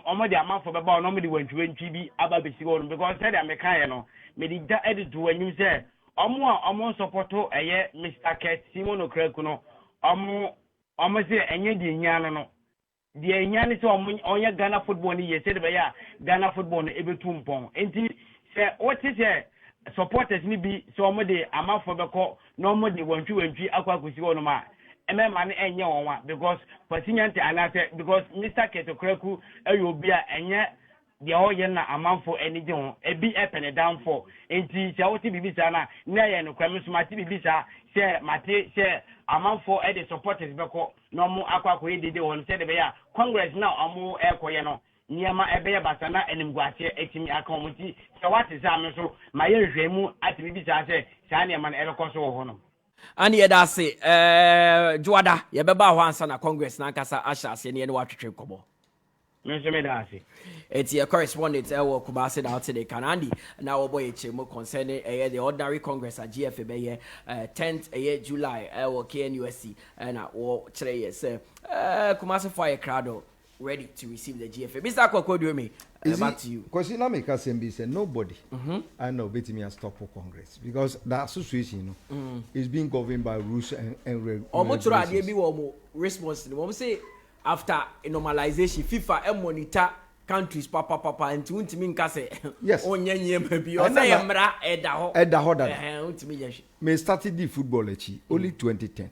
omode amanfo beba omode wantwi bi aba besi won because said American no me di da edit to anyim say omo supporto eye Mr. Ket Simon Okreku no omo say enye di nyano no the nyane say onye Ghana football ni ye said be ya Ghana football no ebetu mpon enti say what is supporters ni bi so omo de amanfo beko no omo de wantwi akwa kusi won ma emema ne enye wonwa because pasinyante anase because Mr. Ket Okreku ayobi a enye the oye na amanfo enije ho ebi epene down for enti se woti bibisa na ye no kwame so mati bibisa se mate se amanfo e the supporters beko no mu akwa edede won se de be ya Congress na omu ekoye no niema ebe ya basana enimguase etimi aka omuti se wati za me so maye hwemu ati bibisa se sa niema na elekoso ho no ani yeda se juada ye beba ho ansa na Congress na nkasa asha se ne watwetwe kobo. It's your correspondent Ewo Kubase out today Kanandi now boy chemo concerning the ordinary Congress at GFA 10th July KNUSC and chere say Kumasi for a crowd ready to receive the GFA. Mr. Kokodu me back to you. Because in America say nobody I know bet me a stop for Congress because the association is being governed by rules and regulations. Response say after normalization FIFA monitor countries papa and untimi nka say yes onyenye bi o say mra eda ho untimi yeshi me started the football only 2010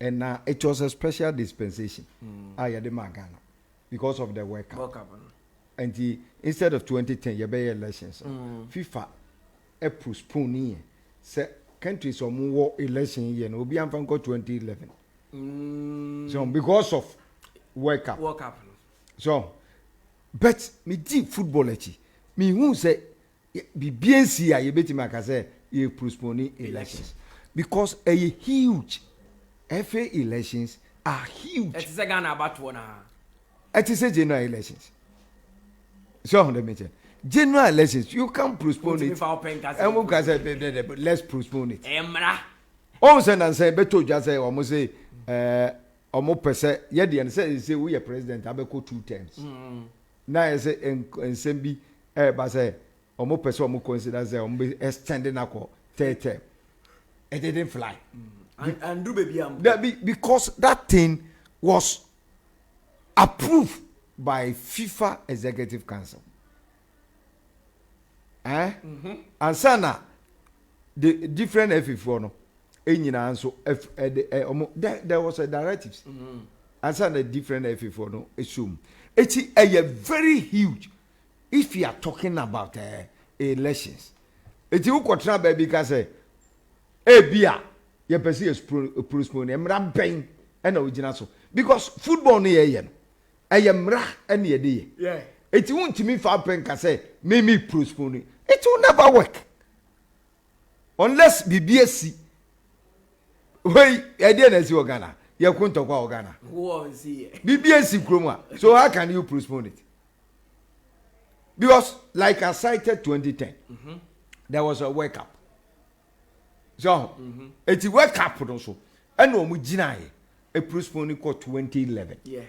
and it was a special dispensation I the Ghana because of the World Cup and instead of 2010 you be elections FIFA postpone say countries or more election year no be am 2011 so because of World Cup. So, but me deep football me who say be BNC you bet me say you postpone elections because a huge FA elections are huge. It is a Ghana about one. It is a general elections. So let me tell general elections you can postpone it. And we can say let's postpone it. Emra. Oh, say beto just say almost say omo pese ye de say we are president abeko 2 terms na ye say ensem bi ba say omo pese omo consider say omo be extending akọ 3rd term it didn't fly and do baby am because that thing was approved by FIFA Executive Council and sana the different FA4 no so there was a directives and some the different FA4 no assume it's a very huge if you are talking about elections it's you control baby because bia you perceive postpone emra ben and original so because football no yen emra and ye dey yeah it won't me for pen ka say me postpone it will never work unless BBSC wey idea na si Ghana you kunto kwa Ghana who see BBNC kroma so how can you postpone it because like I cited 2010 there was a World Cup so it's a World Cup also and no mu gina e postpone it 2011 yeah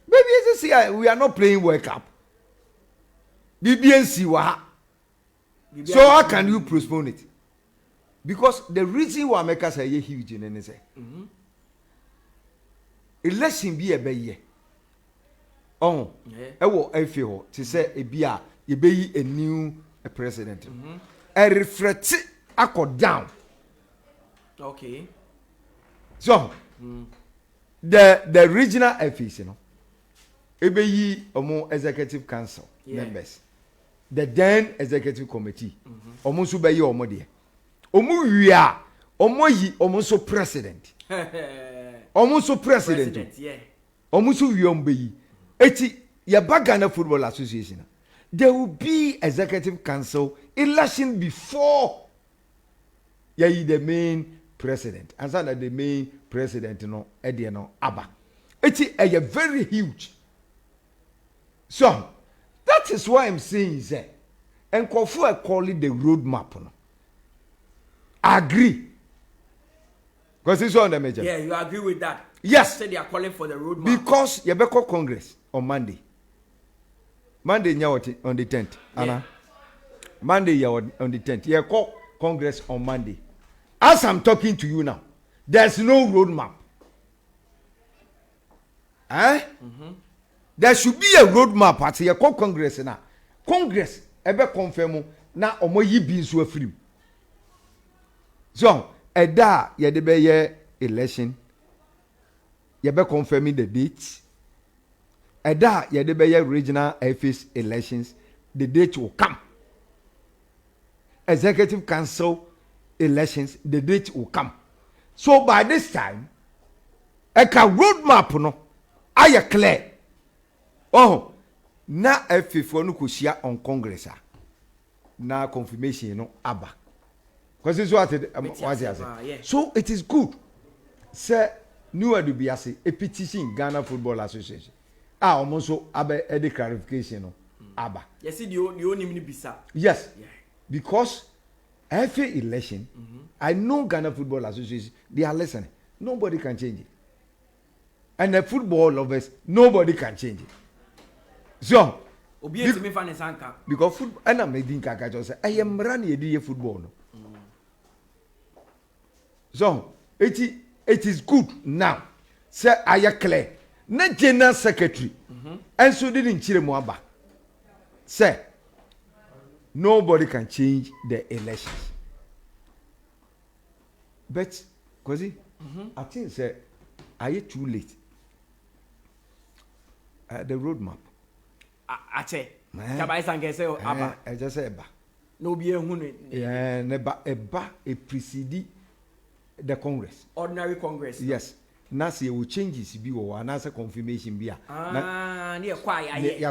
BBNC we are not playing World Cup BBNC wa so how can you postpone it because the reason why America say huge in any say election be a be oh ewo efe ho to say e bia ye be a new president a reflect akọ down okay so the regional office you know e be yi omo executive council members the then executive committee omo so be yi omo de omu wia omo yi omo so president omo so president yeah omo so wi ombe yi eti ya Ghana Football Association there will be executive council election before ya yi the main president and so that the main president no e de no aba It's a very huge. So that is why I'm saying is that and call it the roadmap. No? I agree. Because it's on the major. Yeah, you agree with that? Yes. Say they are calling for the roadmap. Because you better call Congress on Monday. Monday on the 10th. Anna. Monday on the 10th. You call Congress on Monday. As I'm talking to you now, there's no roadmap. There should be a roadmap at your Congress now. Congress ever confirm na omo yi bi nso afrim. So, eda ye de be election. Ye be confirming the dates. Eda ye de be regional office elections. The date will come. Executive Council elections, the date will come. So by this time, a roadmap no, I clear. Oh, na F4 no kushia on Congress. Na confirmation no aba. Because this is what it was. So it is good. Sir, new adubiase a petition Ghana Football Association. Almost so abe edi clarification no aba. Yes, you only bisa. Yes. Yeah. Because every election, I know Ghana Football Association, they are listening. Nobody can change it. And the football lovers, nobody can change it. So, because football, and I'm making Kaka just say, I am running a football. So, it is good now. Say, I am clear. Not general secretary. And so didn't Chile say, nobody can change the elections. But, Kosi, I think say, are you too late? The roadmap. I say, I just say, no be a hunu. Yeah, a precede the Congress. Ordinary Congress. Yes. Nasi will change his view or another confirmation beer. Near Quaye.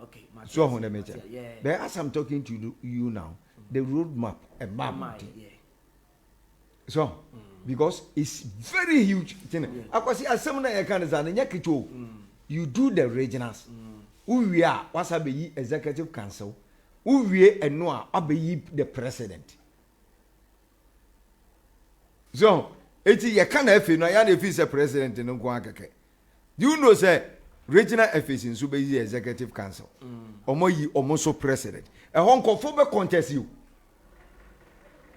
Okay. So on the matter. But as I'm talking to you now, the roadmap a map. So because it's very huge thing. As someone I can you do the regionals. Who we are, what's a be executive council? Who we and no abe the president. So eti ye kana efe no ya na efe se president no nko akeke. You know say regional office in so be executive council. Omo yi omo so president. E hon kofo be contest you.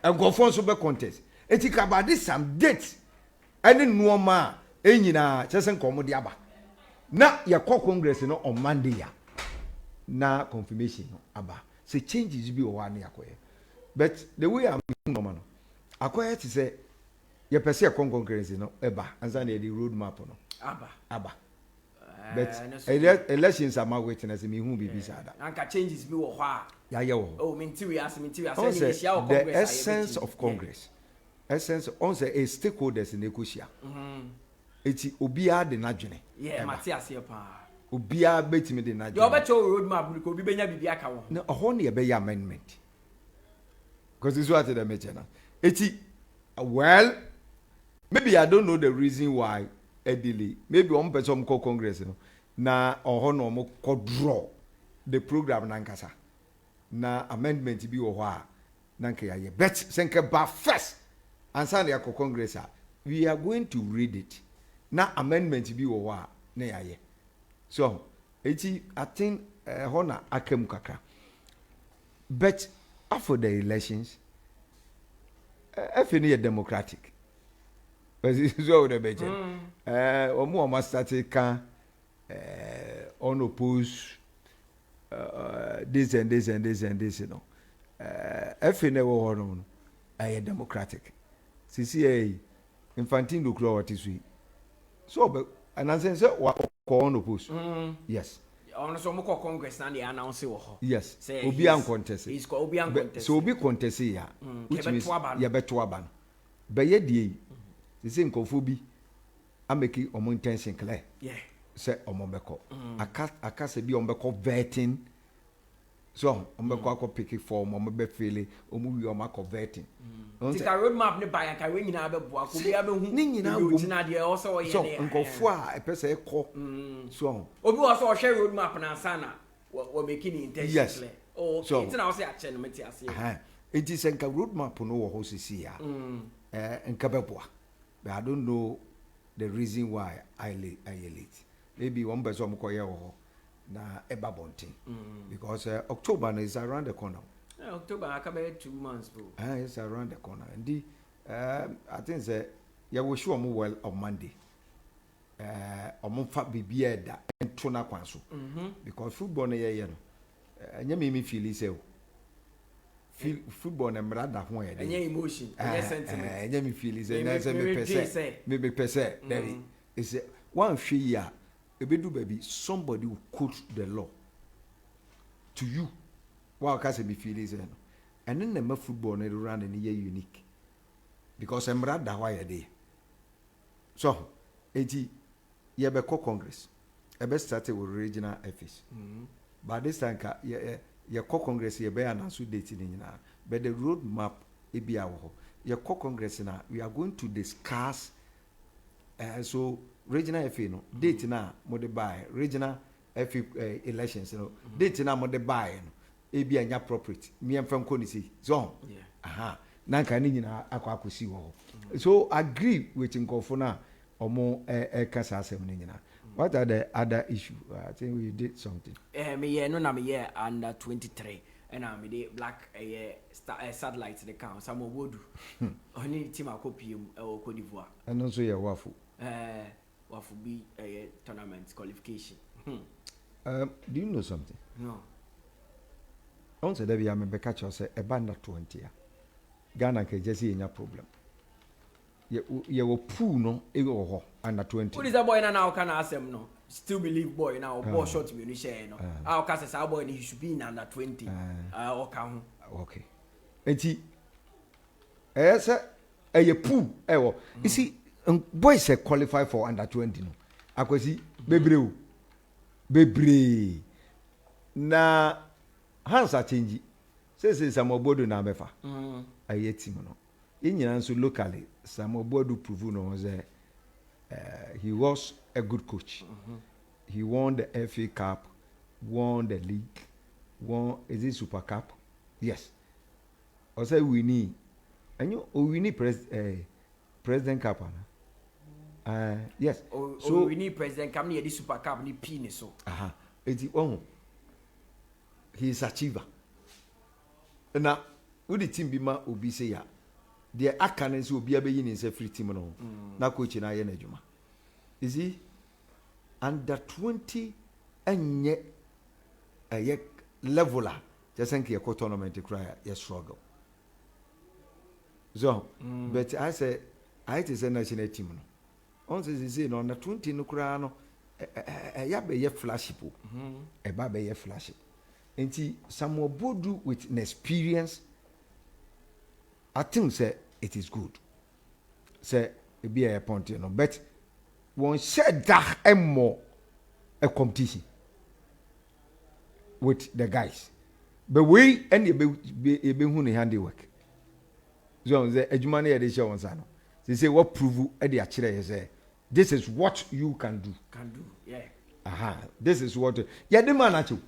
E gofo so be contest. Eti ka ba this some date. Any no ma enyina chese nkomo de aba. Na ye call congress no on Monday ya. Na confirmation no aba. Say changes be o one yakoye. But the way I'm normal no. Akoye to say you perceive a concurrency no eba ansa na the road map no aba but elections are my waiting as me who be bisada anka changes be wo ho ya wo oh minti say the essence of congress essence on say a stakeholders in ekosia eti obia de nadwene mate ase pa obia betimi de nadwene you obecho road map ko obi benya bibia ka wo no ho na be amendment because this what the mecha na eti well maybe I don't know the reason why a delay. Maybe one person call Congress na or no call draw the program nankasa. Na amendment be or wa nanka ye. Bet senke ba first answer the Congress. We are going to read it. Na amendment be or wa na ye. So I think hona akem kakra. But after the elections, FNE democratic. But this is what the better. Omo must start can unopposed this and this and this and this, you know. FNE one democratic. CCA Infantino Claw what is we. So but and I say what unopposed. Yes. On so mo Congress na dey announce wo. Yes. Obi an contest. He's called Obi an contest. So Obi contest here. Which means ya beto aba. Be ye die. They say nkofo bi ameki omo intention clear. Yeah. Say omo beko. Aka se bi omo beko vetting So I'm going pick it form. I'm be feeling. We are converting. Take a roadmap ne buy and carry in our book. We have been also. So go for a person call. So Obi also share roadmap na sana. We're making intentionally. Oh, so it's now say action. Me say. It is a roadmap no what see ya. And kabeboa. But I don't know the reason why I late. Maybe one person ko here na eba bonting because October is around the corner. October I come 2 months bro. It's around the corner. And I think say you will show me well on Monday. On fa bibia da entona kwanso because football na ye no anya me feel is football na mrada ho ye anya emotion anya sentiment anya me feel is na say me pese there is one hwe ebedu baby somebody will quote the law to you what can say me feel is no and then the football na run and ye unique because mrada ho ye dey so enti ye be Congress e be started with regional office but this time ye Congress ye be announce date ni nyina but the road map e bia wo ye Congress na we are going to discuss so regional FA no date na mo de buy regional FA elections no date na mo de buy no e bia nya appropriate me em fam ko ni si so na nka ni nyina akwakosi wo so agree with nkofo na omo kasa asem ni nyina. What are the other issues? I think we did something. Me no na me under 23 and I'm the black satellite the count some wodu. Only team akopiem Cote d'Ivoire. And also your wafu. Wafu be a tournament qualification. Do you know something? No. On say that we am be catch us a band 20. Ghana can just see any problem. You will pull no ego under 20. What is that boy now can ask him no? Still believe boy now ball shot me share no. Our case our boy he should be in under 20. Okay. Enti esa a pull ewo. You see boys say qualify for under 20 no. Akwasi bebre na hands are changing. Say some obodo na befa. Aye team no. In so locally, some Obodu Puvu was he was a good coach. He won the FA Cup, won the league, won is it Super Cup? Yes. Also we need, and we need President Cup. Yes. So we need President Cup near the Super Cup ni pin so. It's he is achiever. Now, would the team be ma obi say ya? The accanance will be a beginning in free team no. Na coach na ye na juma. You see, under 20 and yet a leveler just think your tournament to cry you struggle. So, but I say I say national team no. On say no under 20 no cry no ya be ye flaship e ba be ye flaship. Enti some bodu with an experience I think say it is good. Say it be a point, you know, but one said that and more a competition with the guys. But we and you be who handiwork. So the Ejumani edition on Sano. They say what prove at the actually say this is what you can do. Can do, yeah. This is what yeah the man actually.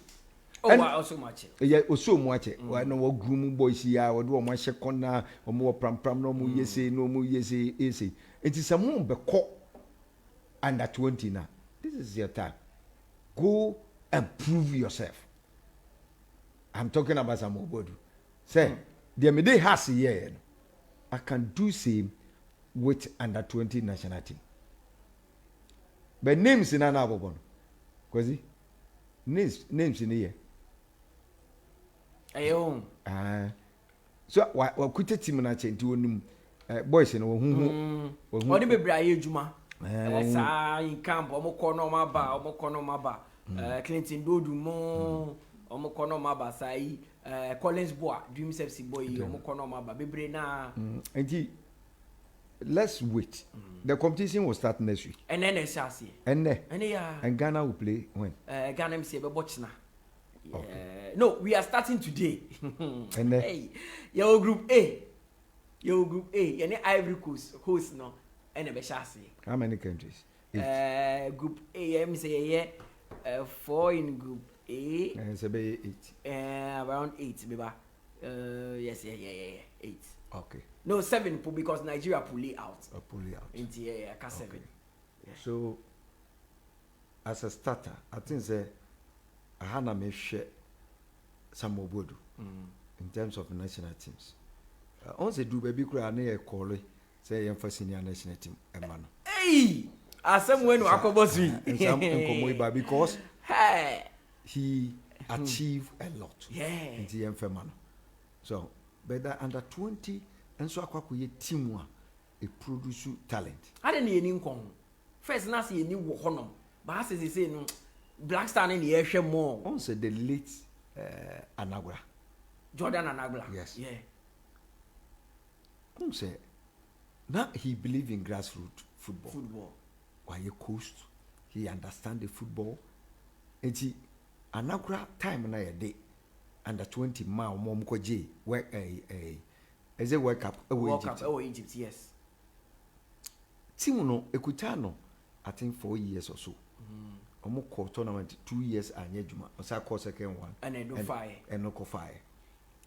Oh, also much. Yeah, also much. Why no groom boys here? What do I share corner or more pram no more yesi, no more yesi, easy. It is a more be caught under 20 now. This is your time. Go and prove yourself. I'm talking about some more. Say, the day has a year. I can do same with under 20 national team. But names in an album. Quasi names in the year. Ayo. So what quit team na change onim boys no hu odi bebra ye juma sa in camp omo kono maba Clinton Dodu mo omo kono maba sai Collins Boy Dreams FC boy omo kono maba bebre na enti let's wait. The competition will start next week. And then it's and Ghana will play when? Ghana MC be bochna. No, we are starting today. And hey, your group A. Any Ivory Coast host no. And a how many countries? Group A, I'm say 4 in group A. And it's about 8. Around 8, baby. Yes, 8. Okay. No, 7 because Nigeria pull it out. Pull it out. Into 7. Okay. Yeah. So, as a starter, I think that I had to make sure some more in terms of national teams. Once do baby cry, I need a call. Say for senior national team, man. Hey, as someone who Akobosi, because he achieved a lot. Yeah. In the man. So, but that under 20, and so I team one, it produce talent. I didn't need any first, not see any honor, but as they say, no Black Star in the air more. Also, the late Anagua. Jordan Anagla. Yes. Yeah. Say, now he believe in grassroots football. Why he coached, he understand the football. And he, Anagua time na a day, under 20 mile momko J, where as a World Cup, Egypt, yes. Timono Ekutano, I think 4 years or so. Omoko tournament 2 years and Yejuma, or course second one. And I do fire. And no fire.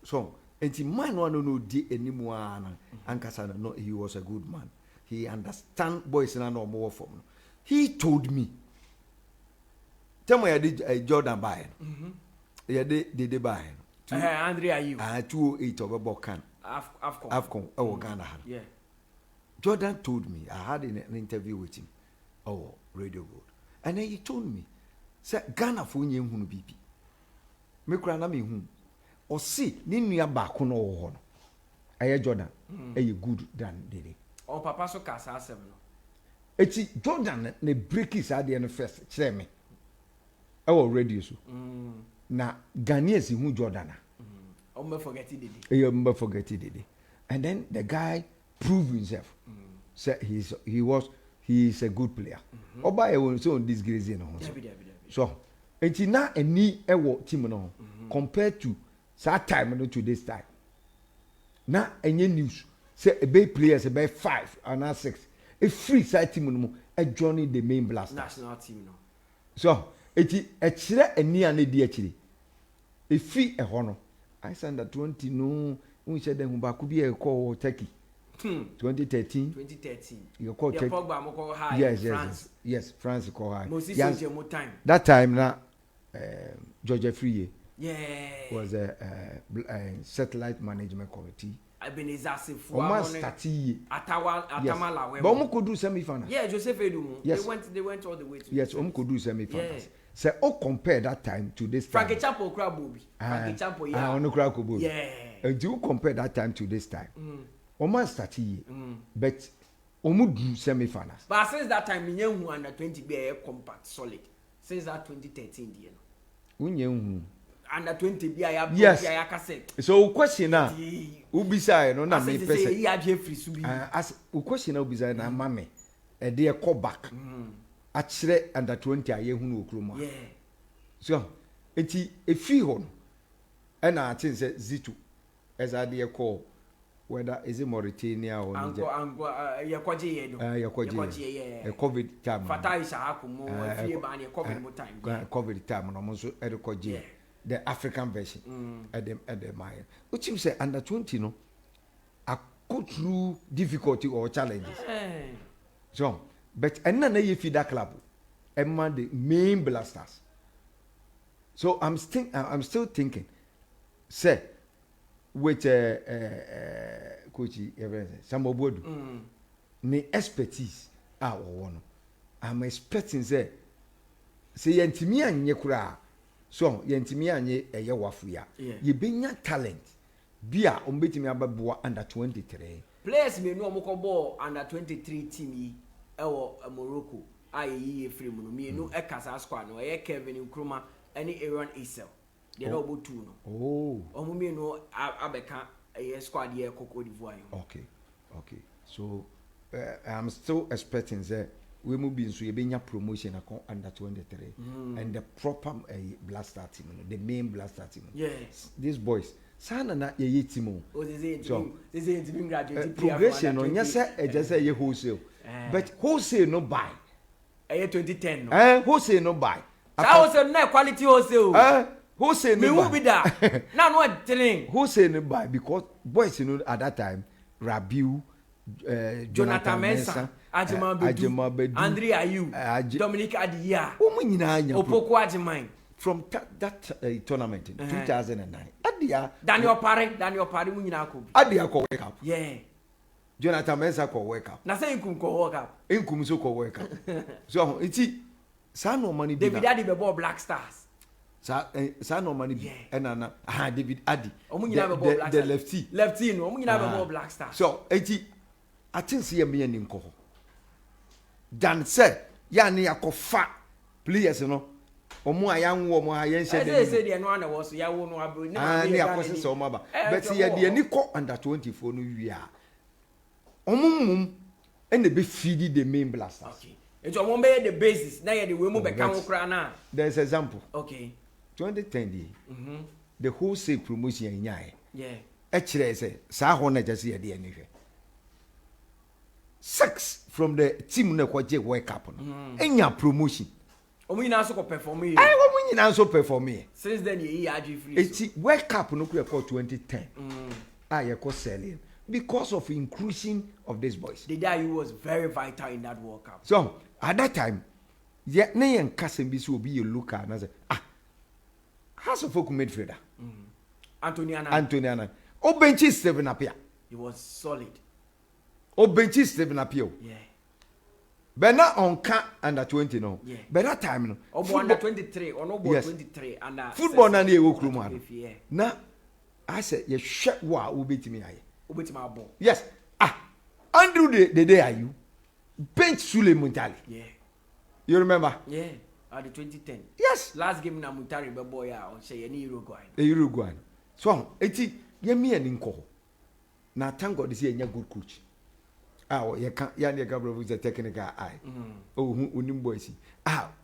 So, and the man one no di anymore. Ankasa no, he was a good man. He understand boys and no more from. He told me. Tell me I did Jordan buy. Yeah, they buy. Andrea, you. 208 of a Bokan. Afcon. Oh, Ghana. Yeah. Jordan told me. I had an interview with him. Oh, Radio Road. And then he told me, say Ghana for you hunu bibi. Me kura na me hu. O si ni nua ba ko no ho no. Aye Jordan, aye good than dede. O papa so kasa asem no. Eti Jordan ne break his ade no first kire me. E wo radio so. Na Ghanaians hu Jordan. O me forget it dede. You me forget it dede. And then the guy proved himself. Say he is a good player. Oba e won so disgrace no ho. So, enti na ani e wo team no compared to that time no to this time. Na enye news say a big players about 5 and 6. A free side team no a joining the main blasters. National team no. So, enti e kire ani ane di akire. E free e ho no. I send that 20 no, un say dem ba ku bi e call Turkey. 2013. You call Turkey. Yes, France call high. Yes. That time now, Georgia Free was a satellite management committee. Almost 30 years. Yes. But could do semi-finals. Yeah, Joseph Edu. Yes. They went all the way to. Yes, could do semi-finals. Yeah. So, compare that time to this time. Frankie Chapo Krabobi. Frankie Chapo, yeah. On the Krakobo. Yeah. And do compare that time to this time. Almost 30 years. But do semi-finals. But since that time, we know under 20 be a compact solid. Since that 2013, under 20 be a yes. So question now, ubisa no na me person. As question na ubisa na mame, e dey call back. Achire under 20 aye hunu okroma. Yeah. So, enti e fi ho no. E na atin say Zitu as I dey call whether is it Mauritania or Niger. Yakwaje no. Yakwaje. COVID time. Fatai Shahaku mo fie ba ne COVID time. COVID time no mo so e rekwaje. The African version at the Maya. Which you say under 20 no I go through difficulty or challenges. So, but and na you feed that club. Emma the main blasters. So I'm still thinking. Say with coach Samobodu ne expertise one. I'm expecting say yentimi anye kura. So yentimi anye eye wafu ya. Ye benya talent. Bia ombetimi ababoa under 23. Players me no omko ball under 23 team yi ewo Morocco ayi free mu no me no e kasa squad no e Kevin Nkrumah any Aaron Isel. They no about 2 no. Oh. Omo me no abeka e squad ye Cote d'Ivoire. Okay. So I'm still expecting say we move in so you bring promotion under 23 and the proper blaster team, the main blaster team. Yes. These boys. Sana na ye team. Oh, this is graduate. Progression on yes, just say wholesale. But wholesale no buy. 2010. Wholesale no buy. Wholesale no quality wholesale. Wholesale no buy. Me who be that? Now what telling? Wholesale no buy because boys at that time Rabiu, Jonathan Mensah, Ajima Bedu, Andre Ayew, Dominic Adia. Opoko Ajimai. From that tournament in 2009. Adia Daniel Pare munyina ko. Adia ko wake up. Yeah. Jonathan Mensah ko wake up. Na say inkum ko wake up. Inkum so ko wake up. So iti sa no money David Adi be ball Black Stars. Sa no money be na David Adi. Omunyina be ball Black Stars. The lefty. Lefty no omunyina be ball Black Stars. So iti I think see me and nko ho. Dan say ya ne yakofa players no omo ayan wo mo ayen hye dem say de no ana wo so ya wo no abro ni ma ne yakose so mo ba but ye de ni ko under 24 no wi a omum and be feed the main blasters. Okay, it's omo be the basis na ye de we mu be kan kra na. There's example. Okay, 2010 the wholesale promotion nyae yeah e kire say sa ho na just ye de ani hwe 6 from the team na kwaje World Cup no enya promotion. Omunyina so ko perform here. Omunyina so perform here. Since then ye aji free. Eti World Cup no ko 2010. Ye ko selling because of inclusion of these boys. The guy who was very vital in that World Cup. So at that time, yeah, ne yen kasem bi so obi look na say House of Folk midfielder. Anthony Annan. O benchi 7 up here. He was solid. O benchi 7 up here. Yeah. But not on under 20 no. Yeah. But that time no. Football, under 23 or no ball 23 and football na dey work room. Na I said you shut wa obetimi aye. Obetimi abo. Yes. Andrew the day are you bench Sule Muntali. Yeah. You remember? Yeah. At the 2010. Yes. Last game na Muntari be boy on say any Uruguay. Uruguay. So eti ye me ani nko. Na thank God say enya good coach. You can't yan Gabriel with the technical eye. Oh, unim boys.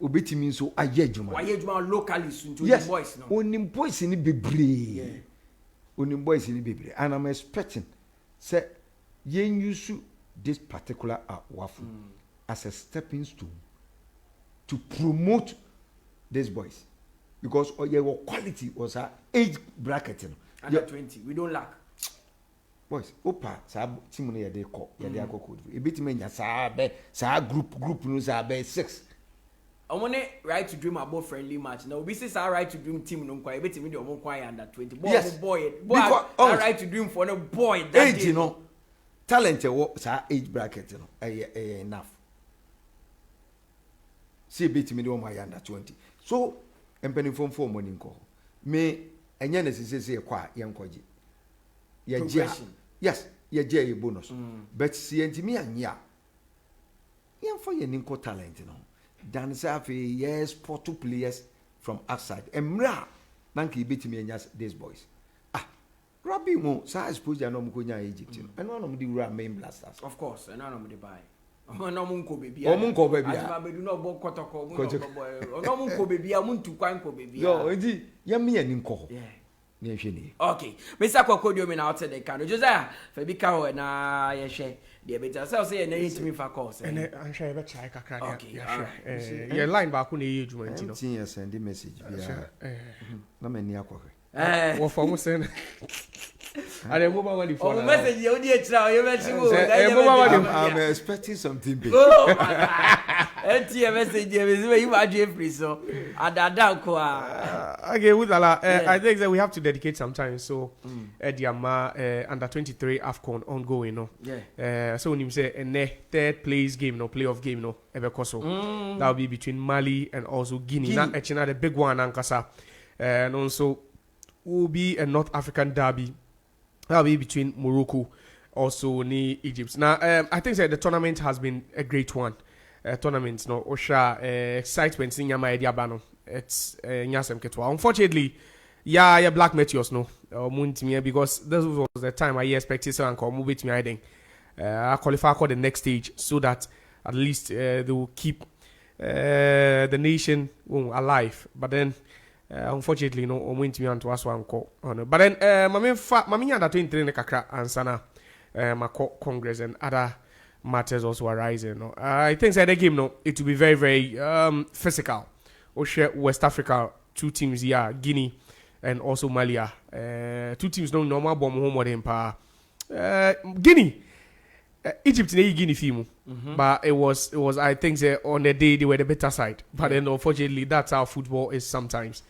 Obetimi so aye juma. Aye juma locally soon to the boys no. Unim boys ni bebre. Yeah. Unim boys ni bebre. And I'm expecting say yen use this particular waffle as a stepping stone to promote these boys because your quality was our age bracket. Under 20, we don't lack. Boys, opa sa team no ye dey call ye dey akoko e bitime nya sa group no sa be 6. I want right to dream about friendly match. Now we say sa right to dream team no kwai betime dey omo kwai under 20. Boy right to dream for no boy that age you know talent sa age bracket no enough. See bitime dey omo under 20. So empany form money nko. Me enye na sese kwa ye nkoje. Yes, ye bonus. But see me anya. Yen for ye ninko talent no. Dan say yes sport two players from outside. Emra nanki betimi anya these boys. Robbie mo sa exposure no mko nya Egypt no. And one of the real main blasters. Of course, and none of the buy. No munko baby. Munko baby. Asma be do no bo kotoko. No munko baby, amuntu kwanko baby. Yo, ndi ye me ninko. Yeah. Okay, Mr. Kokodio me now the can. Josiah, Fabika na ye share. The better so say na hit me for course. And I'm sure be try kakra. Okay, yeah. Your line back on the age man, you know. Send the message. Na me ni akwa. What for mo send? I don't know what the phone. Oh, message you dey try, you mention. I'm expecting something big. Enti message you are free so. Adada ko okay, Mutala, I think that we have to dedicate some time so under 23 AFCON ongoing no. Yeah. So when you say a third place game no playoff game no ebekoso. That will be between Mali and also Guinea. Not actually the big one ankasa. And also will be a North African derby. That will be between Morocco also ni Egypt. Now I think that the tournament has been a great one. Tournaments no Osha excitement in Yama Ediabano. It's Nyasem Ketwa. Unfortunately, yeah, Black Meteors no because this was the time I expected so and move it me hiding. I qualify for the next stage so that at least they will keep the nation alive. But then, unfortunately, no, I'm going to be on to us one call. But then, Mami under 23 in the Kakra and Sana, my Congress and other matters also arising. No? I think that the game, no, it will be very, very physical. West Africa, 2 teams here, Guinea and also Mali. 2 teams no normal bomb home with empire. Guinea, Egypt in Guinea film, but it was I think on the day they were the better side. But then unfortunately that's how football is sometimes.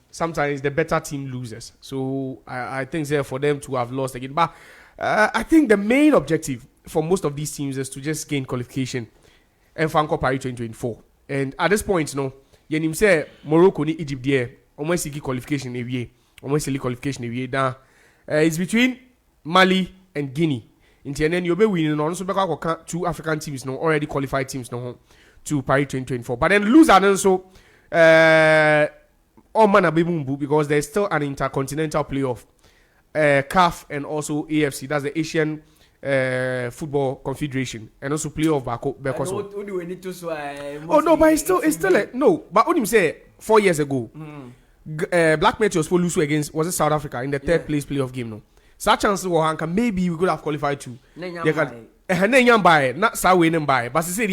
Sometimes the better team loses. So I think for them to have lost again. But I think the main objective for most of these teams is to just gain qualification and Franco Paris 2024. And at this point, you say Morocco ni Egypt there, almost seek qualification every year. Almost seek qualification every year. Now, it's between Mali and Guinea. And then you'll be winning on. So, because 2 African teams now, already qualified teams now to Paris 2024. But then lose and also, all man a because there's still an intercontinental playoff. CAF and also AFC, that's the Asian Football Confederation, and also playoff because but it's still no. But what you say 4 years ago, Black Meteors for lose against was it South Africa in the third place playoff game. No, such chances were maybe we could have qualified too. Not so winning by, but say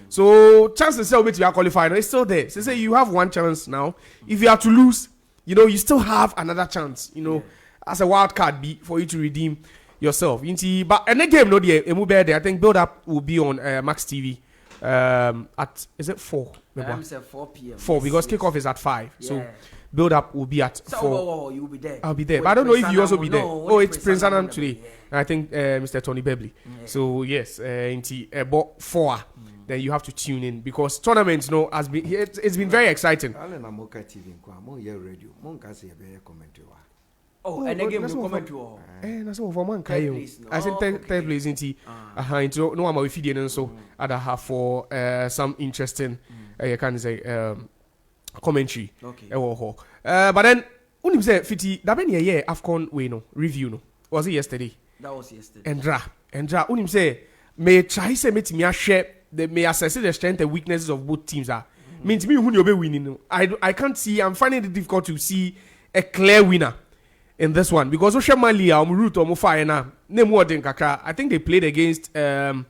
so chances say we are qualified. It's still there. So say you have one chance now. If you are to lose, you still have another chance. As a wild card be for you to redeem yourself. But and the game no there. I think build up will be on Max TV at is it 4? 4 p.m. 4 because kickoff is at 5. Yeah. So build up will be at 4. You will be there. I'll be there. But I don't know if you also be there. It's Prince Anam today. Yeah. I think Mr. Tony Bebley. Yeah. So yes, about 4. Then you have to tune in because tournaments has been it's been very exciting. And the game will come to that's all for man. I said third place into no one will feed in so other half for some interesting you can say commentary. Okay. But then when you say 50 that been a year AFCON review was it yesterday? That was yesterday. Andra when you say may try say me share they may assess the strength and weaknesses of both teams are means me who you be winning. I can't see. I'm finding it difficult to see a clear winner in this one because Mali root or fire now. Name what in Kaka. I think they played against Gabon,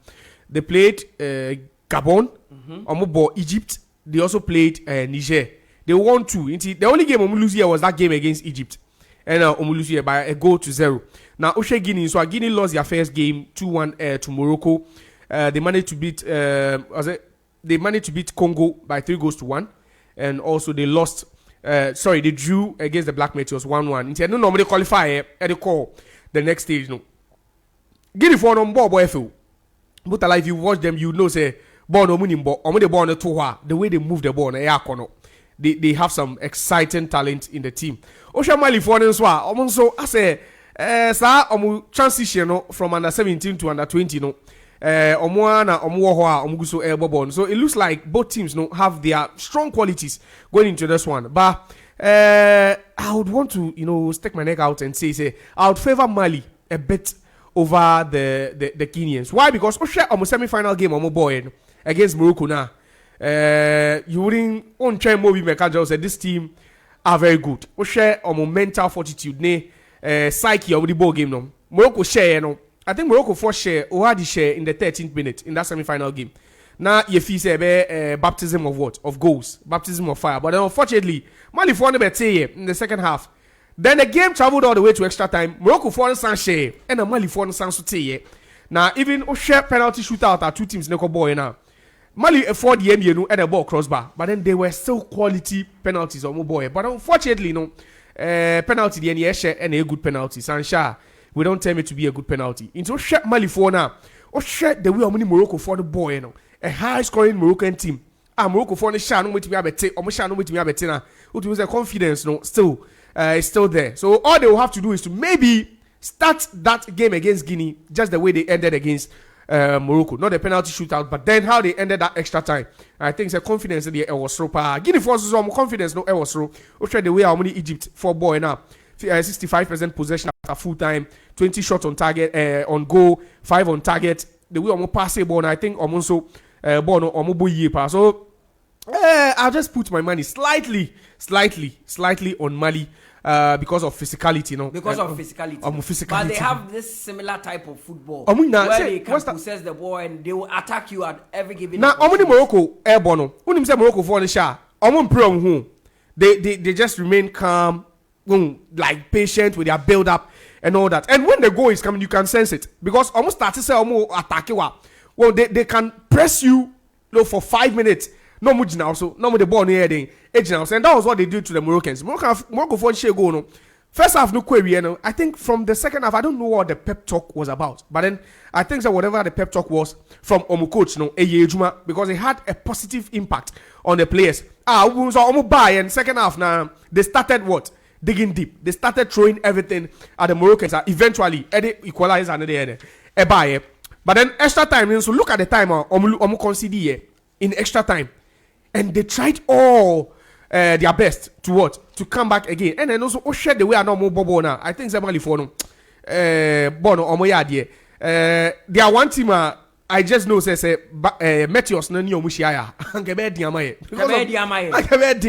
Egypt. They also played Niger. They won 2. The only game lose here was that game against Egypt, and lose here by a goal to 0. Now Guinea. So Guinea lost their first game 2-1 to Morocco. They managed to beat Congo by 3-1, and also they lost. They drew against the Black Meteors 1-1. They normally qualify at the call the next stage. No, Guinea for on board boy feel. But if you watch them, you know say ball no winning ball. the ball no to the way they move the ball they have some exciting talent in the team. Osha Mali for them so I say transition from under 17 to under 20 no. So it looks like both teams have their strong qualities going into this one. But I would want to stick my neck out and say I would favor Mali a bit over the Kenyans. Why? Because on semi-final game against Morocco now, you wouldn't on try Mobi Mekajo said this team are very good. On mental fortitude, psyche of the ball game no. Morocco share I think Morocco first share already share in the 13th minute in that semi-final game. Now you feel say baptism of what? Of goals, baptism of fire. But then unfortunately, Mali for in the second half. Then the game traveled all the way to extra time. Morocco for sans share and Mali for sans sote. Now even share penalty shootout at 2 teams neko boy now. Mali afford the end and the ball crossbar, but then they were still quality penalties on boy. But unfortunately, penalty the end share and a good penalty. Sansha. We don't tell me to be a good penalty. Into share Mali for now. Or share the way many Morocco for the boy, a high scoring Moroccan team. Morocco for the share no way to be able to or share no way to be able to it was a confidence still it's still there. So all they will have to do is to maybe start that game against Guinea just the way they ended against Morocco. Not the penalty shootout, but then how they ended that extra time. I think it's a confidence in the Ewosro. Guinea forces some confidence no Ewosro. Or share the way how many Egypt for boy now. 65% possession after full time, 20 shots on target, on goal, 5 on target, the way omo pass a ball, I think omo ball no omo boy pass. So I'll just put my money slightly on Mali because of physicality, Because of physicality. But they have this similar type of football where they can possess the ball and they will attack you at every given now, opportunity. Now, Morocco airborne. When you say Morocco for the shot, they just remain calm, like patient with their build up and all that. And when the goal is coming, you can sense it because almost start to say attack you. Well, they can press you for 5 minutes. No much now, so no more the ball near the edge now. And that was what they did to the Moroccans. Morocco for share go no. First half no Quaye. I think from the second half, I don't know what the pep talk was about. But then I think that whatever the pep talk was from Omu coach, because it had a positive impact on the players. So Omu buy and second half now they started what? Digging deep. They started throwing everything at the Moroccans. Eventually, Eddie equalized another buy. But then extra time, so look at the time Omu conceded in extra time. And they tried all their best to what? To come back again. And then also, share the way I know more Bobo now. I think Zemali for no. Bono, Omoyadie. There are one team, I just know, says, Meteos, no new Mushiaya.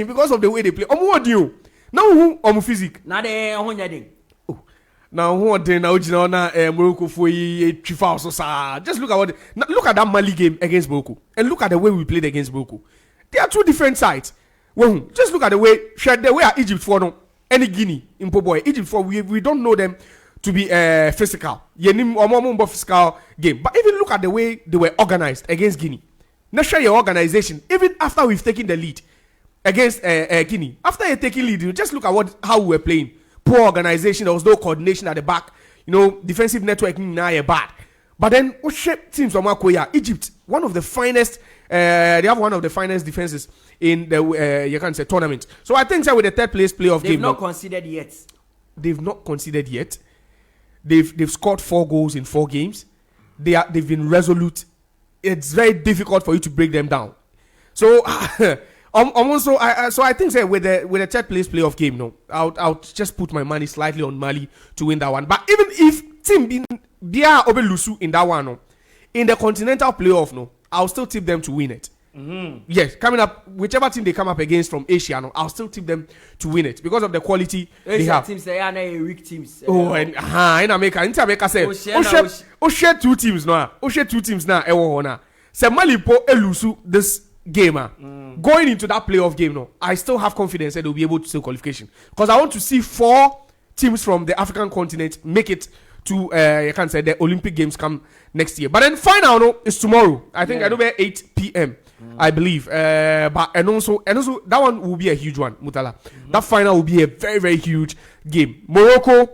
Because of the way they play. Omo, what do you? Now, who? Omo physic. Now, they are now who are now Morocco for just look at that Mali game against Morocco. And look at the way we played against Morocco. They are two different sides. Well, just look at the way Egypt for no any Guinea in Poboy. Egypt for we don't know them to be physical. Physical game. But even look at the way they were organized against Guinea. Not sure your organization, even after we've taken the lead against Guinea. After you taking lead, you just look at how we were playing. Poor organization, there was no coordination at the back. Defensive networking now bad. But then what shape teams from Quaye? Egypt, one of the finest. They have one of the finest defenses in the you can say tournament. So I think that with the third place playoff game, they've not considered yet. They've not considered yet. They've scored 4 goals in 4 games. They've been resolute. It's very difficult for you to break them down. So so I think that with the third place playoff game, I'll just put my money slightly on Mali to win that one. But even if team they are Obelusu in that one, in the continental playoff, I'll still tip them to win it. Mm-hmm. Yes, coming up, whichever team they come up against from Asia, I'll still tip them to win it because of the quality they have. Teams, they are weak teams. Oh, and in America say, share 2 teams now. Share 2 teams now. Se Malipo elusu this game. Going into that playoff game, I still have confidence that they'll be able to steal qualification because I want to see 4 teams from the African continent make it to you can say the Olympic Games come next year. But then final is tomorrow. I think I know 8 p.m. I believe. But and also that one will be a huge one, Mutala. That final will be a very, very huge game. Morocco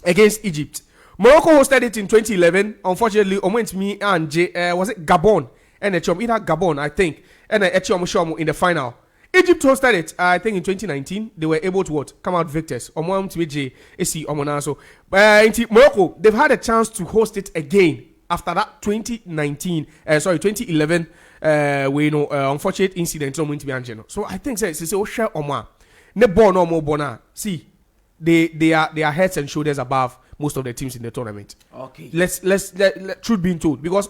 against Egypt. Morocco hosted it in 2011. Unfortunately, went me and was it Gabon? And either Gabon, I think. And Echom in the final. Egypt hosted it, I think, in 2019. They were able to come out victors. Morocco, they've had a chance to host it again after that 2011 unfortunate incident. So I think see, they are heads and shoulders above most of the teams in the tournament. Okay. Let's truth being told, because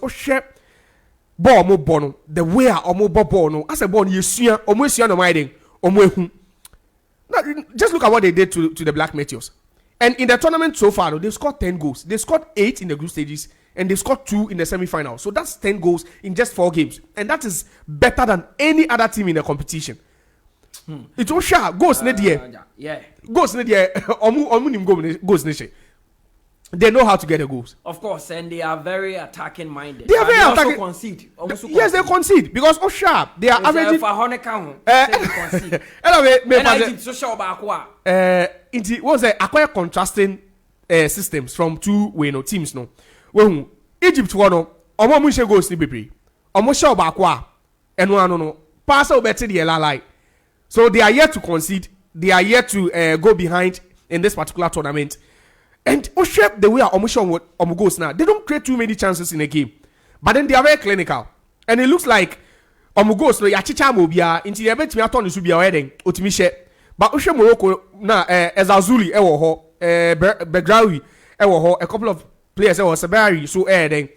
ball mo bono the way omo ball no as a ball yesua omo esua no minding omo ehu. Just look at what they did to the Black Meteors. And in the tournament so far, they've scored 10 goals. They scored 8 in the group stages and they scored 2 in the semi-final. So that's 10 goals in just 4 games. And that is better than any other team in the competition. It was sure goals yeah. Goals goals they know how to get the goals. Of course, and they are very attacking minded. They are very attacking. Concede. Yes, they concede because they are averaging. It was a contrasting systems from 2 teams. No, when Egypt won, omo goals ni bebre. Omo show baako no pass out better the lie. So they are yet to concede. They are yet to go behind in this particular tournament. And the way Omo goes now, they don't create too many chances in a game. But then they are very clinical. And it looks like Omo goes no yachicha mobia into the bet me aton su bia wedding otimishe. But Oshe Morocco na Ezazuli ewo ho Begrawi ewo ho a couple of players ewo Sabari so then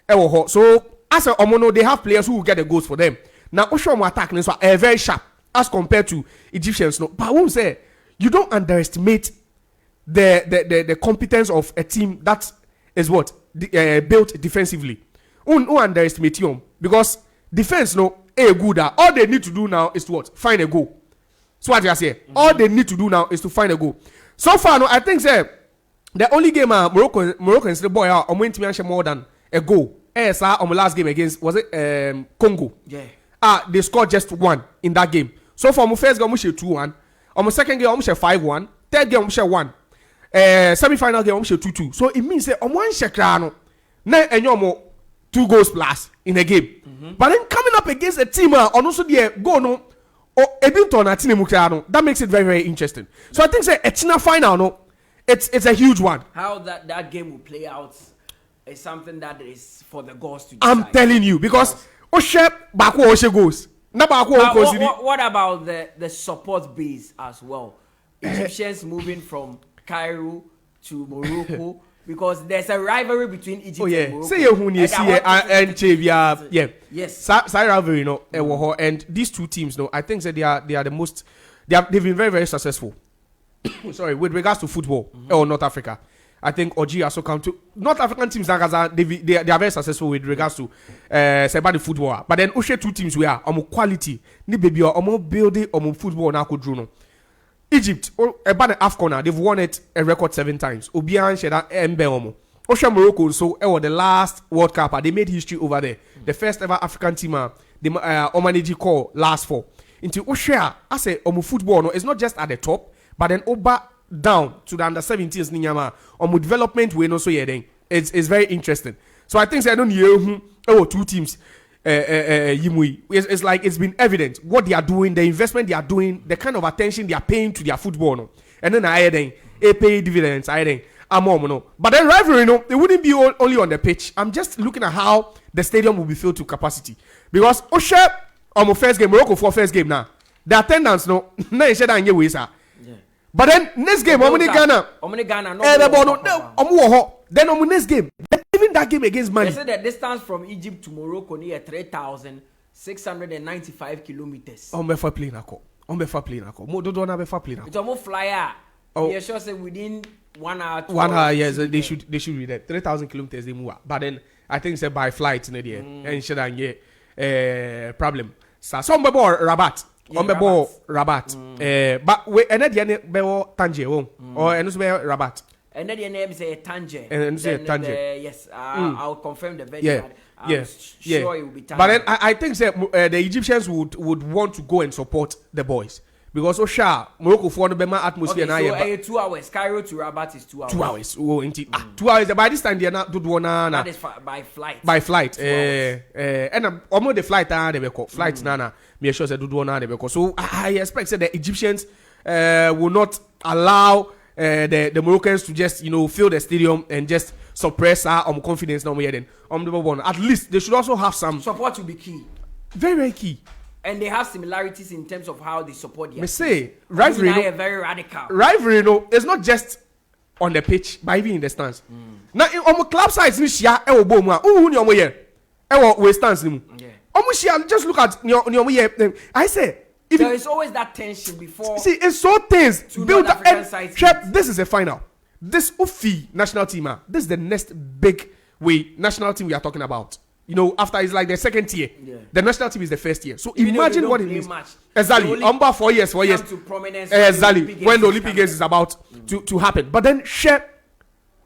So as a Omono, they have players who will get the goals for them. Now Oshomo attack so very sharp as compared to Egyptians. No, but I won't say you don't underestimate the competence of a team that is what built defensively. Who underestimate them because defense good. All they need to do now is to what? Find a goal. So what you say? All they need to do now is to find a goal. So far, I think the only game Moroccans the boy are win to more than a goal. On the last game against was it Congo? Yeah. They scored just 1 in that game. So for my first game we share 2-1. On my second game we share 5-1. Third game we share 1. Semi-final game we share 2-2. So it means that on one share na enyomo 2 goals plus in a game. But then coming up against a team on also the goal no or that makes it very, very interesting. So I think say a China final it's a huge one. How that game will play out is something that is for the gods to decide. I'm telling you because Oshe Bako Oshe goes. What about the support base as well? Egyptians moving from Cairo to Morocco because there's a rivalry between Egypt and Morocco. Say you see and Chavia, yes. Side rivalry, and these two teams, I think that they are the most. They've been very, very successful. Sorry, with regards to football or North Africa, I think Oji also come to North African teams. They are very successful with regards to the football. But then Oshe two teams we are quality. Ni baby or building or football na kudruno. Egypt, about the AFCON, they've won it a record 7 times. Obian Sheda Mbe Osha Morocco, so the last World Cup, they made history over there. The first ever African team, the Omaniji call last 4. Into Osha, I say, football, it's not just at the top, but then over down to the under 17s, Ninyama, development, we know so it's very interesting. So I think I don't hear 2 teams. It's like it's been evident what they are doing, the investment they are doing, the kind of attention they are paying to their football, and then I pay dividends. But then rivalry, it wouldn't be only on the pitch. I'm just looking at how the stadium will be filled to capacity because Oshe on my first game, Morocco for first game now, the attendance but then next game, Ghana, then on next game. Even that game against Mali. They said the distance from Egypt to Morocco near 3,695 kilometers. On be for playing ako. Mo do na be for playing ako. It's almost flyer. Yeah, sure say within 1 hour. 1 hour, yes, they should read that 3,000 kilometers they move. But then I think say by flight in the and should get problem. So some be Rabat. On be Rabat. But we energy be Tangier or and be Rabat. And then the name is Tangier. And Tangier. Yes, I'll confirm the venue. Sure it will be Tangier. But then I think the Egyptians would want to go and support the boys. Because Morocco for the Bema atmosphere. Okay, so 2 hours. Cairo to Rabat is 2 hours. 2 hours. Oh, indeed. 2 hours. By this time, they are not do one. That is by flight. By flight. And almost the flight. They be called flight. Nana. Me sure they do one. They be called. So I expect that the Egyptians will not allow the Moroccans to just fill the stadium and just suppress our confidence. Now then at least they should also have some support to be key. Very, very key. And they have similarities in terms of how they support their say rivalry are very radical. Rivalry it's not just on the pitch but even in the stands. Now on the club sides ni share e wo bomu a hu ni omo ye e wo we stands ni mu. Omo share just look at ni omo ye. I say there is always that tension before. See, it's so tense. Build up. This is a final. This Ufi national team, this is the next big national team we are talking about. After it's like the second tier, the national team is the first tier. So imagine what it means. Exactly. 4 years. Exactly. When the Olympic Games is about to happen. But then,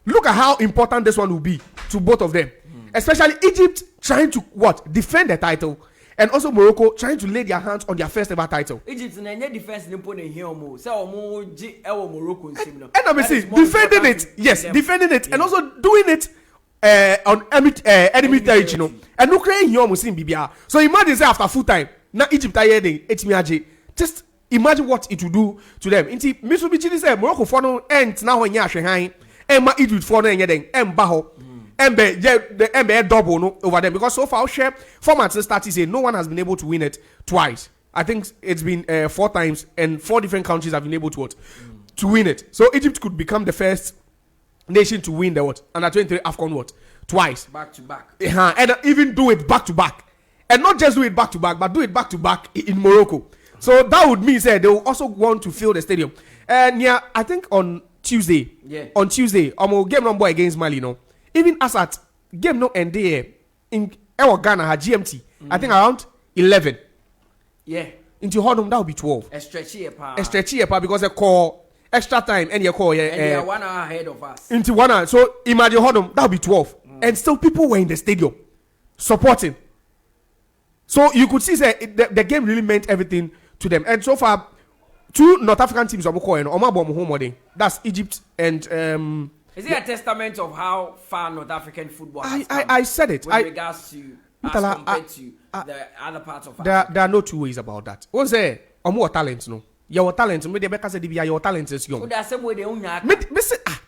look at how important this one will be to both of them. Especially Egypt trying to defend the title. And also Morocco trying to lay their hands on their first ever title. Egypt na nye defense ni pone here mo. Say omo ji ewo Morocco nsim no. And I see defending it. Yes, defending it and also doing it on enemy territory, and no create here mo sim bibia. So imagine say after full time, na Egypt are heading etimi just imagine what it will do to them. Inti Mitsubishi say Morocco for no end na ho nya ahwe han. E ma Egypt for no enye den emba ho. The MBA double over them because so far format started say no one has been able to win it twice. I think it's been 4 times and 4 different countries have been able to win it. So Egypt could become the first nation to win the under 23 AFCON twice. Back to back. And even do it back to back. And not just do it back to back, but do it back to back in Morocco. So that would mean they will also want to fill the stadium. And yeah, I think on Tuesday, game number against Mali, even as at game no end there in our Ghana had GMT, I think around 11. Yeah. Into Hodom, that would be 12. A stretchy because they call extra time and you call and they are 1 hour ahead of us. Into 1 hour. So imagine Hodom, that would be 12. And still people were in the stadium supporting. So you could see the game really meant everything to them. And so far, 2 North African teams are home. That's Egypt and is it a testament of how far North African football has come? I said it. With regards to as compared to the other parts of Africa. There are no two ways about that. What's there? More talent, no. Your talent, me the Becca said your talent is young. That's the way they own your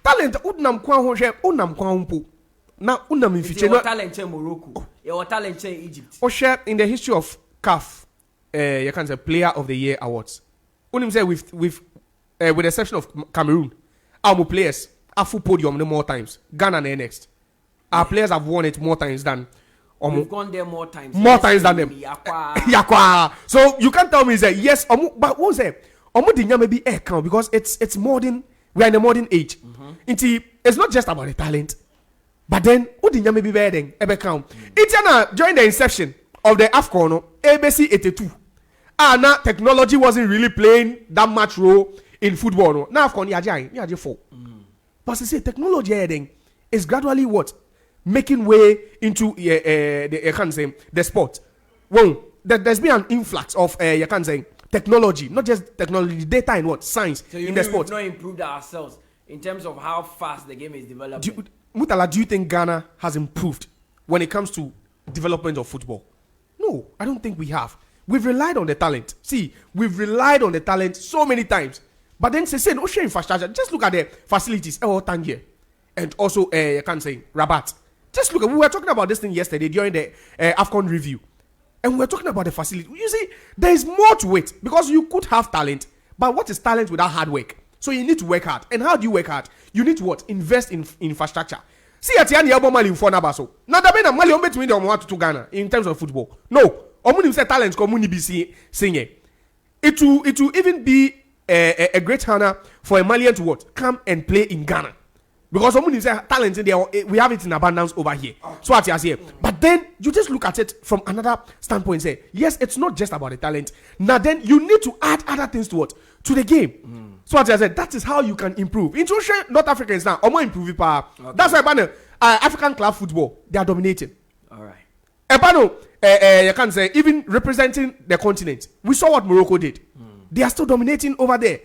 talent. Unam Kwan now unam in future. Your talent in Morocco. Your talent in Egypt. Or share in the history of CAF, you can say Player of the Year awards. Unim say with the exception of Cameroon, our players have full podium no more times. Ghana and next. Our players have won it more times than. We've gone there more times. More times than them. Yakwa. So you can't tell me that yes, but what's that? Maybe count because it's modern. We are in a modern age. It's not just about the talent, but then maybe better than count. It's during the inception of the AFCON, ABC 82. Now technology wasn't really playing that much role in football. Now AFCON you 4. But say technology is gradually what? Making way into the sport. Well, there's been an influx of technology, not just technology, data and what science so in the sport. We've not improved ourselves in terms of how fast the game is developing. Mutala, do you think Ghana has improved when it comes to development of football? No, I don't think we have. We've relied on the talent. See, we've relied on the talent so many times, but then say no share infrastructure. Just look at the facilities. Tangier, and also Rabat. Just look, we were talking about this thing yesterday during the AFCON review. And we were talking about the facility. You see, there is more to it because you could have talent. But what is talent without hard work? So you need to work hard. And how do you work hard? You need to what? Invest in infrastructure. See, at the end, you have Mali in Fonabaso. Now, the men Mali between them want to Ghana in terms of football. No. Omuni say talent community be singing. It will even be a great honor for a Malian to what? Come and play in Ghana. Because someone is talent in there, we have it in abundance over here. So what you say, but then you just look at it from another standpoint. Say, yes, it's not just about the talent. Now then, you need to add other things to what to the game. So what I said, that is how you can improve. In North Africans now, or more improve power. Okay. That's why African club football they are dominating. All right. You can say even representing the continent. We saw what Morocco did. They are still dominating over there.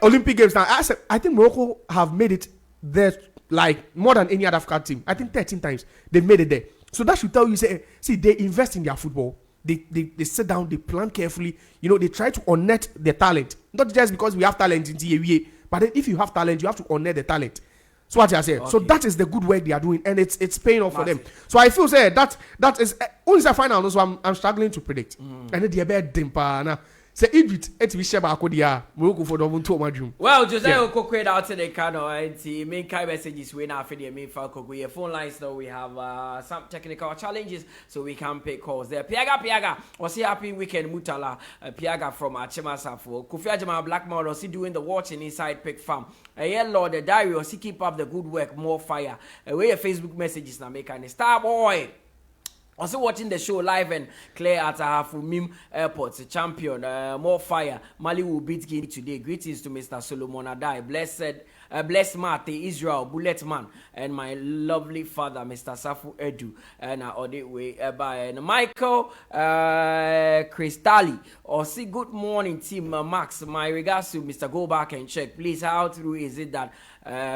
Olympic Games now. I think Morocco have made it there like more than any other African team. I think 13 times they've made it there. So that should tell you, see, they invest in their football. They sit down, they plan carefully. They try to unearth the talent. Not just because we have talent in TAVA, but then if you have talent, you have to unearth the talent. So what I say. Okay. So that is the good work they are doing, and it's paying off for them. So I feel that is only the final. So I'm struggling to predict. And then the bad dimpa now. Say Egypt, it's Bishaba Kodia, Morocco for the two. Well, Josiah Quaye out to the cano and the main kind messages we now for the main Falco. Phone lines though we have some technical challenges, so we can pay calls there. Piaga, or see happy weekend Mutala Piaga from Achimasa for Kufiajama Blackmore or see doing the watching inside Pig Farm. Lord the diary or see keep up the good work, more fire. Where your Facebook messages now make an star boy. Also watching the show live and clear at Mim Airport, the champion, more fire. Mali will beat Guinea today. Greetings to Mr. Solomon Adai, blessed Mate, Israel, Bullet Man, and my lovely father, Mr. Safu Edu, and all the way by Michael Cristali. Or see, good morning, team Max. My regards to Mr. Go back and check, please. How true is it that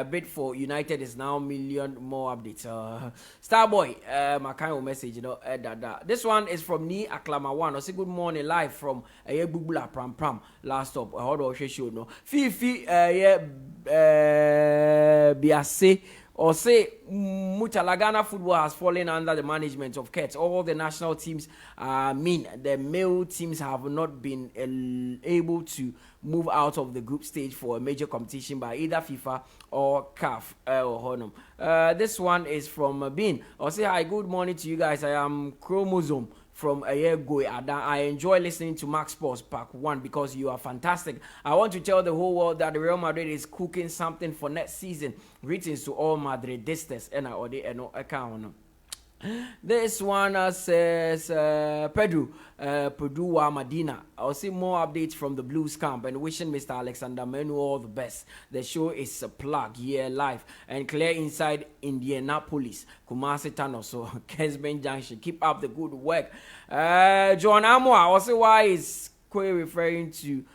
bid for United is now million more updates? Starboy, my kind of message, This one is from Ni Aklama One. I say good morning live from Bubula Pram Pram. Last up, how do I show no? Fifi, Biase or say Mutala Ghana football has fallen under the management of Kets. All the national teams, the male teams have not been able to move out of the group stage for a major competition by either FIFA or CAF or Honum. This one is from Bean. I'll say hi, good morning to you guys. I am Chromosome from a year ago. I enjoy listening to Max Sports Pack 1 because you are fantastic. I want to tell the whole world that Real Madrid is cooking something for next season. Greetings to all Madridistas and I account. This one says Pedro Padua Medina. I'll see more updates from the Blues camp and wishing Mr. Alexander Menu all the best. The show is a plug here live and clear inside Indianapolis, Kumasi Tano, so Kesben Junction. Keep up the good work. John Amwa, also why is Quaye referring to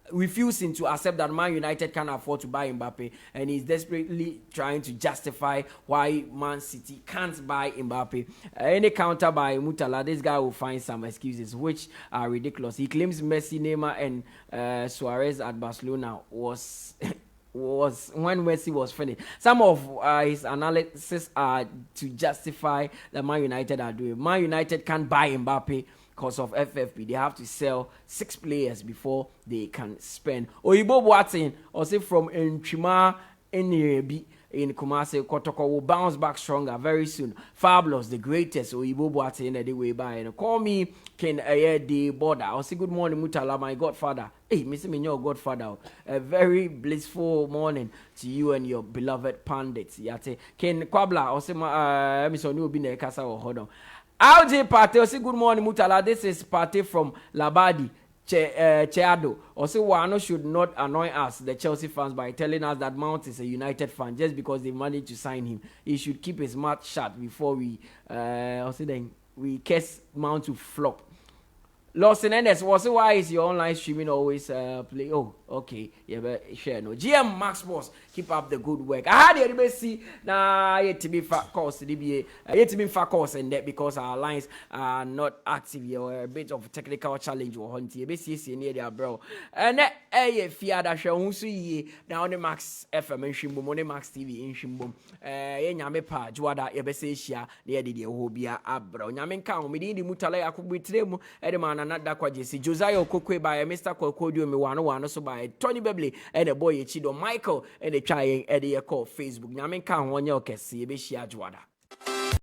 refusing to accept that Man United can't afford to buy Mbappe, and he's desperately trying to justify why Man City can't buy Mbappe. Any counter by Mutala, this guy will find some excuses which are ridiculous. He claims Messi, Neymar and Suarez at Barcelona was when Messi was finished. Some of his analysis are to justify that Man United are doing. Man United can't buy Mbappe because of FFP. They have to sell 6 players before they can spend. Oyibo Boateng, also from Nchima Enebi in Kumasi, Kotoko will bounce back stronger very soon. Fabulous, the greatest Oyibo Boateng the way by. And call me Ken the border. I'll say good morning, Mutala, my godfather. Hey, Mr. Minyo, godfather. A very blissful morning to you and your beloved pundits. Yate Ken Kwabla, I'll say my Mr. New Bine Kasa or Hodon. LJ Party, say good morning, Mutala. This is Party from Labadi, Cheado. Also, Waano should not annoy us, the Chelsea fans, by telling us that Mount is a United fan just because they managed to sign him. He should keep his mouth shut before we curse Mount to flop. Lawson Endes, also why is your online streaming always play? Oh, okay. Yeah, but share no. GM Max Boss, keep up the good work. I had the see now yet to be fat course DBA. Yet to be fat course and that because our lines are not active here or a bit of technical challenge or hunting. BCC near there, bro. And that fear that show see now on the Max FM in Shimbum, on the Max TV in Shimbum. Yame pa Juada Ebesia near the Hobia Abro. Yamen count me the Mutala Yakubu Tremu, Edman. Not that Quaye, Josiah Quaye by Mr. Kokodio, Waano, so by Tony Bebley and a boy Chido Michael and a trying Eddie call Facebook. Namen can one your can see Beshia Juada.